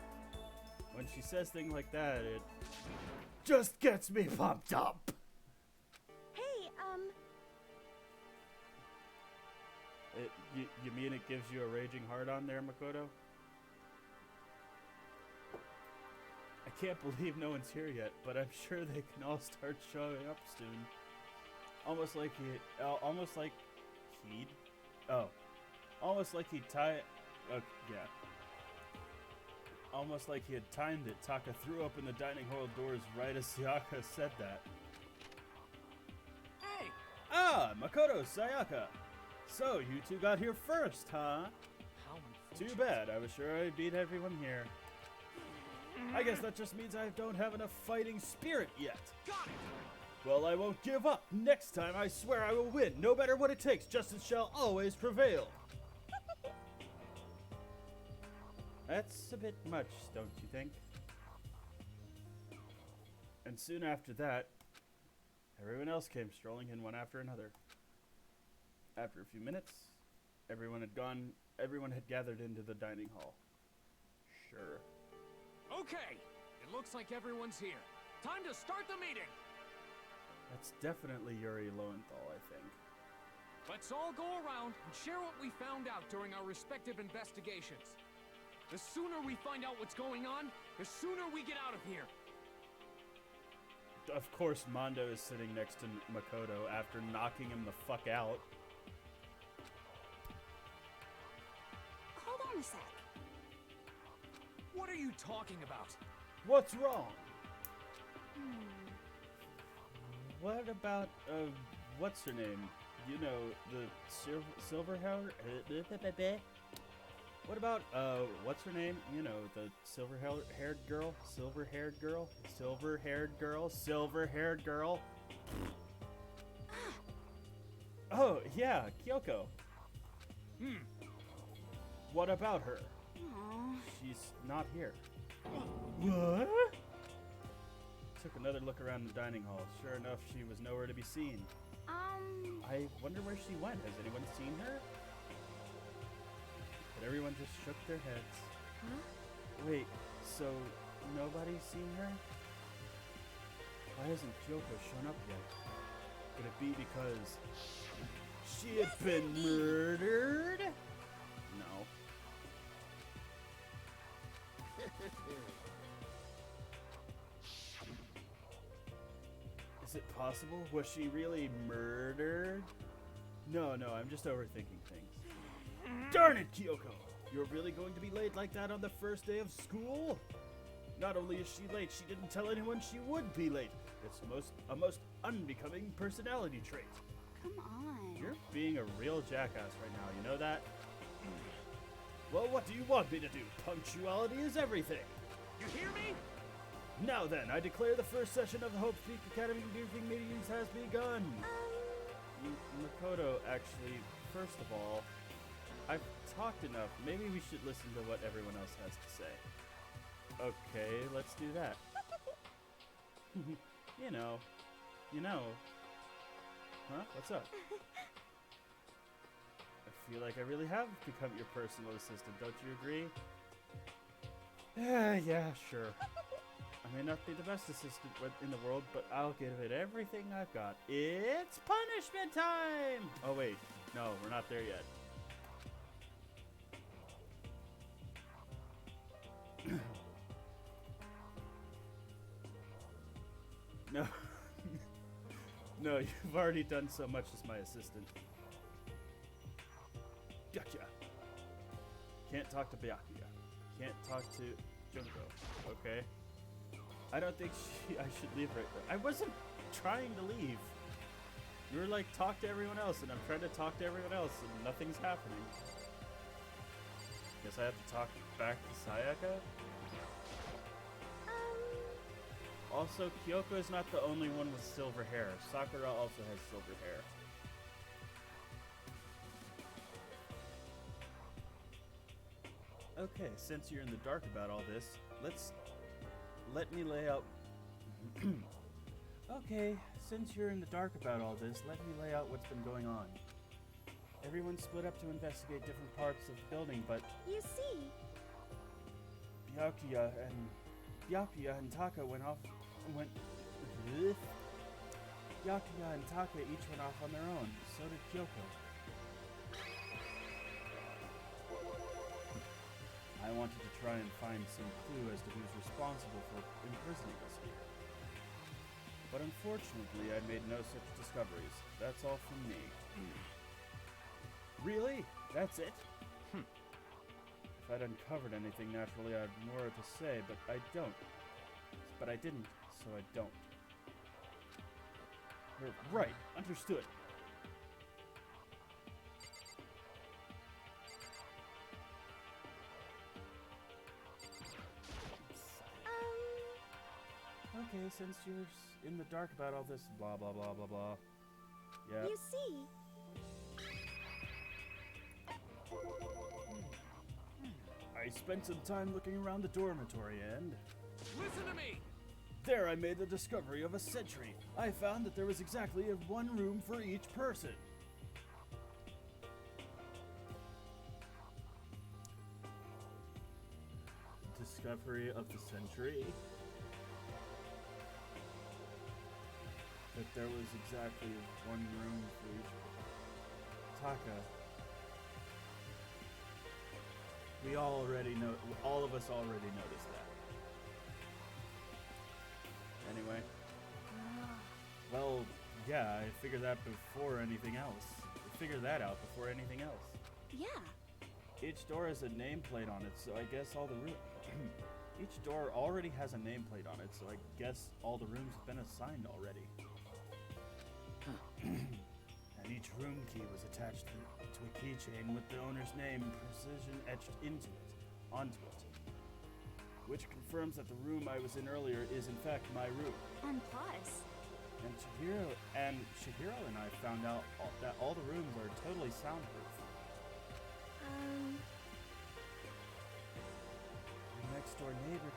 Speaker 1: When she says things like that, it just gets me pumped up.
Speaker 4: Hey,
Speaker 1: You mean it gives you a raging hard on there, Makoto? I can't believe no one's here yet, but I'm sure they can all start showing up soon. Almost like he'd timed it. Taka threw open the dining hall doors right as Sayaka said that.
Speaker 3: Hey!
Speaker 1: Ah, Makoto, Sayaka. So, you two got here first, huh?
Speaker 3: How
Speaker 1: Too
Speaker 3: unfortunate.
Speaker 1: bad. I was sure I'd beat everyone here. I guess that just means I don't have enough fighting spirit yet.
Speaker 3: Got it!
Speaker 1: Well, I won't give up. Next time, I swear I will win. No matter what it takes, justice shall always prevail. That's a bit much, don't you think? And soon after that, everyone else came strolling in one after another. After a few minutes, everyone had gathered into the dining hall. Sure.
Speaker 3: Okay, it looks like everyone's here. Time to start the meeting!
Speaker 1: That's definitely Yuri Lowenthal, I think.
Speaker 3: Let's all go around and share what we found out during our respective investigations. The sooner we find out what's going on, the sooner we get out of here.
Speaker 1: Of course, Mondo is sitting next to Makoto after knocking him the fuck out.
Speaker 4: hold on a sec.
Speaker 3: What are you talking about?
Speaker 1: What's wrong? What about, what's her name? You know, the silver hair? What about, what's her name? You know, the silver-haired girl? Silver-haired girl? Silver-haired girl? Silver-haired girl? Oh, yeah, Kyoko. What about her? She's not here. What? Took another look around the dining hall. Sure enough, she was nowhere to be seen.
Speaker 10: I wonder where she went. Has anyone seen her? But everyone just shook their heads.
Speaker 4: Huh?
Speaker 10: Wait, so nobody's seen her? Why hasn't Kyoko shown up yet? Could it be because she had been murdered? No. Is it possible? Was she really murdered? No, I'm just overthinking things. Darn it, Kyoko! You're really going to be late like that on the first day of school? Not only is she late, she didn't tell anyone she would be late. It's a most unbecoming personality trait.
Speaker 14: Come on.
Speaker 10: You're being a real jackass right now, you know that? Well, what do you want me to do? Punctuality is everything.
Speaker 3: You hear me?
Speaker 10: Now then, I declare the first session of the Hope Peak Academy briefing meetings has begun. Makoto, actually, first of all, I've talked enough. Maybe we should listen to what everyone else has to say. Okay, let's do that. You know. Huh? What's up? I feel like I really have become your personal assistant, don't you agree? Yeah, sure. I may not be the best assistant in the world, but I'll give it everything I've got. It's punishment time! Oh wait, no, we're not there yet. No. No, you've already done so much as my assistant. Gotcha. Can't talk to Byakuya. Can't talk to Junko. Okay. I don't think I should leave right there. I wasn't trying to leave. You were like, talk to everyone else, and I'm trying to talk to everyone else, and nothing's happening. Guess I have to talk back to Sayaka? Also, Kyoko is not the only one with silver hair. Sakura also has silver hair. Okay, since you're in the dark about all this, let me lay out... Okay, since you're in the dark about all this, let me lay out what's been going on. Everyone split up to investigate different parts of the building, but...
Speaker 4: You see?
Speaker 10: Byakuya and Taka Byakuya and Taka each went off on their own. So did Kyoko. I wanted to try and find some clue as to who's responsible for imprisoning us here. But unfortunately, I made no such discoveries. That's all from me. Really? That's it? If I'd uncovered anything, naturally I'd have more to say, but I don't. But I didn't, so I don't. Right, understood. Okay, since you're in the dark about all this blah blah blah blah blah. Yeah.
Speaker 4: You see?
Speaker 10: I spent some time looking around the dormitory and...
Speaker 3: Listen to me!
Speaker 10: There I made the discovery of a sentry. I found that there was exactly one room for each person. Discovery of the sentry? That there was exactly one room for each Taka. We all of us already noticed that. Anyway. Well, yeah, I figured that before anything else. I figured that out before anything else.
Speaker 14: Yeah.
Speaker 10: Each door has a nameplate on it, so I guess all the each door already has a nameplate on it, so I guess all the rooms have been assigned already. And each room key was attached to a keychain with the owner's name precision etched onto it. Which confirms that the room I was in earlier is in fact my room.
Speaker 14: And plus...
Speaker 10: And Chihiro and I found out that all the rooms are totally soundproof. Your next door neighbor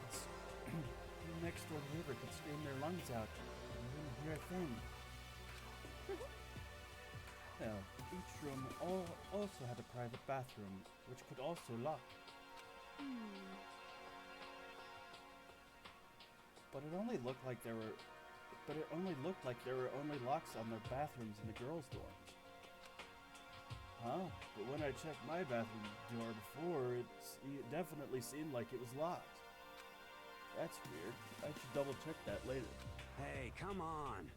Speaker 10: could scream their lungs out and you wouldn't hear a thing. Well, each room also had a private bathroom, which could also lock. But it only looked like there were only locks on the bathrooms in the girls' dorms. Huh? But when I checked my bathroom door before, it definitely seemed like it was locked. That's weird. I should double check that later.
Speaker 9: Hey, come on.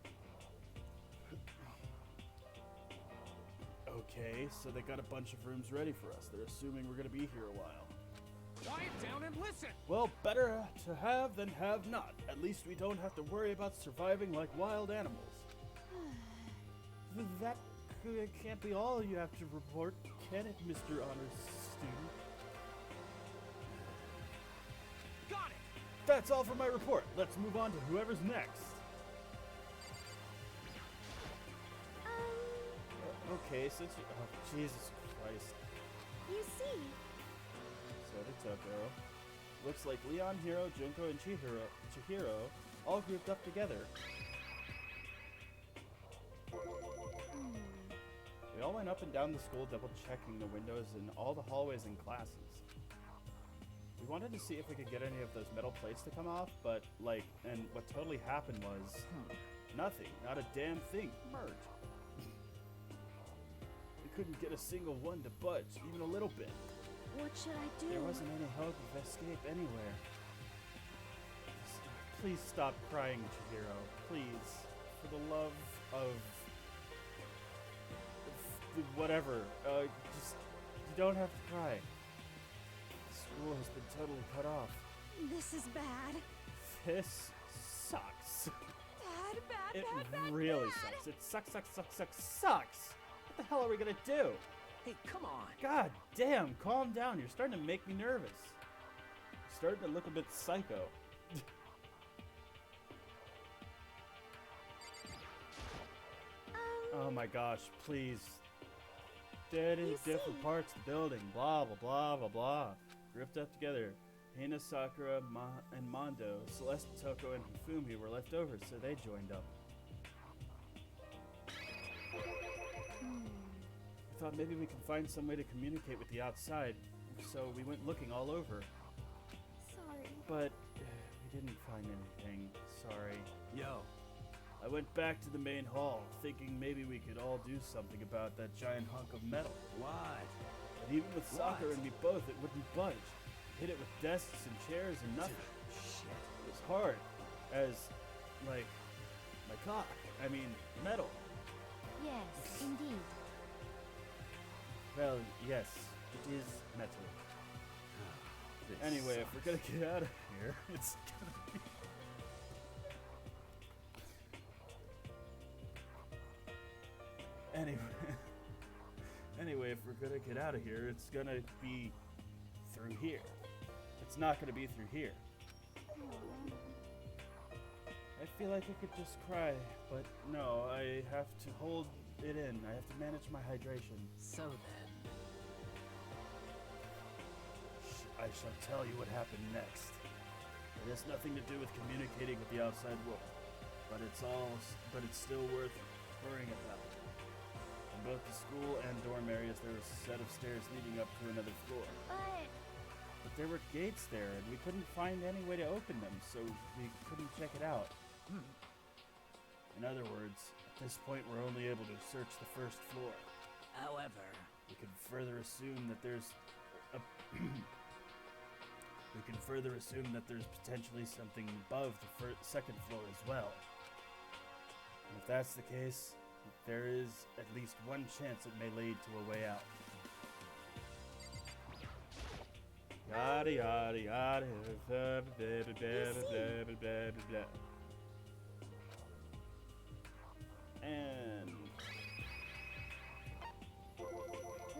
Speaker 1: Okay, so they got a bunch of rooms ready for us. They're assuming we're gonna be here a while.
Speaker 3: Quiet down and listen!
Speaker 1: Well, better to have than have not. At least we don't have to worry about surviving like wild animals. That can't be all you have to report, can it, Mr. Honors Student?
Speaker 3: Got it!
Speaker 1: That's all for my report. Let's move on to whoever's next. Okay, since oh, Jesus Christ.
Speaker 4: You see.
Speaker 1: So did Toko. Looks like Leon, Hiro, Junko, and Chihiro all grouped up together. We all went up and down the school, double-checking the windows in all the hallways and classes. We wanted to see if we could get any of those metal plates to come off, but, and what totally happened was... nothing. Not a damn thing. Merged. We couldn't get a single one to budge, even a little bit.
Speaker 4: What should I do?
Speaker 1: There wasn't any hope of escape anywhere. Please stop crying, Chihiro. Please. For the love of... whatever. Just... you don't have to cry. School has been totally cut off.
Speaker 7: This is bad.
Speaker 1: This sucks.
Speaker 7: Bad,
Speaker 1: It
Speaker 7: bad,
Speaker 1: really
Speaker 7: bad.
Speaker 1: sucks. It sucks. What the hell are we gonna do?
Speaker 3: Hey, come on!
Speaker 1: God damn, calm down. You're starting to make me nervous. You're starting to look a bit psycho. Oh my gosh, please. Dead in different parts of the building. Blah, blah, blah, blah, blah. Gripped up together. Hina, Sakura, and Mondo, Celeste, Toko, and Hifumi were left over, so they joined up. We thought maybe we could find some way to communicate with the outside, so we went looking all over.
Speaker 4: Sorry.
Speaker 1: But we didn't find anything. Sorry.
Speaker 9: Yo.
Speaker 1: I went back to the main hall, thinking maybe we could all do something about that giant hunk of metal.
Speaker 9: What?
Speaker 1: But even with Sakura and me both, it wouldn't budge. Hit it with desks and chairs and nothing.
Speaker 9: Shit.
Speaker 1: It was hard. As, like, my cock. I mean, metal.
Speaker 4: Yes, indeed.
Speaker 1: Well, yes, it is metal. Anyway, if we're gonna get out of here, it's gonna be... Anyway, if we're gonna get out of here, it's gonna be through here. It's not gonna be through here. I feel like I could just cry, but no, I have to hold it in. I have to manage my hydration.
Speaker 3: So then...
Speaker 1: I shall tell you what happened next. It has nothing to do with communicating with the outside world, but it's still worth worrying about. In both the school and dorm areas, there was a set of stairs leading up to another floor. But there were gates there, and we couldn't find any way to open them, so we couldn't check it out. In other words, at this point, we're only able to search the first floor.
Speaker 5: However,
Speaker 1: we can further assume that there's potentially something above the second floor as well. And if that's the case, there is at least one chance it may lead to a way out. Yada yada yada blah blah blah blah blah. And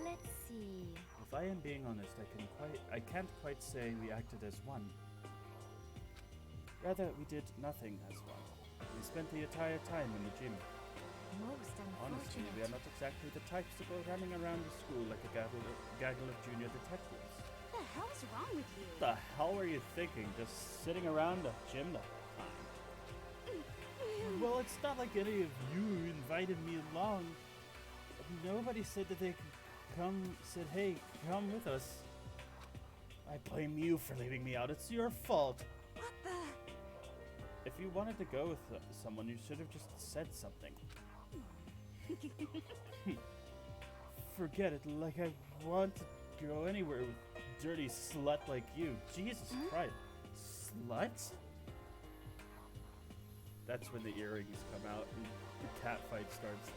Speaker 4: let's see.
Speaker 10: If I am being honest, I can't quite say we acted as one. Rather, we did nothing as one. We spent the entire time in the gym.
Speaker 4: Most
Speaker 10: Honestly, we are not exactly the types to go running around the school like a gaggle of junior detectives.
Speaker 7: What the hell's wrong with you?
Speaker 1: What the hell were you thinking? Just sitting around a gym the whole time? Well, it's not like any of you invited me along.
Speaker 10: Nobody said that they could come, said, hey, come with us. I blame you for leaving me out. It's your fault.
Speaker 7: What the?
Speaker 10: If you wanted to go with someone, you should have just said something. Forget it, like I want to go anywhere with dirty slut like you. Jesus Christ. Slut? That's when the earrings come out and the cat fight starts.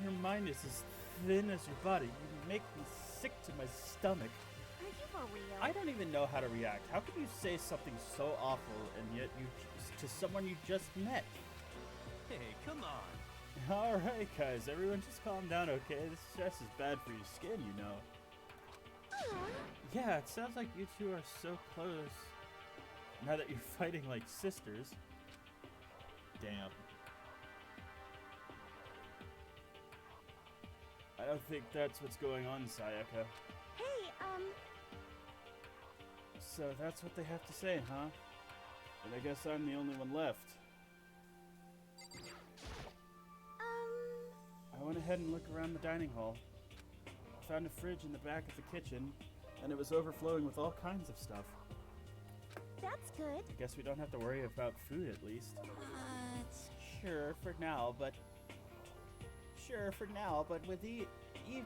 Speaker 10: Your mind is as thin as your body. You make me sick to my stomach.
Speaker 7: Are you for real?
Speaker 10: I don't even know how to react. How can you say something so awful and yet to someone you just met?
Speaker 11: Hey, come on.
Speaker 10: Alright guys, everyone just calm down, okay? This stress is bad for your skin, you know. Yeah, it sounds like you two are so close. Now that you're fighting like sisters. Damn. I don't think that's what's going on, Sayaka.
Speaker 4: Hey,
Speaker 10: So that's what they have to say, huh? And I guess I'm the only one left. I went ahead and looked around the dining hall. I found a fridge in the back of the kitchen, and it was overflowing with all kinds of stuff.
Speaker 4: that's good.
Speaker 10: I guess we don't have to worry about food at least. Sure, for now, but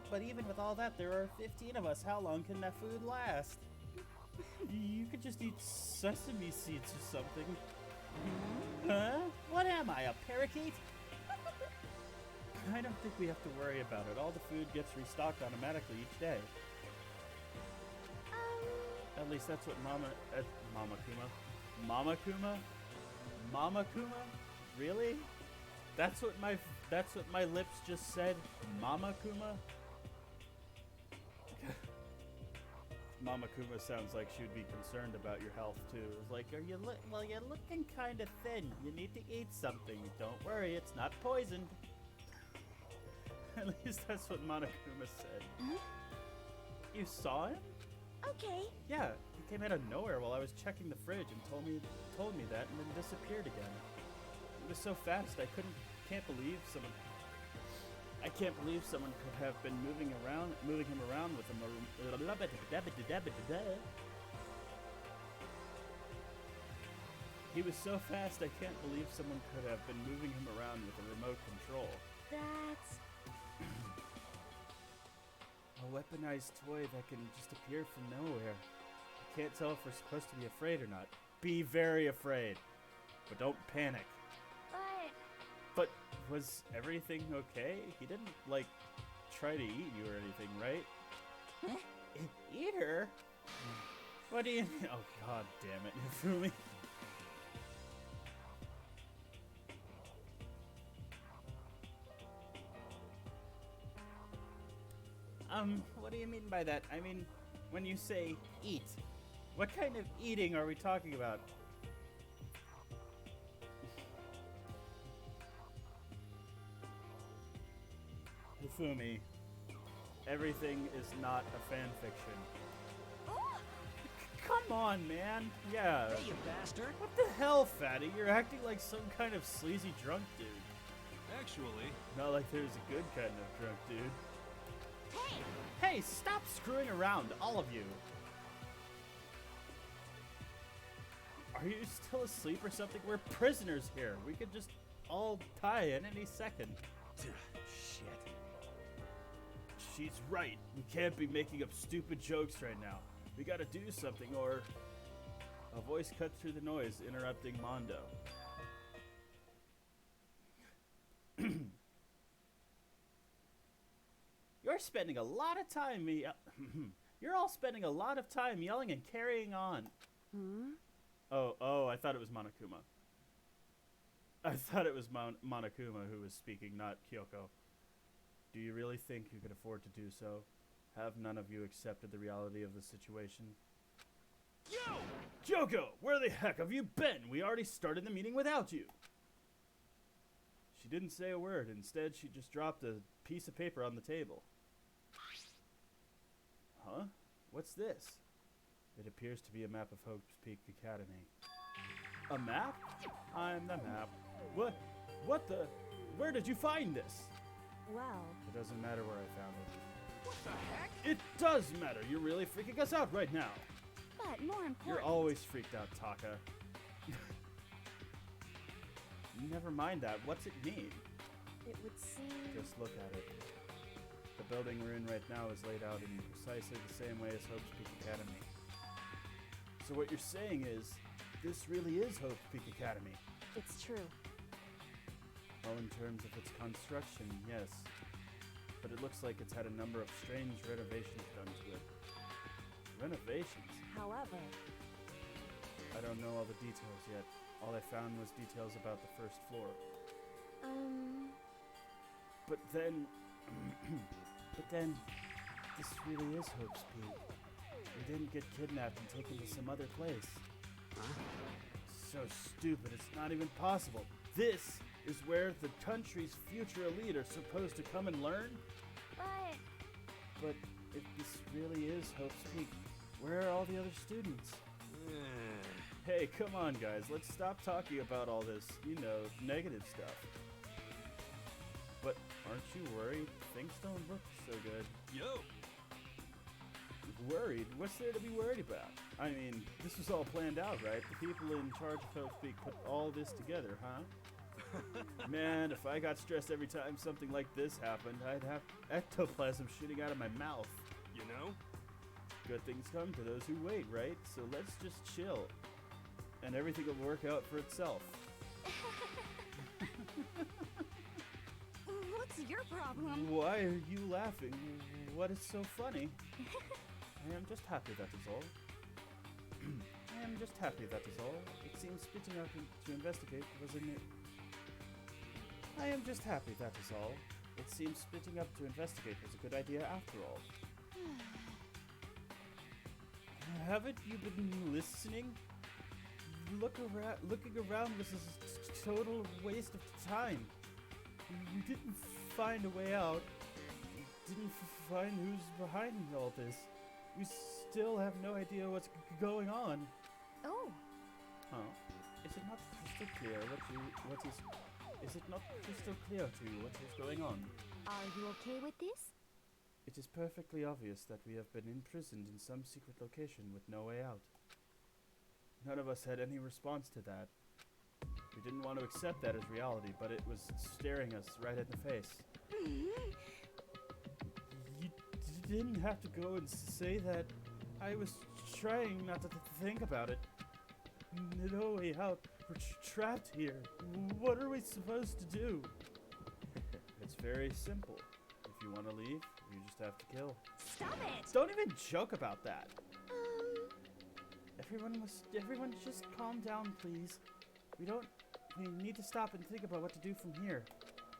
Speaker 10: but even with all that, there are 15 of us. How long can that food last? You could just eat sesame seeds or something. Huh? What am I, a parakeet? I don't think we have to worry about it. All the food gets restocked automatically each day. At least that's what Mama Kuma? Really? That's what my lips just said? Mama Kuma? Mama Kuma sounds like she would be concerned about your health too. It's like, well, you're looking kind of thin. You need to eat something. Don't worry, it's not poisoned. At least that's what Monokuma said. You saw him?
Speaker 4: Okay.
Speaker 10: Yeah, he came out of nowhere while I was checking the fridge and told me that and then disappeared again. It was so fast I can't believe someone could have been moving him around with He was so fast I can't believe someone could have been moving him around with a remote control.
Speaker 4: That's...
Speaker 10: A weaponized toy that can just appear from nowhere. I can't tell if we're supposed to be afraid or not. Be very afraid, but don't panic. But was everything okay? He didn't, like, try to eat you or anything, right?
Speaker 5: Huh?
Speaker 10: Eat her? What do you mean? Oh, god damn it, Nifumi. What do you mean by that? I mean, when you say eat, what kind of eating are we talking about? Hifumi, everything is not a fan fiction. Come on, man. Yeah.
Speaker 9: Hey, you bastard.
Speaker 10: What the hell, fatty? You're acting like some kind of sleazy drunk dude.
Speaker 11: Actually,
Speaker 10: not like there's a good kind of drunk dude.
Speaker 4: Hey!
Speaker 10: Hey, stop screwing around, all of you. Are you still asleep or something? We're prisoners here. We could just all die in any second.
Speaker 9: Shit.
Speaker 10: She's right. We can't be making up stupid jokes right now. We gotta do something or... A voice cut through the noise, interrupting Mondo. You're spending a lot of time You're all spending a lot of time yelling and carrying on. Oh, I thought it was Monokuma. I thought it was Monokuma who was speaking, not Kyoko. Do you really think you could afford to do so? Have none of you accepted the reality of the situation? Yo! Kyoko, where the heck have you been? We already started the meeting without you. She didn't say a word. Instead, she just dropped a piece of paper on the table. Huh? What's this? It appears to be a map of Hope's Peak Academy. A map? I'm the map. What the?
Speaker 1: Where did you find this?
Speaker 14: Well,
Speaker 1: It doesn't matter where I found it.
Speaker 3: What the heck?
Speaker 1: It does matter. You're really freaking us out right now.
Speaker 14: but more important.
Speaker 1: You're always freaked out, Taka. Never mind that. What's it mean?
Speaker 14: It would seem.
Speaker 1: Just look at it. The building we're in right now is laid out in precisely the same way as Hope's Peak Academy. So what you're saying is, this really is Hope's Peak Academy.
Speaker 14: It's true.
Speaker 1: Well, in terms of its construction, yes. But it looks like it's had a number of strange renovations done to it. Renovations?
Speaker 14: However,
Speaker 1: I don't know all the details yet. All I found was details about the first floor. But then... this really is Hope's Peak. We didn't get kidnapped and taken to some other place. So stupid, it's not even possible. This is where the country's future elite are supposed to come and learn? But if this really is Hope's Peak, where are all the other students? Hey, come on, guys. Let's stop talking about all this, negative stuff. But aren't you worried? Things don't look so good.
Speaker 11: Yo!
Speaker 1: Worried? What's there to be worried about? I mean, this was all planned out, right? The people in charge of Hope's Peak put all this together, huh? Man, if I got stressed every time something like this happened, I'd have ectoplasm shooting out of my mouth.
Speaker 11: You know?
Speaker 1: Good things come to those who wait, right? So let's just chill. And everything will work out for itself.
Speaker 14: what's your problem?
Speaker 1: Why are you laughing? What is so funny? I am just happy, that is all. I am just happy, that is all. It seems splitting up to investigate was a new... I am just happy, that is all. It seems splitting up to investigate was a good idea after all. Haven't you been listening? Looking around was a total waste of time. You didn't find a way out. You didn't find who's behind all this. We still have no idea what's going on.
Speaker 14: Oh.
Speaker 1: Huh? Is it not crystal clear is it not crystal clear to you what is going on?
Speaker 14: Are you okay with this?
Speaker 1: It is perfectly obvious that we have been imprisoned in some secret location with no way out. None of us had any response to that. We didn't want to accept that as reality, but it was staring us right in the face. You didn't have to go and say that. I was trying not to think about it. No way out. We're trapped here. What are we supposed to do? It's very simple. If you want to leave, you just have to kill.
Speaker 14: Stop it!
Speaker 1: Don't even joke about that. Everyone just calm down, please. We need to stop and think about what to do from here.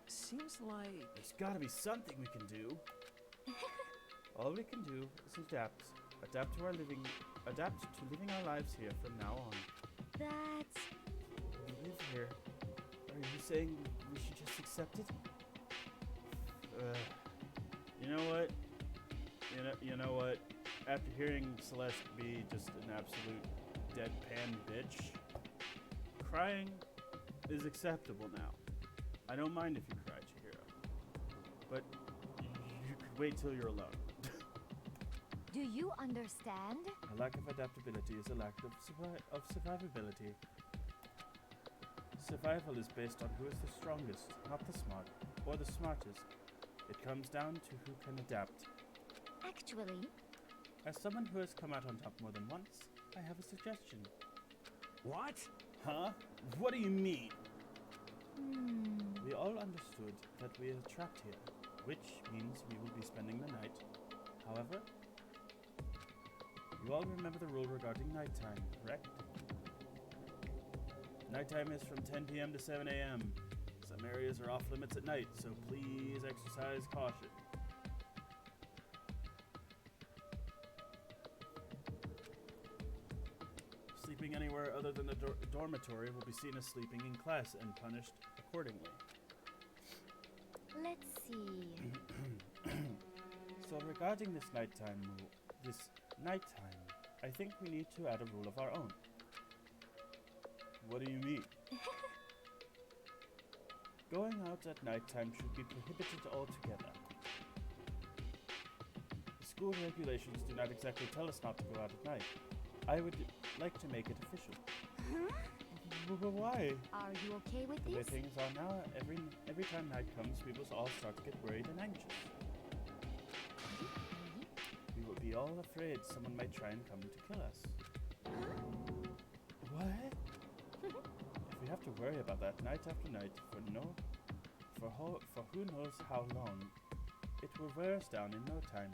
Speaker 3: Seems like...
Speaker 1: There's gotta be something we can do. All we can do is adapt. Adapt to living our lives here from now on.
Speaker 14: That's...
Speaker 1: We live here. Are you saying we should just accept it? You know what? You know what? After hearing Celeste be just an absolute deadpan bitch, crying is acceptable now. I don't mind if you cry, Chihiro. But you could wait till you're alone.
Speaker 14: Do you understand?
Speaker 10: A lack of adaptability is a lack of survivability. Survival is based on who is the strongest, not the smart, or the smartest. It comes down to who can adapt.
Speaker 14: Actually,
Speaker 10: as someone who has come out on top more than once, I have a suggestion.
Speaker 9: What?
Speaker 1: Huh? What do you mean?
Speaker 10: We all understood that we are trapped here, which means we will be spending the night. However, you all remember the rule regarding nighttime, correct? Nighttime is from 10 p.m. to 7 a.m. Some areas are off limits at night, so please exercise caution. Sleeping anywhere other than the dormitory will be seen as sleeping in class and punished accordingly.
Speaker 14: let's see.
Speaker 10: So regarding this nighttime, I think we need to add a rule of our own.
Speaker 1: What do you mean?
Speaker 10: Going out at nighttime should be prohibited altogether. The school regulations do not exactly tell us not to go out at night. I would like to make it official.
Speaker 14: Huh?
Speaker 10: Why?
Speaker 14: Are you okay with
Speaker 10: The way
Speaker 14: this?
Speaker 10: things are now, every time night comes, we will all start to get worried and anxious. We will be all afraid someone might try and come to kill us. What? If we have to worry about that night after night for who knows how long, it will wear us down in no time.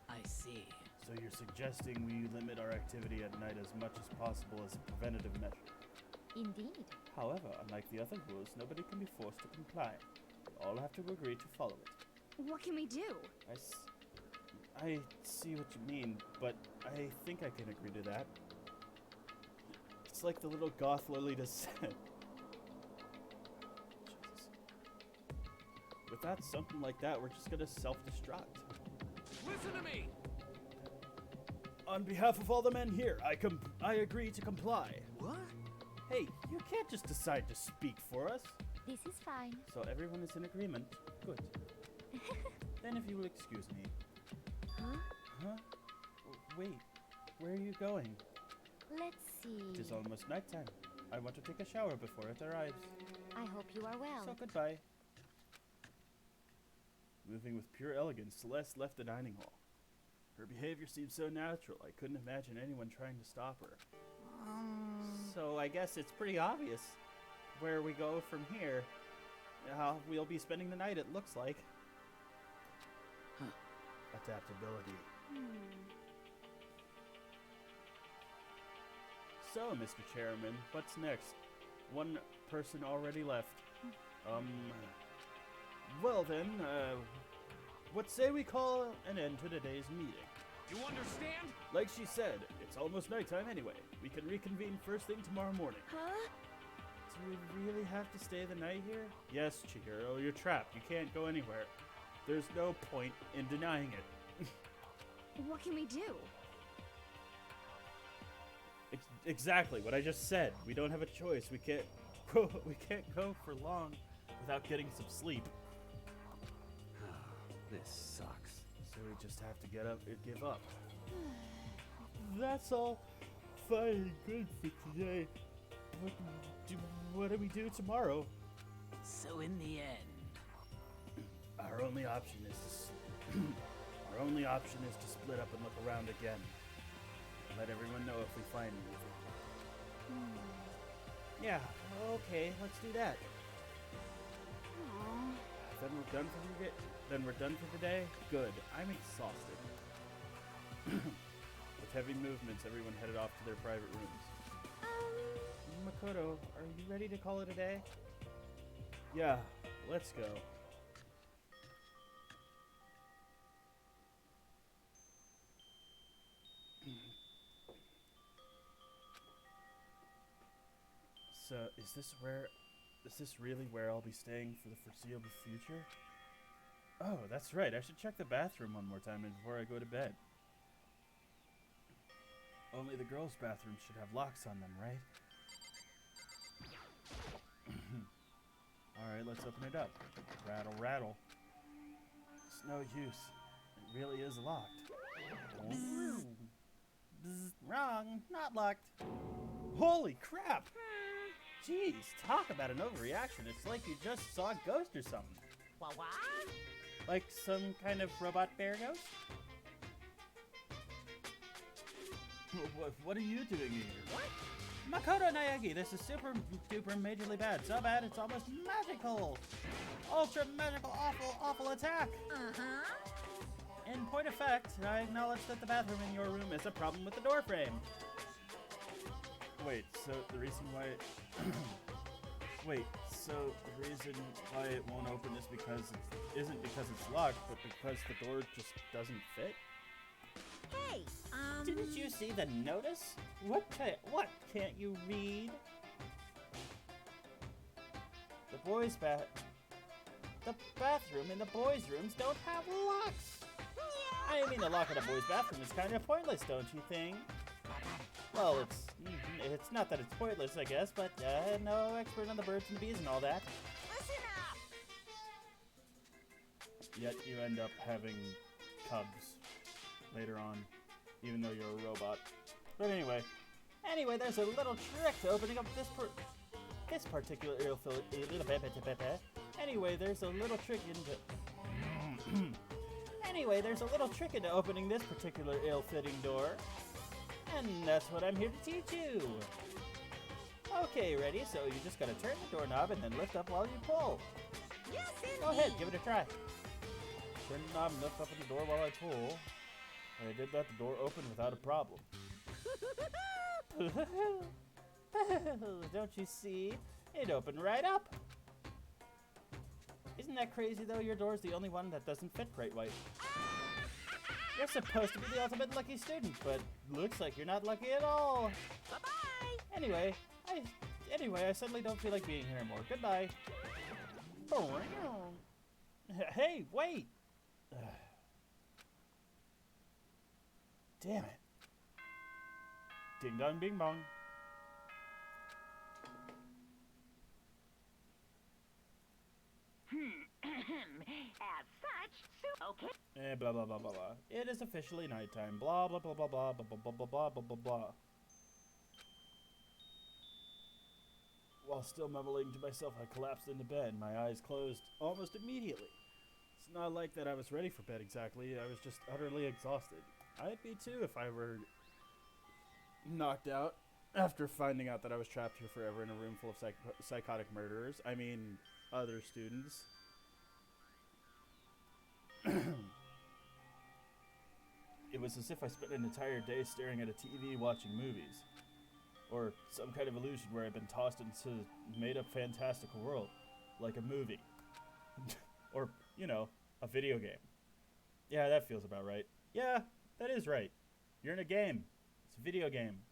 Speaker 15: I see.
Speaker 10: So you're suggesting we limit our activity at night as much as possible as a preventative measure?
Speaker 14: Indeed.
Speaker 10: However, unlike the other rules, nobody can be forced to comply. We all have to agree to follow it.
Speaker 14: What can we do?
Speaker 10: I see what you mean, but I think I can agree to that. It's like the little goth Lolita said. Jesus. Without something like that, we're just gonna self-destruct.
Speaker 3: Listen to me!
Speaker 1: On behalf of all the men here, I agree to comply.
Speaker 15: What?
Speaker 1: Hey, you can't just decide to speak for us.
Speaker 14: This is fine.
Speaker 10: So everyone is in agreement? Good. Then if you will excuse me.
Speaker 14: Huh?
Speaker 10: Huh? Wait, where are you going?
Speaker 14: Let's see.
Speaker 10: It is almost nighttime. I want to take a shower before it arrives.
Speaker 14: I hope you are well.
Speaker 10: So goodbye. Moving with pure elegance, Celeste left the dining hall. Her behavior seemed so natural, I couldn't imagine anyone trying to stop her. So I guess it's pretty obvious where we go from here. How we'll be spending the night, it looks like. Adaptability. So, Mr. Chairman, what's next? One person already left. Well then, what say we call an end to today's meeting?
Speaker 3: You understand?
Speaker 1: Like she said, it's almost nighttime anyway. We can reconvene first thing tomorrow morning.
Speaker 14: Huh?
Speaker 10: Do we really have to stay the night here? Yes, Chihiro, you're trapped. You can't go anywhere. There's no point in denying it.
Speaker 14: What can we do?
Speaker 10: Exactly what I just said. We don't have a choice. We can't go for long without getting some sleep.
Speaker 8: This sucks.
Speaker 10: So we just have to give up. That's all fine and good for today. What do we do tomorrow?
Speaker 15: So in the end,
Speaker 1: Our only option is to split up and look around again. Let everyone know if we find anything.
Speaker 10: Yeah, okay, let's do that. Then we're done for the day? Good. I'm exhausted. With heavy movements, everyone headed off to their private rooms. Makoto, are you ready to call it a day? Yeah, let's go. So, is this really where I'll be staying for the foreseeable future? Oh, that's right. I should check the bathroom one more time before I go to bed. Only the girls' bathrooms should have locks on them, right? Alright, let's open it up. Rattle, rattle. It's no use. It really is locked. Bzz. Bzz. Wrong. Not locked. Holy crap! Jeez, talk about an overreaction. It's like you just saw a ghost or something.
Speaker 5: What?
Speaker 10: Like some kind of robot bear ghost? What are you doing here?
Speaker 5: What?
Speaker 10: Makoto Naegi, this is super duper majorly bad. So bad it's almost magical. Ultra magical awful attack.
Speaker 5: Uh-huh.
Speaker 10: In point of fact, I acknowledge that the bathroom in your room is a problem with the door frame. Wait, so the reason why it it won't open is isn't because it's locked, but because the door just doesn't fit?
Speaker 5: Hey,
Speaker 10: Didn't you see the notice? What can't you read? The bathroom and the boys' rooms don't have locks. I mean, the lock in a boys' bathroom is kind of pointless, don't you think? Well, it's not that it's pointless, I guess, but no expert on the birds and the bees and all that.
Speaker 5: Listen up!
Speaker 10: yet you end up having cubs later on, even though you're a robot. But anyway, there's a little trick to opening up this particular Anyway, there's a little trick into opening this particular ill-fitting door, and that's what I'm here to teach you. Okay, ready? So you just gotta turn the doorknob and then lift up while you pull.
Speaker 5: Yes, indeed.
Speaker 10: Go ahead, give it a try. Turn the knob and lift up in the door while I pull. And I did that, the door opened without a problem. Don't you see? It opened right up. Isn't that crazy though? Your door's the only one that doesn't fit quite right. You're supposed to be the ultimate lucky student, but looks like you're not lucky at all.
Speaker 5: Bye-bye.
Speaker 10: Anyway, I suddenly don't feel like being here anymore. Goodbye. Hey, wait! Damn it. Ding dong bing bong.
Speaker 12: As such, okay.
Speaker 10: Blah blah blah blah blah. It is officially nighttime. Blah blah blah blah blah blah blah blah blah blah blah blah. While still mumbling to myself, I collapsed into bed. My eyes closed almost immediately. It's not like that I was ready for bed exactly. I was just utterly exhausted. I'd be too if I were knocked out after finding out that I was trapped here forever in a room full of psychotic murderers. I mean, other students. It was as if I spent an entire day staring at a TV watching movies. Or some kind of illusion where I've been tossed into a made-up fantastical world. Like a movie. Or, you know, a video game. Yeah, that feels about right. Yeah, that is right. You're in a game. It's a video game.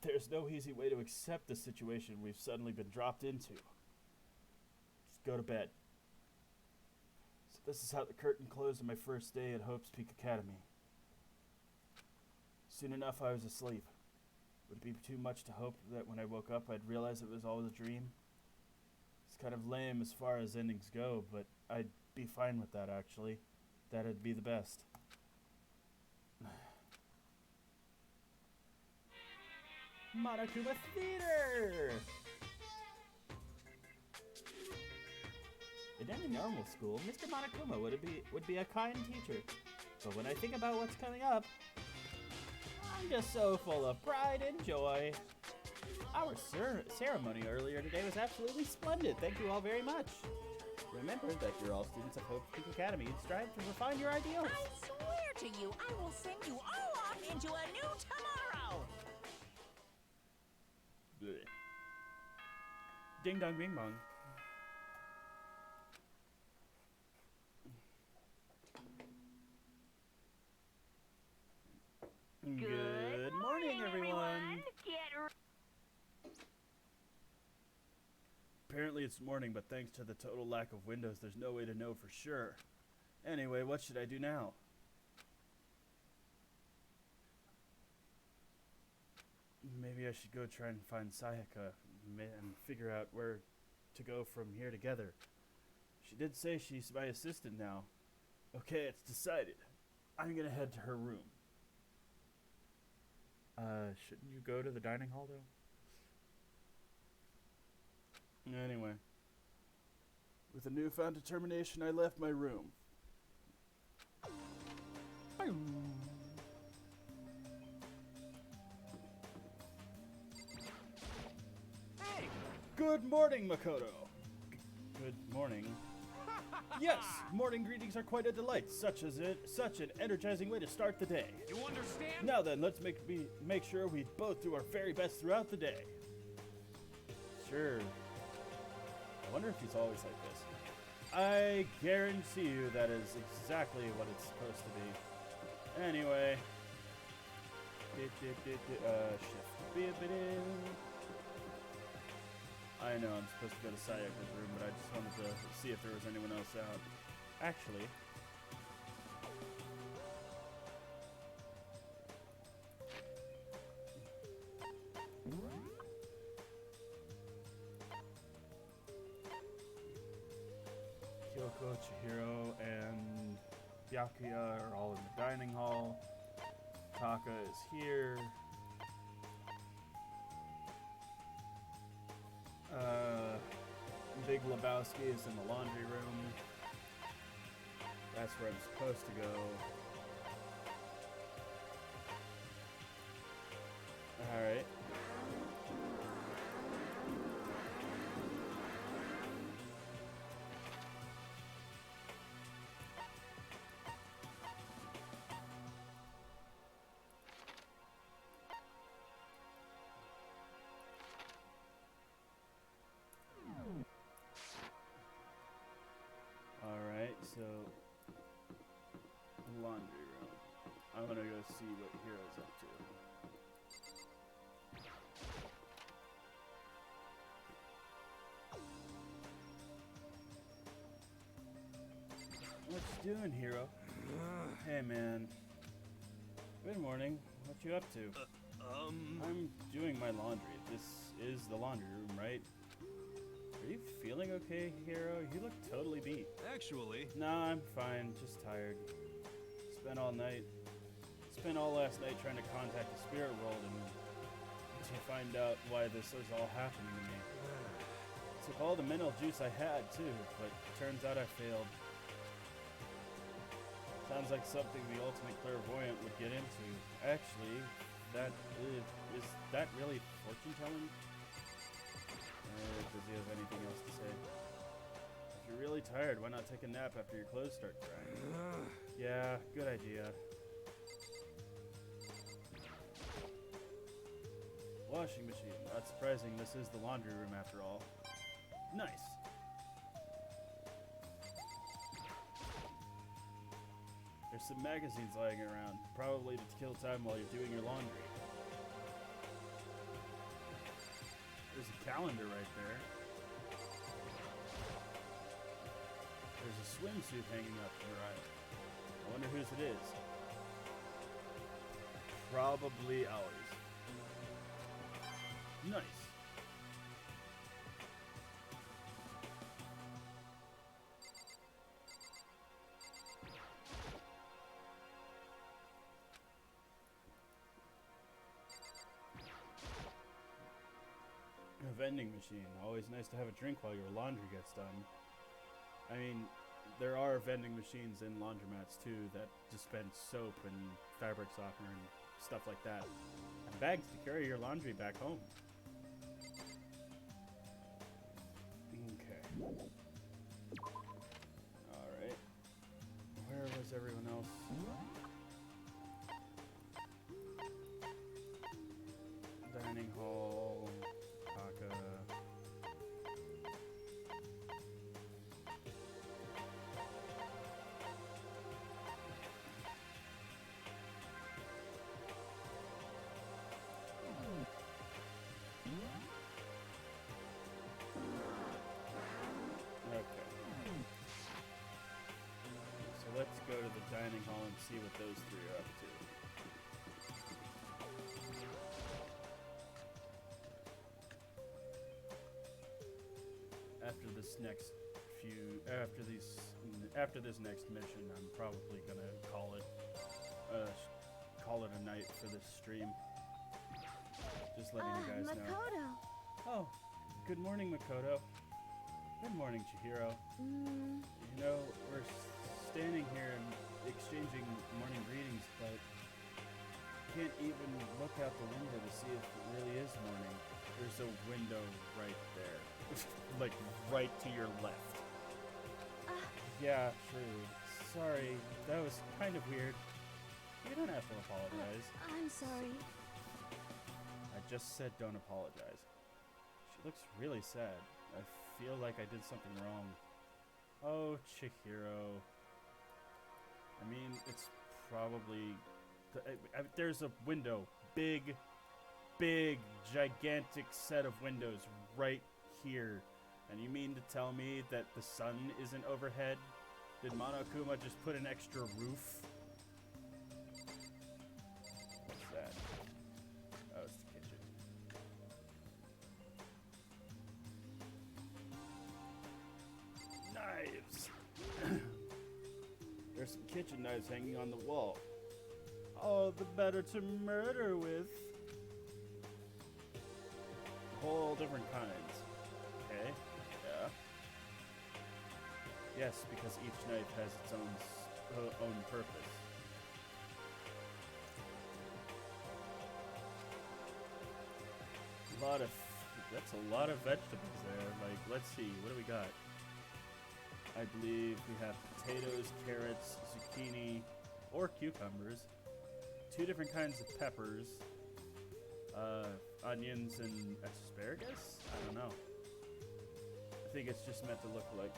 Speaker 10: There's no easy way to accept the situation we've suddenly been dropped into. Just go to bed. So this is how the curtain closed on my first day at Hope's Peak Academy. Soon enough, I was asleep. Would it be too much to hope that when I woke up, I'd realize it was all a dream? It's kind of lame as far as endings go, but I'd be fine with that, actually. That'd be the best. Monokuma Theater! In any normal school, Mr. Monokuma would be a kind teacher. But when I think about what's coming up, I'm just so full of pride and joy. Our ceremony earlier today was absolutely splendid. Thank you all very much. Remember that you're all students of Hope Peak Academy and strive to refine your ideals.
Speaker 5: I swear to you, I will send you all off into a new tomorrow.
Speaker 10: Blech. Ding dong bing bong. Good morning, everyone. Apparently it's morning, but thanks to the total lack of windows, there's no way to know for sure. Anyway, what should I do now? Maybe I should go try and find Sayaka and figure out where to go from here together. She did say she's my assistant now. Okay, it's decided. I'm gonna head to her room. Shouldn't you go to the dining hall, though? Anyway. With a newfound determination, I left my room.
Speaker 3: Hey!
Speaker 10: Good morning, Makoto. Good morning. Yes, morning greetings are quite a delight. Such an energizing way to start the day.
Speaker 3: You understand?
Speaker 10: Now then, let's make sure we both do our very best throughout the day. Sure. I wonder if he's always like this. I guarantee you that is exactly what it's supposed to be. Anyway. Shift. I know I'm supposed to go to Sayaka's room, but I just wanted to see if there was anyone else out. Actually. Chihiro and Byakuya are all in the dining hall. Taka is here. Big Lebowski is in the laundry room. That's where I'm supposed to go. Alright. Alright, so laundry room. I'm gonna go see what Hero's up to. What you doing, Hero? Hey, man. Good morning. What you up to? I'm doing my laundry. This is the laundry room, right? Are you feeling okay, Hero? You look totally beat.
Speaker 11: Actually...
Speaker 10: Nah, I'm fine. Just tired. Spent all last night trying to contact the spirit world and to find out why this is all happening to me. Took all the mental juice I had, too, but turns out I failed. Sounds like something the ultimate clairvoyant would get into. Actually, is that really fortune-telling? Does he have anything else to say? If you're really tired, why not take a nap after your clothes start drying? Yeah, good idea. Washing machine. Not surprising, this is the laundry room after all. Nice. There's some magazines lying around, probably to kill time while you're doing your laundry. There's a calendar right there. There's a swimsuit hanging up to the right. I wonder whose it is. Probably ours. Nice. A vending machine. Always nice to have a drink while your laundry gets done. I mean, there are vending machines in laundromats too that dispense soap and fabric softener and stuff like that. And bags to carry your laundry back home. Okay. Alright. Where was everyone else? Dining hall. Taka. Okay. So let's go to the dining hall and see what those three are up to. After this next mission, I'm probably gonna call it a night for this stream. Just letting you guys know.
Speaker 4: Makoto.
Speaker 10: Oh, good morning, Makoto. Good morning, Chihiro. You know, we're standing here and exchanging morning greetings, but can't even look out the window to see if it really is morning. There's a window right there. Like, right to your left. Yeah, true. Sorry, that was kind of weird. You don't have to apologize.
Speaker 4: I'm sorry.
Speaker 10: I just said don't apologize. She looks really sad. I feel like I did something wrong. Oh, Chihiro. I mean, it's probably... there's a window. Big, gigantic set of windows right here. And you mean to tell me that the sun isn't overhead? Did Monokuma just put an extra roof? What's that? Oh, it's the kitchen. Knives!
Speaker 1: There's some kitchen knives hanging on the wall.
Speaker 10: All the better to murder with.
Speaker 1: Whole different kinds. Okay, yeah. Yes, because each knife has its own purpose. That's a lot of vegetables there. Like, let's see, what do we got? I believe we have potatoes, carrots, zucchini, or cucumbers. 2 different kinds of peppers. Onions and asparagus? I don't know. I think it's just meant to look like.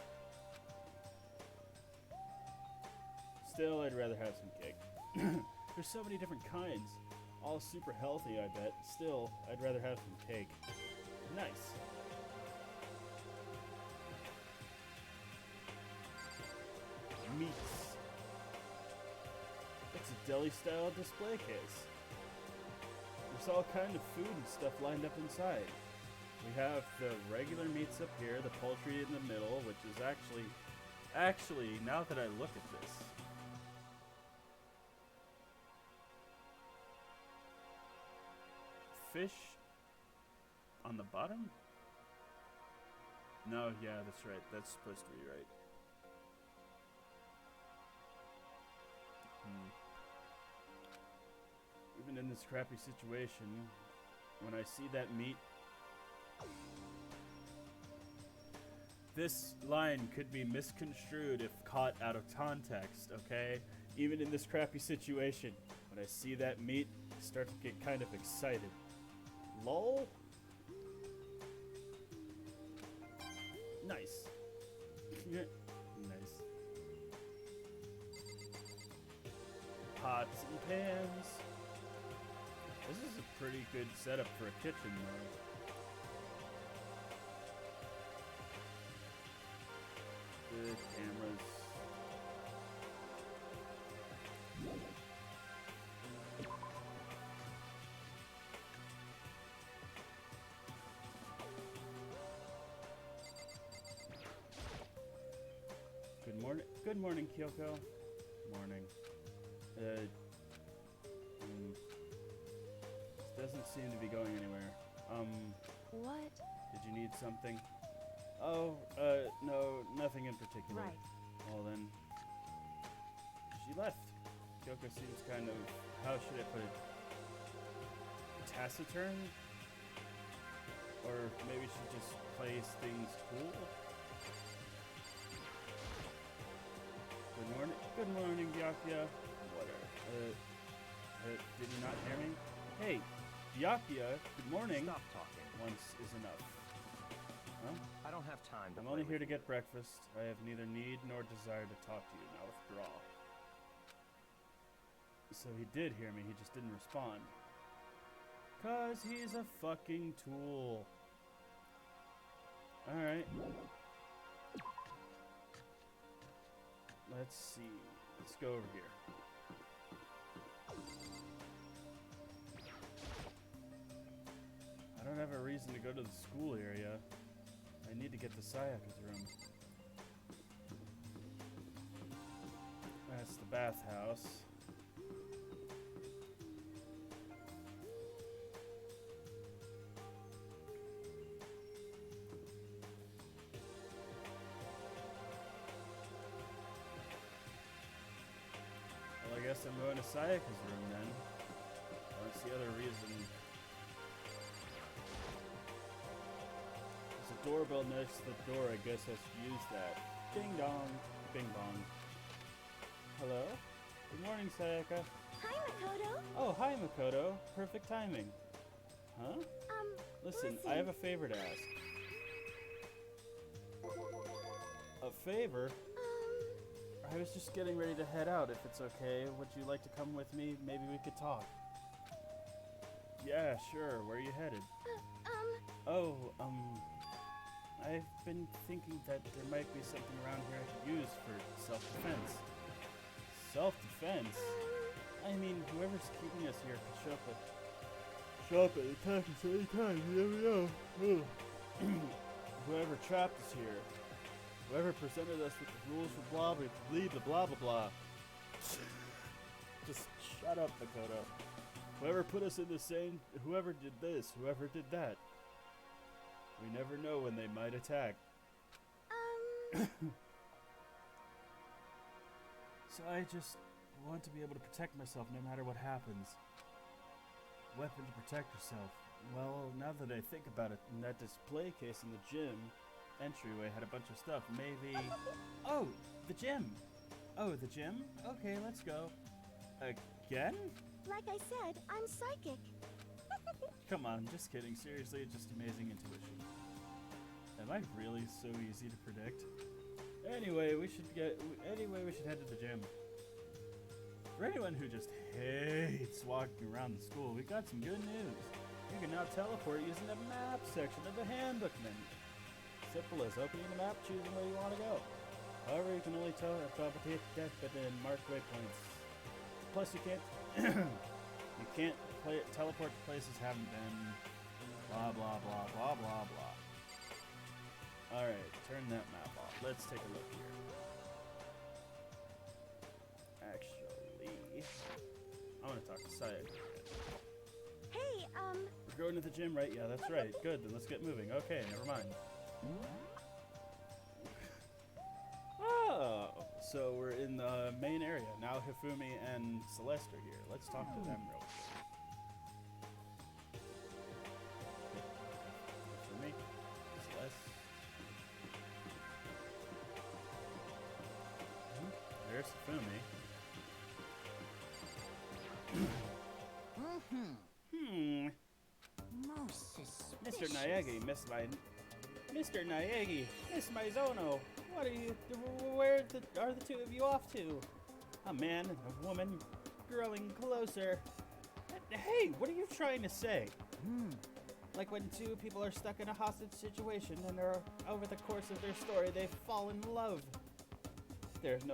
Speaker 1: Still, I'd rather have some cake. There's so many different kinds. All super healthy, I bet. Still, I'd rather have some cake. Nice. Meats. It's a deli-style display case. There's all kind of food and stuff lined up inside. We have the regular meats up here, the poultry in the middle, which is actually, now that I look at this, fish on the bottom? No, yeah, that's right. That's supposed to be right. Even in this crappy situation, when I see that meat, this line could be misconstrued if caught out of context, okay? Even in this crappy situation, when I see that meat, I start to get kind of excited. Lol? Nice. Nice. Pots and pans. This is a pretty good setup for a kitchen, though. Good cameras. Good morning, Kyoko. Morning. This doesn't seem to be going anywhere.
Speaker 14: What?
Speaker 1: Did you need something? Oh, no, nothing in particular.
Speaker 14: Right.
Speaker 1: Well then, she left. Kyoko seems kind of, how should I put it? Taciturn? Or maybe she just plays things cool? Good morning, Byakuya. Whatever. Did you not hear me? Hey, Byakuya, good morning.
Speaker 13: Stop talking.
Speaker 1: Once is enough. Huh?
Speaker 13: I don't have time to
Speaker 1: I'm only here to get breakfast. I have neither need nor desire to talk to you. Now withdraw. So he did hear me, he just didn't respond. 'Cause he's a fucking tool. Alright. Let's see. Let's go over here. I don't have a reason to go to the school area. I need to get to Sayaka's room. That's the bathhouse. Well, I guess I'm going to Sayaka's room then. That's the other reason. There's a doorbell next to the door. I guess I should use that. Ding dong. Bing bong. Hello? Good morning, Sayaka.
Speaker 4: Hi, Makoto.
Speaker 1: Oh, hi, Makoto. Perfect timing. Huh? Listen, I have a favor to ask. A favor? I was just getting ready to head out, if it's okay. Would you like to come with me? Maybe we could talk. Yeah, sure. Where are you headed? I've been thinking that there might be something around here I could use for self-defense. Self-defense? I mean, whoever's keeping us here could show up and attack us any time. You never know. Whoever trapped us here. Whoever presented us with the rules for blah blah blah blah blah blah. Just shut up, Makoto. Whoever put us in the same... Whoever did this, whoever did that. We never know when they might attack. So I just want to be able to protect myself no matter what happens. Weapon to protect yourself. Well, now that I think about it, in that display case in the gym entryway had a bunch of stuff. Maybe... Oh, the gym. Oh, the gym? Okay, let's go. Again?
Speaker 4: Like I said, I'm psychic.
Speaker 1: Come on, just kidding. Seriously, it's just amazing intuition. Am I really so easy to predict? Anyway, we should head to the gym. For anyone who just hates walking around the school, we got some good news. You can now teleport using the map section of the handbook menu. Simple as opening the map, choosing where you want to go. However, you can only teleport within marked waypoints. Plus, you can't teleport to places haven't been. Blah blah blah blah blah blah. All right, turn that map off. Let's take a look here. Actually, I want to talk to Saya.
Speaker 4: Hey,
Speaker 1: We're going to the gym, right? Yeah, that's right. Good, then let's get moving. Okay, never mind. Oh, so we're in the main area. Now Hifumi and Celeste are here. Let's talk to them real quick. Hifumi, Celeste. There's Hifumi.
Speaker 5: Most suspicious.
Speaker 1: Mr. Naegi, Mr. Naegi, Miss Maizono, what are you? Where are the two of you off to? A man and a woman growing closer. Hey, what are you trying to say? Like when two people are stuck in a hostage situation and over the course of their story they fall in love. There's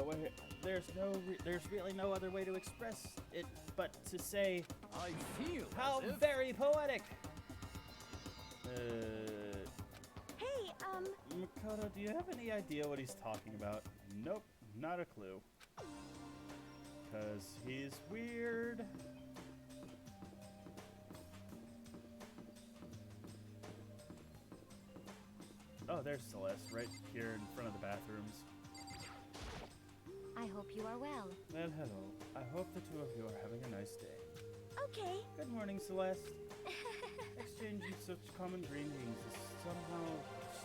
Speaker 1: really no other way to express it but to say,
Speaker 3: I feel
Speaker 1: how
Speaker 3: as if...
Speaker 1: very poetic.
Speaker 4: Hey,
Speaker 1: Makoto, do you have any idea what he's talking about? Nope, not a clue. 'Cause he's weird. Oh, there's Celeste, right here in front of the bathrooms.
Speaker 4: I hope you are well.
Speaker 1: Well, hello. I hope the two of you are having a nice day.
Speaker 4: Okay.
Speaker 1: Good morning, Celeste. Exchanging such common greetings is somehow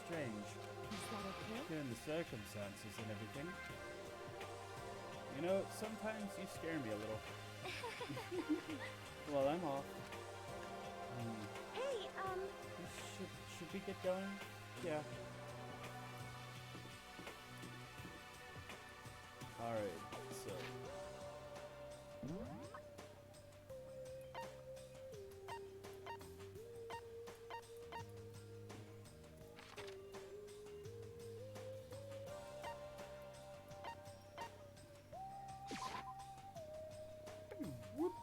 Speaker 1: strange.
Speaker 4: Is that okay?
Speaker 1: Given the circumstances and everything. You know, sometimes you scare me a little. Well, I'm off.
Speaker 4: Hey,
Speaker 1: Should we get going? Yeah. Alright, so... Whoop.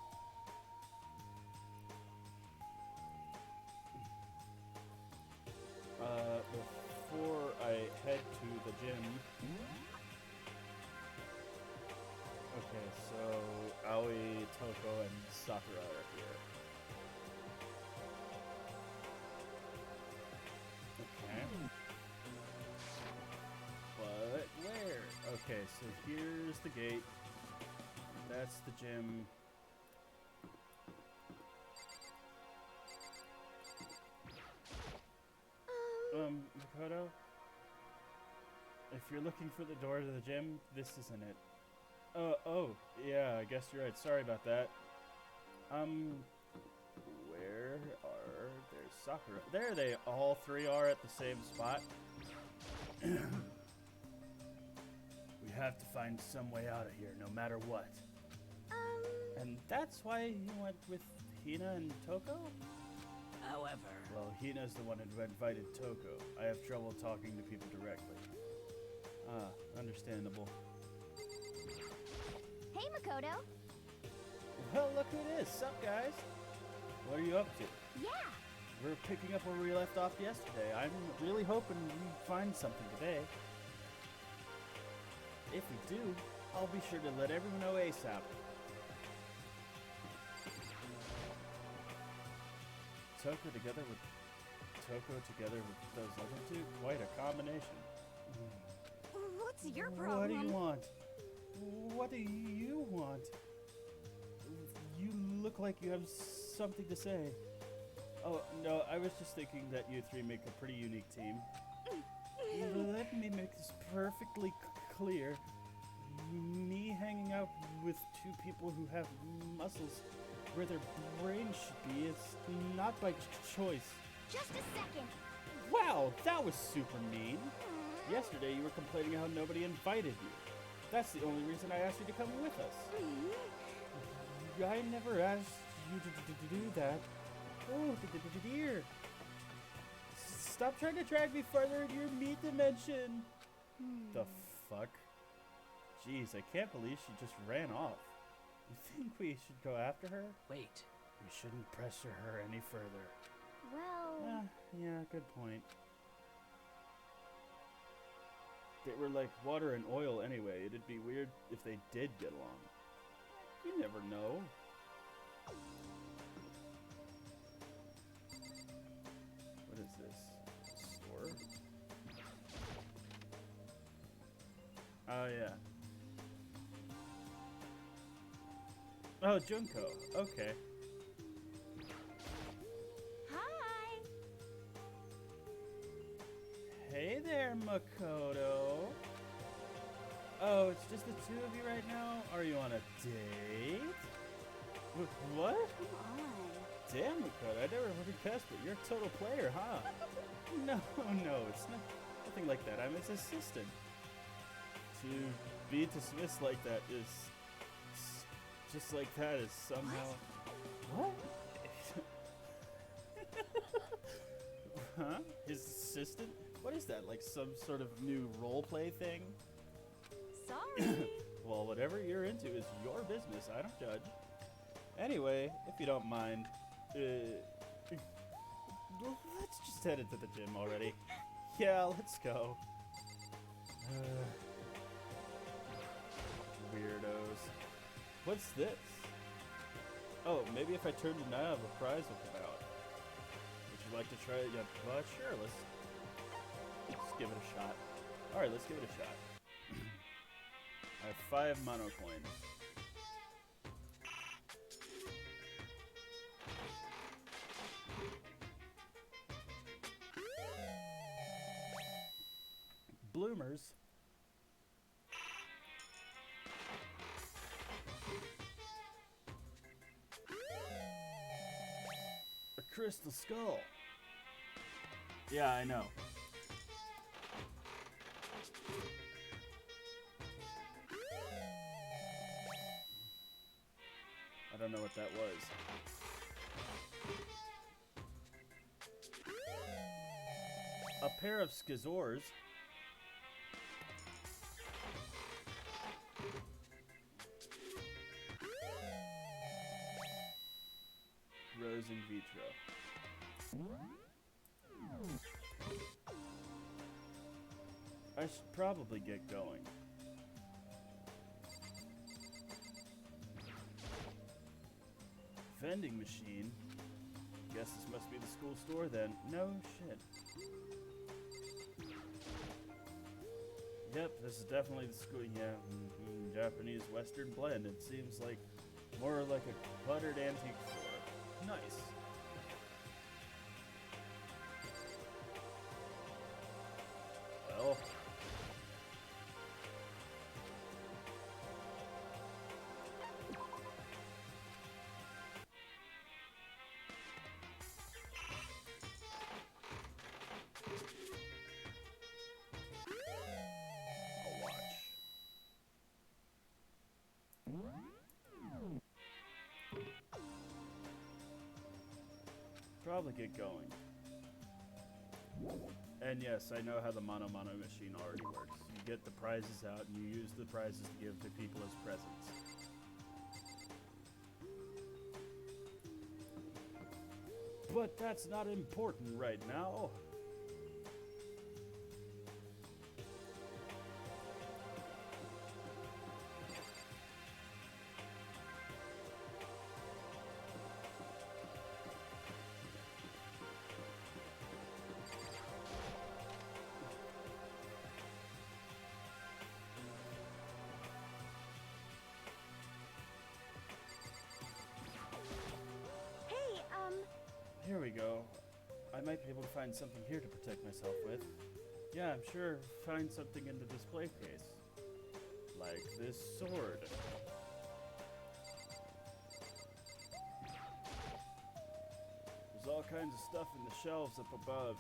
Speaker 1: Before I head to the gym... Okay, so Aoi, Toko, and Sakura are here. Okay. But where? Okay, so here's the gate. That's the gym. Makoto? If you're looking for the door to the gym, this isn't it. Oh, yeah, I guess you're right. Sorry about that. Where are... There's Sakura. There they all three are at the same spot. We have to find some way out of here, no matter what. And that's why you went with Hina and Toko?
Speaker 15: However...
Speaker 1: Well, Hina's the one who invited Toko. I have trouble talking to people directly. Ah, understandable.
Speaker 4: Hey, Makoto.
Speaker 1: Well, look who it is. Sup, guys? What are you up to?
Speaker 4: Yeah.
Speaker 1: We're picking up where we left off yesterday. I'm really hoping we find something today. If we do,
Speaker 10: I'll be sure to let everyone know ASAP. Toko together with those other two? Quite a combination.
Speaker 7: What's your problem?
Speaker 10: What do you want? What do you want? You look like you have something to say. Oh, no, I was just thinking that you three make a pretty unique team. Let me make this perfectly clear. Me hanging out with two people who have muscles where their brains should be is not by choice.
Speaker 4: Just a second.
Speaker 10: Wow, that was super mean. Yesterday you were complaining how nobody invited you. That's the only reason I asked you to come with us. I never asked you to do that. Oh, dear. Stop trying to drag me further into your meat dimension. The fuck? Jeez, I can't believe she just ran off. You think we should go after her?
Speaker 15: Wait.
Speaker 10: We shouldn't pressure her any further.
Speaker 4: Well...
Speaker 10: yeah, good point. They were like water and oil anyway. It'd be weird if they did get along. You never know. What is this? Store? Oh, yeah. Oh, Junko. Okay.
Speaker 4: Hi!
Speaker 10: Hey there, Makoto. Oh, it's just the two of you right now? Are you on a date? What?
Speaker 4: Come on.
Speaker 10: Damn, Makoto, I never really guessed, but you're a total player, huh? No, it's nothing like that. I'm his assistant. To be dismissed like that is... just like that is somehow... What? Huh? His assistant? What is that, like some sort of new roleplay thing?
Speaker 7: Sorry.
Speaker 10: Well, whatever you're into is your business. I don't judge. Anyway, if you don't mind, let's just head into the gym already. Yeah, let's go. Weirdos. What's this? Oh, maybe if I turn to Nav, a prize will come out. Would you like to try it? Yeah, sure, let's give it a shot. Alright, let's give it a shot. I have 5 mono coins. Bloomers. A crystal skull. Yeah, I know. I don't know what that was. A pair of Skizors. Rose in vitro. I should probably get going. Vending machine? Guess this must be the school store then. No shit. Yep, this is definitely the school. Yeah, Japanese Western blend. It seems like more like a cluttered antique store. Nice. Well. Probably get going. And yes, I know how the mono machine already works. You get the prizes out and you use the prizes to give to people as presents. But that's not important right now. Here we go. I might be able to find something here to protect myself with. Yeah, I'm sure. Find something in the display case. Like this sword. There's all kinds of stuff in the shelves up above.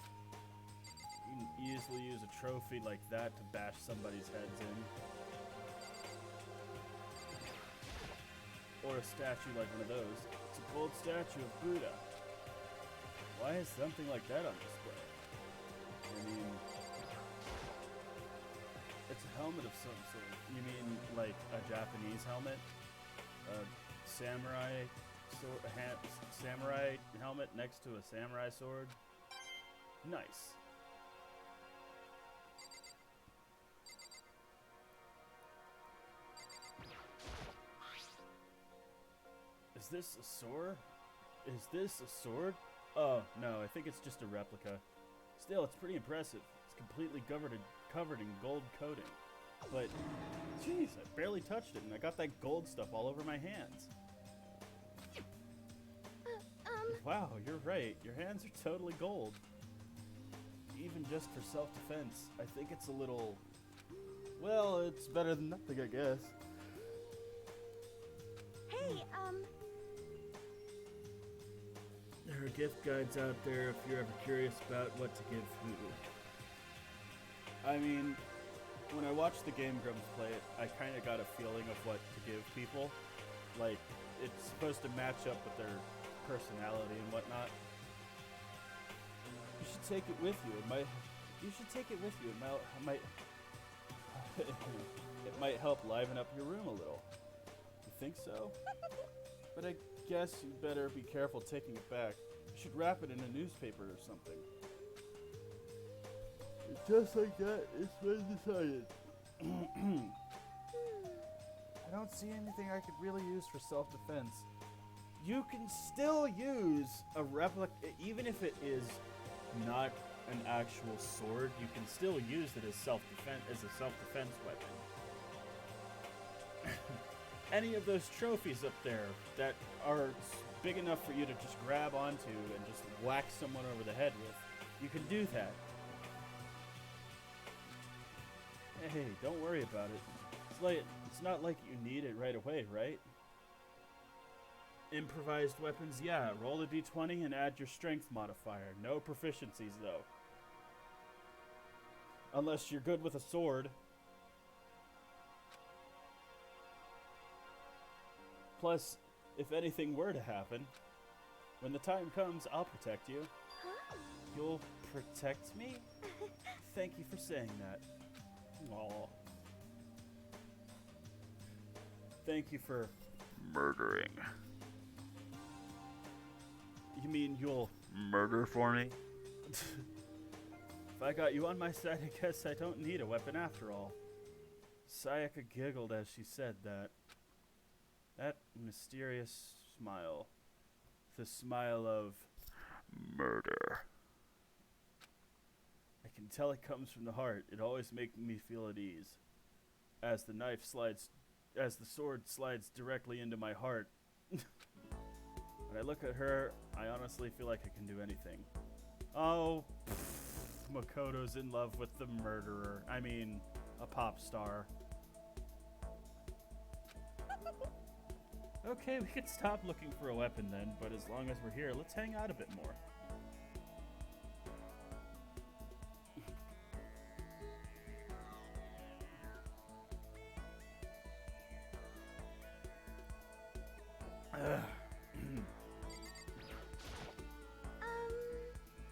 Speaker 10: You can easily use a trophy like that to bash somebody's heads in. Or a statue like one of those. It's a gold statue of Buddha. Why is something like that on display? I mean, it's a helmet of some sort. You mean like a Japanese helmet? A samurai samurai helmet next to a samurai sword? Nice. Is this a sword? Is this a sword? Oh, no, I think it's just a replica. Still, it's pretty impressive. It's completely covered in gold coating. But, jeez, I barely touched it, and I got that gold stuff all over my hands. Wow, you're right. Your hands are totally gold. Even just for self-defense, I think it's a little... Well, it's better than nothing, I guess.
Speaker 4: Hey,
Speaker 10: There are gift guides out there if you're ever curious about what to give who. I mean, when I watched the Game Grumps play it, I kind of got a feeling of what to give people. Like, it's supposed to match up with their personality and whatnot. You should take it with you. You should take it with you. It might it might help liven up your room a little. You think so? But I guess you better be careful taking it back. You should wrap it in a newspaper or something. Just like that, it's been decided. I don't see anything I could really use for self-defense. You can still use a replica, even if it is not an actual sword. You can still use it as a self-defense weapon. Any of those trophies up there that are big enough for you to just grab onto and just whack someone over the head with, you can do that. Hey, don't worry about it. It's not like you need it right away, right? Improvised weapons, yeah. Roll a d20 and add your strength modifier. No proficiencies, though. Unless you're good with a sword. Plus, if anything were to happen, when the time comes, I'll protect you.
Speaker 4: Huh?
Speaker 10: You'll protect me? Thank you for saying that. Aw. Thank you for murdering. You mean you'll murder for me? If I got you on my side, I guess I don't need a weapon after all. Sayaka giggled as she said that. That mysterious smile. The smile of murder. I can tell it comes from the heart. It always makes me feel at ease. As the sword slides directly into my heart. When I look at her, I honestly feel like I can do anything. Oh, Makoto's in love with the murderer. I mean, a pop star. Okay, we could stop looking for a weapon then, but as long as we're here, let's hang out a bit more.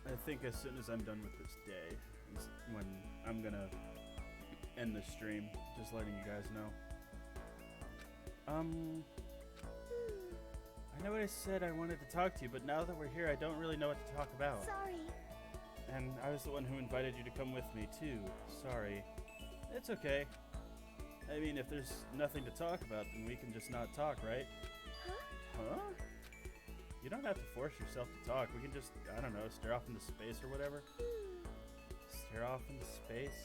Speaker 10: I think as soon as I'm done with this day is when I'm gonna end the stream, just letting you guys know. I know I said I wanted to talk to you, but now that we're here, I don't really know what to talk about.
Speaker 4: Sorry.
Speaker 10: And I was the one who invited you to come with me, too. Sorry. It's okay. I mean, if there's nothing to talk about, then we can just not talk, right? Huh? You don't have to force yourself to talk. We can just, I don't know, stare off into space or whatever. Stare off into space?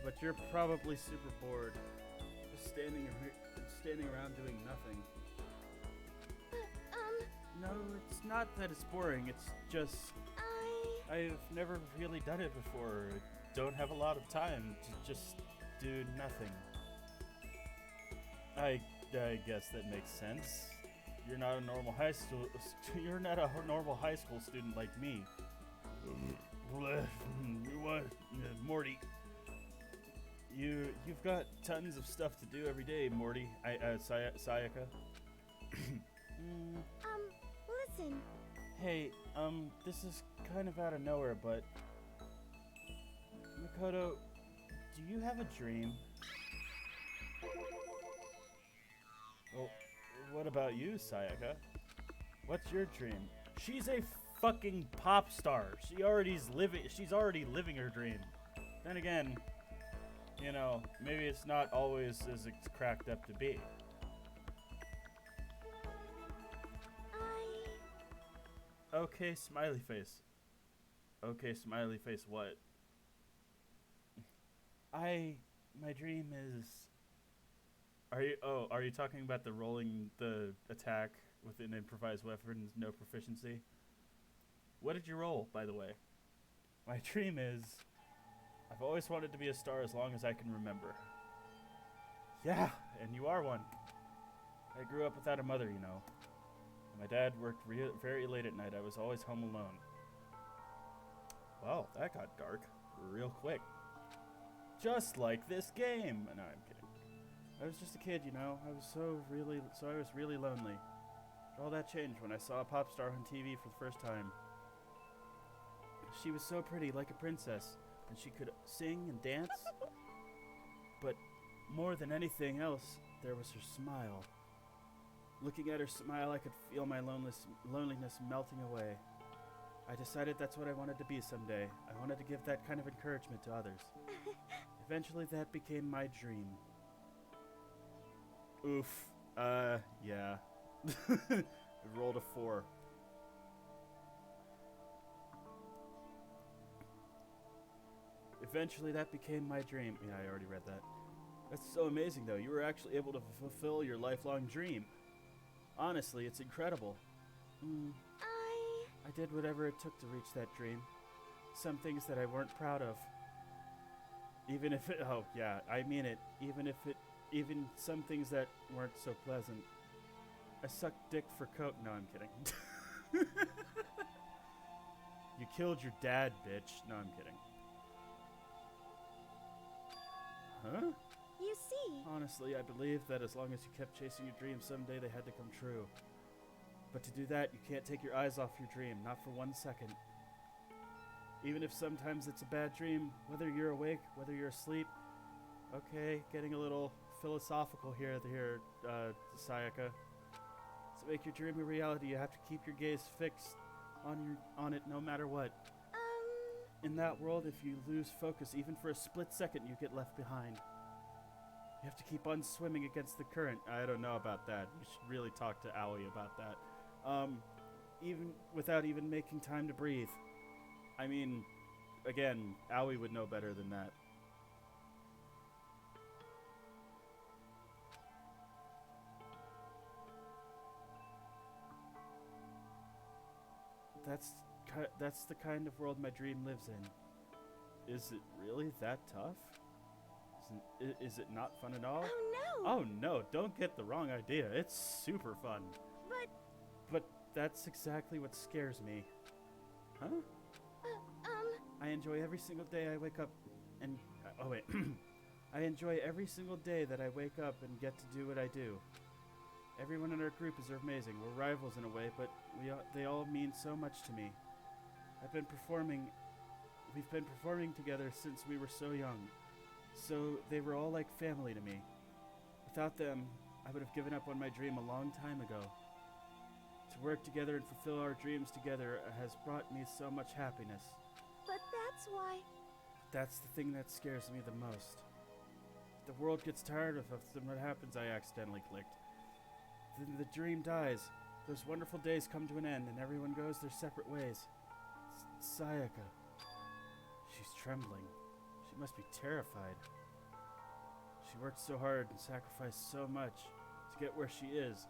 Speaker 10: But you're probably super bored. Just standing around doing nothing. No, it's not that it's boring. It's just I've never really done it before. Don't have a lot of time to just do nothing. I guess that makes sense. You're not a normal high school. You're not a normal high school student like me. What, Morty? You've got tons of stuff to do every day, Morty. Sayaka.
Speaker 4: Listen.
Speaker 10: Hey, this is kind of out of nowhere, but Makoto, do you have a dream? Well, what about you, Sayaka? What's your dream? She's a fucking pop star. She's already living her dream. Then again, you know, maybe it's not always as it's cracked up to be. Okay, smiley face. Okay, smiley face what? My dream is... Are you talking about the rolling the attack with an improvised weapon, no proficiency? What did you roll, by the way? My dream is... I've always wanted to be a star as long as I can remember. Yeah, and you are one. I grew up without a mother, you know. My dad worked very late at night. I was always home alone. Well, that got dark real quick. Just like this game. No, I'm kidding. I was just a kid, you know. I was really lonely. All that changed when I saw a pop star on TV for the first time. She was so pretty, like a princess, and she could sing and dance. But more than anything else, there was her smile. Looking at her smile, I could feel my loneliness melting away. I decided that's what I wanted to be someday. I wanted to give that kind of encouragement to others. Eventually, that became my dream. Oof. Yeah. I rolled a 4. Eventually, that became my dream. Yeah, I already read that. That's so amazing, though. You were actually able to fulfill your lifelong dream. Honestly, it's incredible. I did whatever it took to reach that dream. Some things that I weren't proud of. Even if it... Oh, yeah, I mean it. Even some things that weren't so pleasant. I sucked dick for coke. No, I'm kidding. You killed your dad, bitch. No, I'm kidding. Huh?
Speaker 4: You see.
Speaker 1: Honestly, I believe that as long as you kept chasing your dreams, someday they had to come true. But to do that, you can't take your eyes off your dream, not for 1 second. Even if sometimes it's a bad dream, whether you're awake, whether you're asleep. Okay, getting a little philosophical here, Sayaka. To make your dream a reality, you have to keep your gaze fixed on it no matter what. In that world, if you lose focus even for a split second, you get left behind. You have to keep on swimming against the current. I don't know about that. We should really talk to Aoi about that. Even without even making time to breathe. I mean, again, Aoi would know better than that. That's the kind of world my dream lives in. Is it really that tough? Is it not fun at all?
Speaker 4: Oh no!
Speaker 1: Oh no, don't get the wrong idea. It's super fun. But that's exactly what scares me. Huh? I enjoy every single day I wake up and... oh wait. I enjoy every single day that I wake up and get to do what I do. Everyone in our group is amazing. We're rivals in a way, but they all mean so much to me. We've been performing together since we were so young. So they were all like family to me. Without them, I would have given up on my dream a long time ago. To work together and fulfill our dreams together has brought me so much happiness.
Speaker 4: But that's why...
Speaker 1: That's the thing that scares me the most. The world gets tired of us, then what happens? I accidentally clicked. Then the dream dies. Those wonderful days come to an end, and everyone goes their separate ways. Sayaka. She's trembling. She must be terrified. She worked so hard and sacrificed so much to get where she is.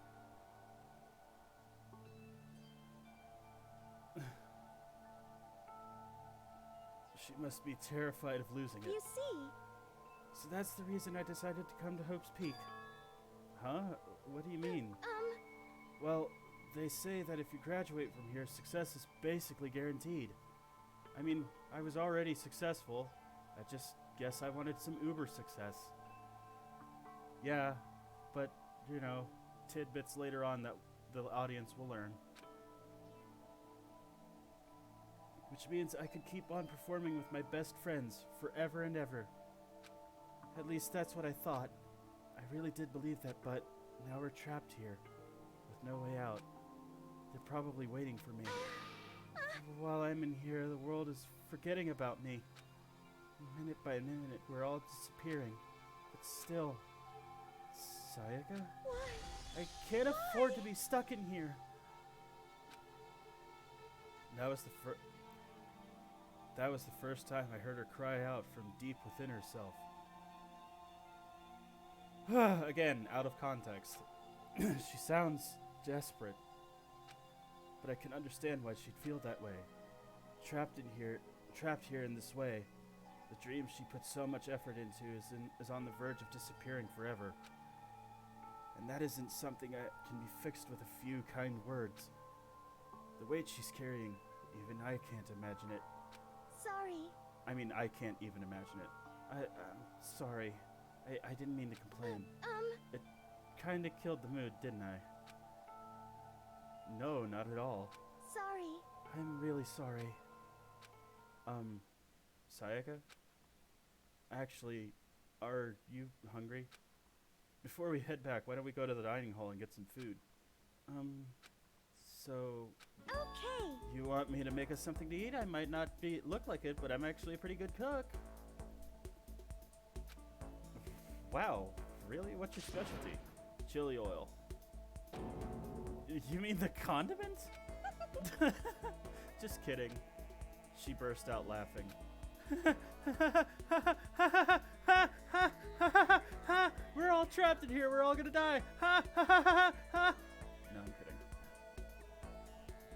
Speaker 1: She must be terrified of losing it.
Speaker 4: You see?
Speaker 1: So that's the reason I decided to come to Hope's Peak. Huh? What do you mean? Well, they say that if you graduate from here, success is basically guaranteed. I mean, I was already successful. I just guess I wanted some uber success. Yeah, but, you know, tidbits later on that the audience will learn. Which means I could keep on performing with my best friends forever and ever. At least that's what I thought. I really did believe that, but now we're trapped here, with no way out. They're probably waiting for me. While I'm in here, the world is forgetting about me. Minute by minute, we're all disappearing. But still... Sayaka?
Speaker 4: Why?
Speaker 1: I can't afford to be stuck in here. That was the first time I heard her cry out from deep within herself. Again, out of context. She sounds desperate. But I can understand why she'd feel that way. Trapped here in this way. The dream she put so much effort into is on the verge of disappearing forever. And that isn't something that can be fixed with a few kind words. The weight she's carrying, even I can't imagine it.
Speaker 4: Sorry.
Speaker 1: I mean, I can't even imagine it. I'm sorry. I didn't mean to complain. It kinda killed the mood, didn't I? No, not at all.
Speaker 4: Sorry.
Speaker 1: I'm really sorry. Sayaka? Actually, are you hungry? Before we head back, why don't we go to the dining hall and get some food? So...
Speaker 4: Okay.
Speaker 1: You want me to make us something to eat? I might not look like it, but I'm actually a pretty good cook. Wow, really? What's your specialty? Chili oil. You mean the condiment? Just kidding. She burst out laughing. We're all trapped in here. We're all gonna die. No, I'm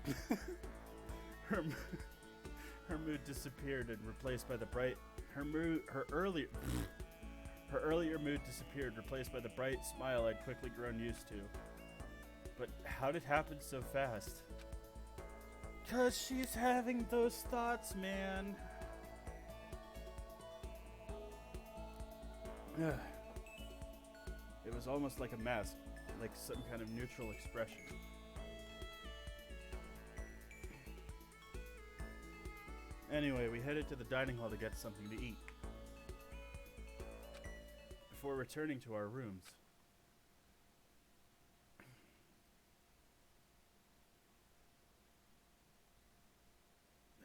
Speaker 1: kidding. Her mood disappeared and replaced by the bright. Her earlier mood disappeared, replaced by the bright smile I'd quickly grown used to. But how'd it happen so fast? 'Cause she's having those thoughts, man. It was almost like a mask, like some kind of neutral expression. Anyway, we headed to the dining hall to get something to eat. Before returning to our rooms.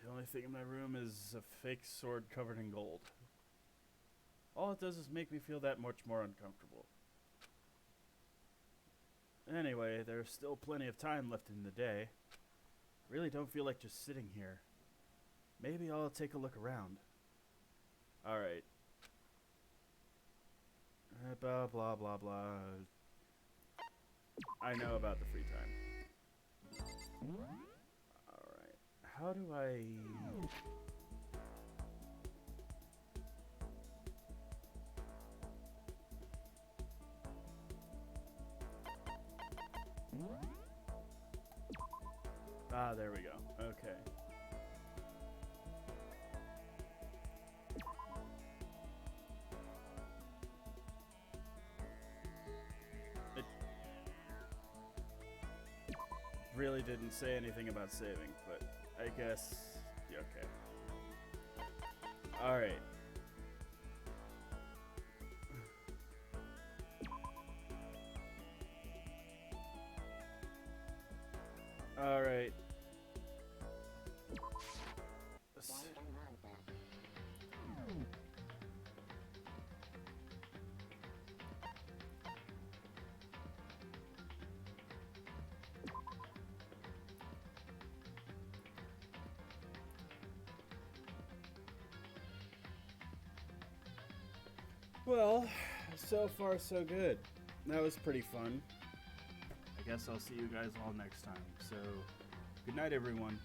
Speaker 1: The only thing in my room is a fake sword covered in gold. All it does is make me feel that much more uncomfortable. Anyway, there's still plenty of time left in the day. I really don't feel like just sitting here. Maybe I'll take a look around. Alright. Blah, blah, blah, blah. I know about the free time. Alright. How do I... Ah, there we go. Okay. It really didn't say anything about saving, but I guess... Yeah, okay. Alright. Alright. Well, so far so good. That was pretty fun. I guess I'll see you guys all next time. So, good night, everyone.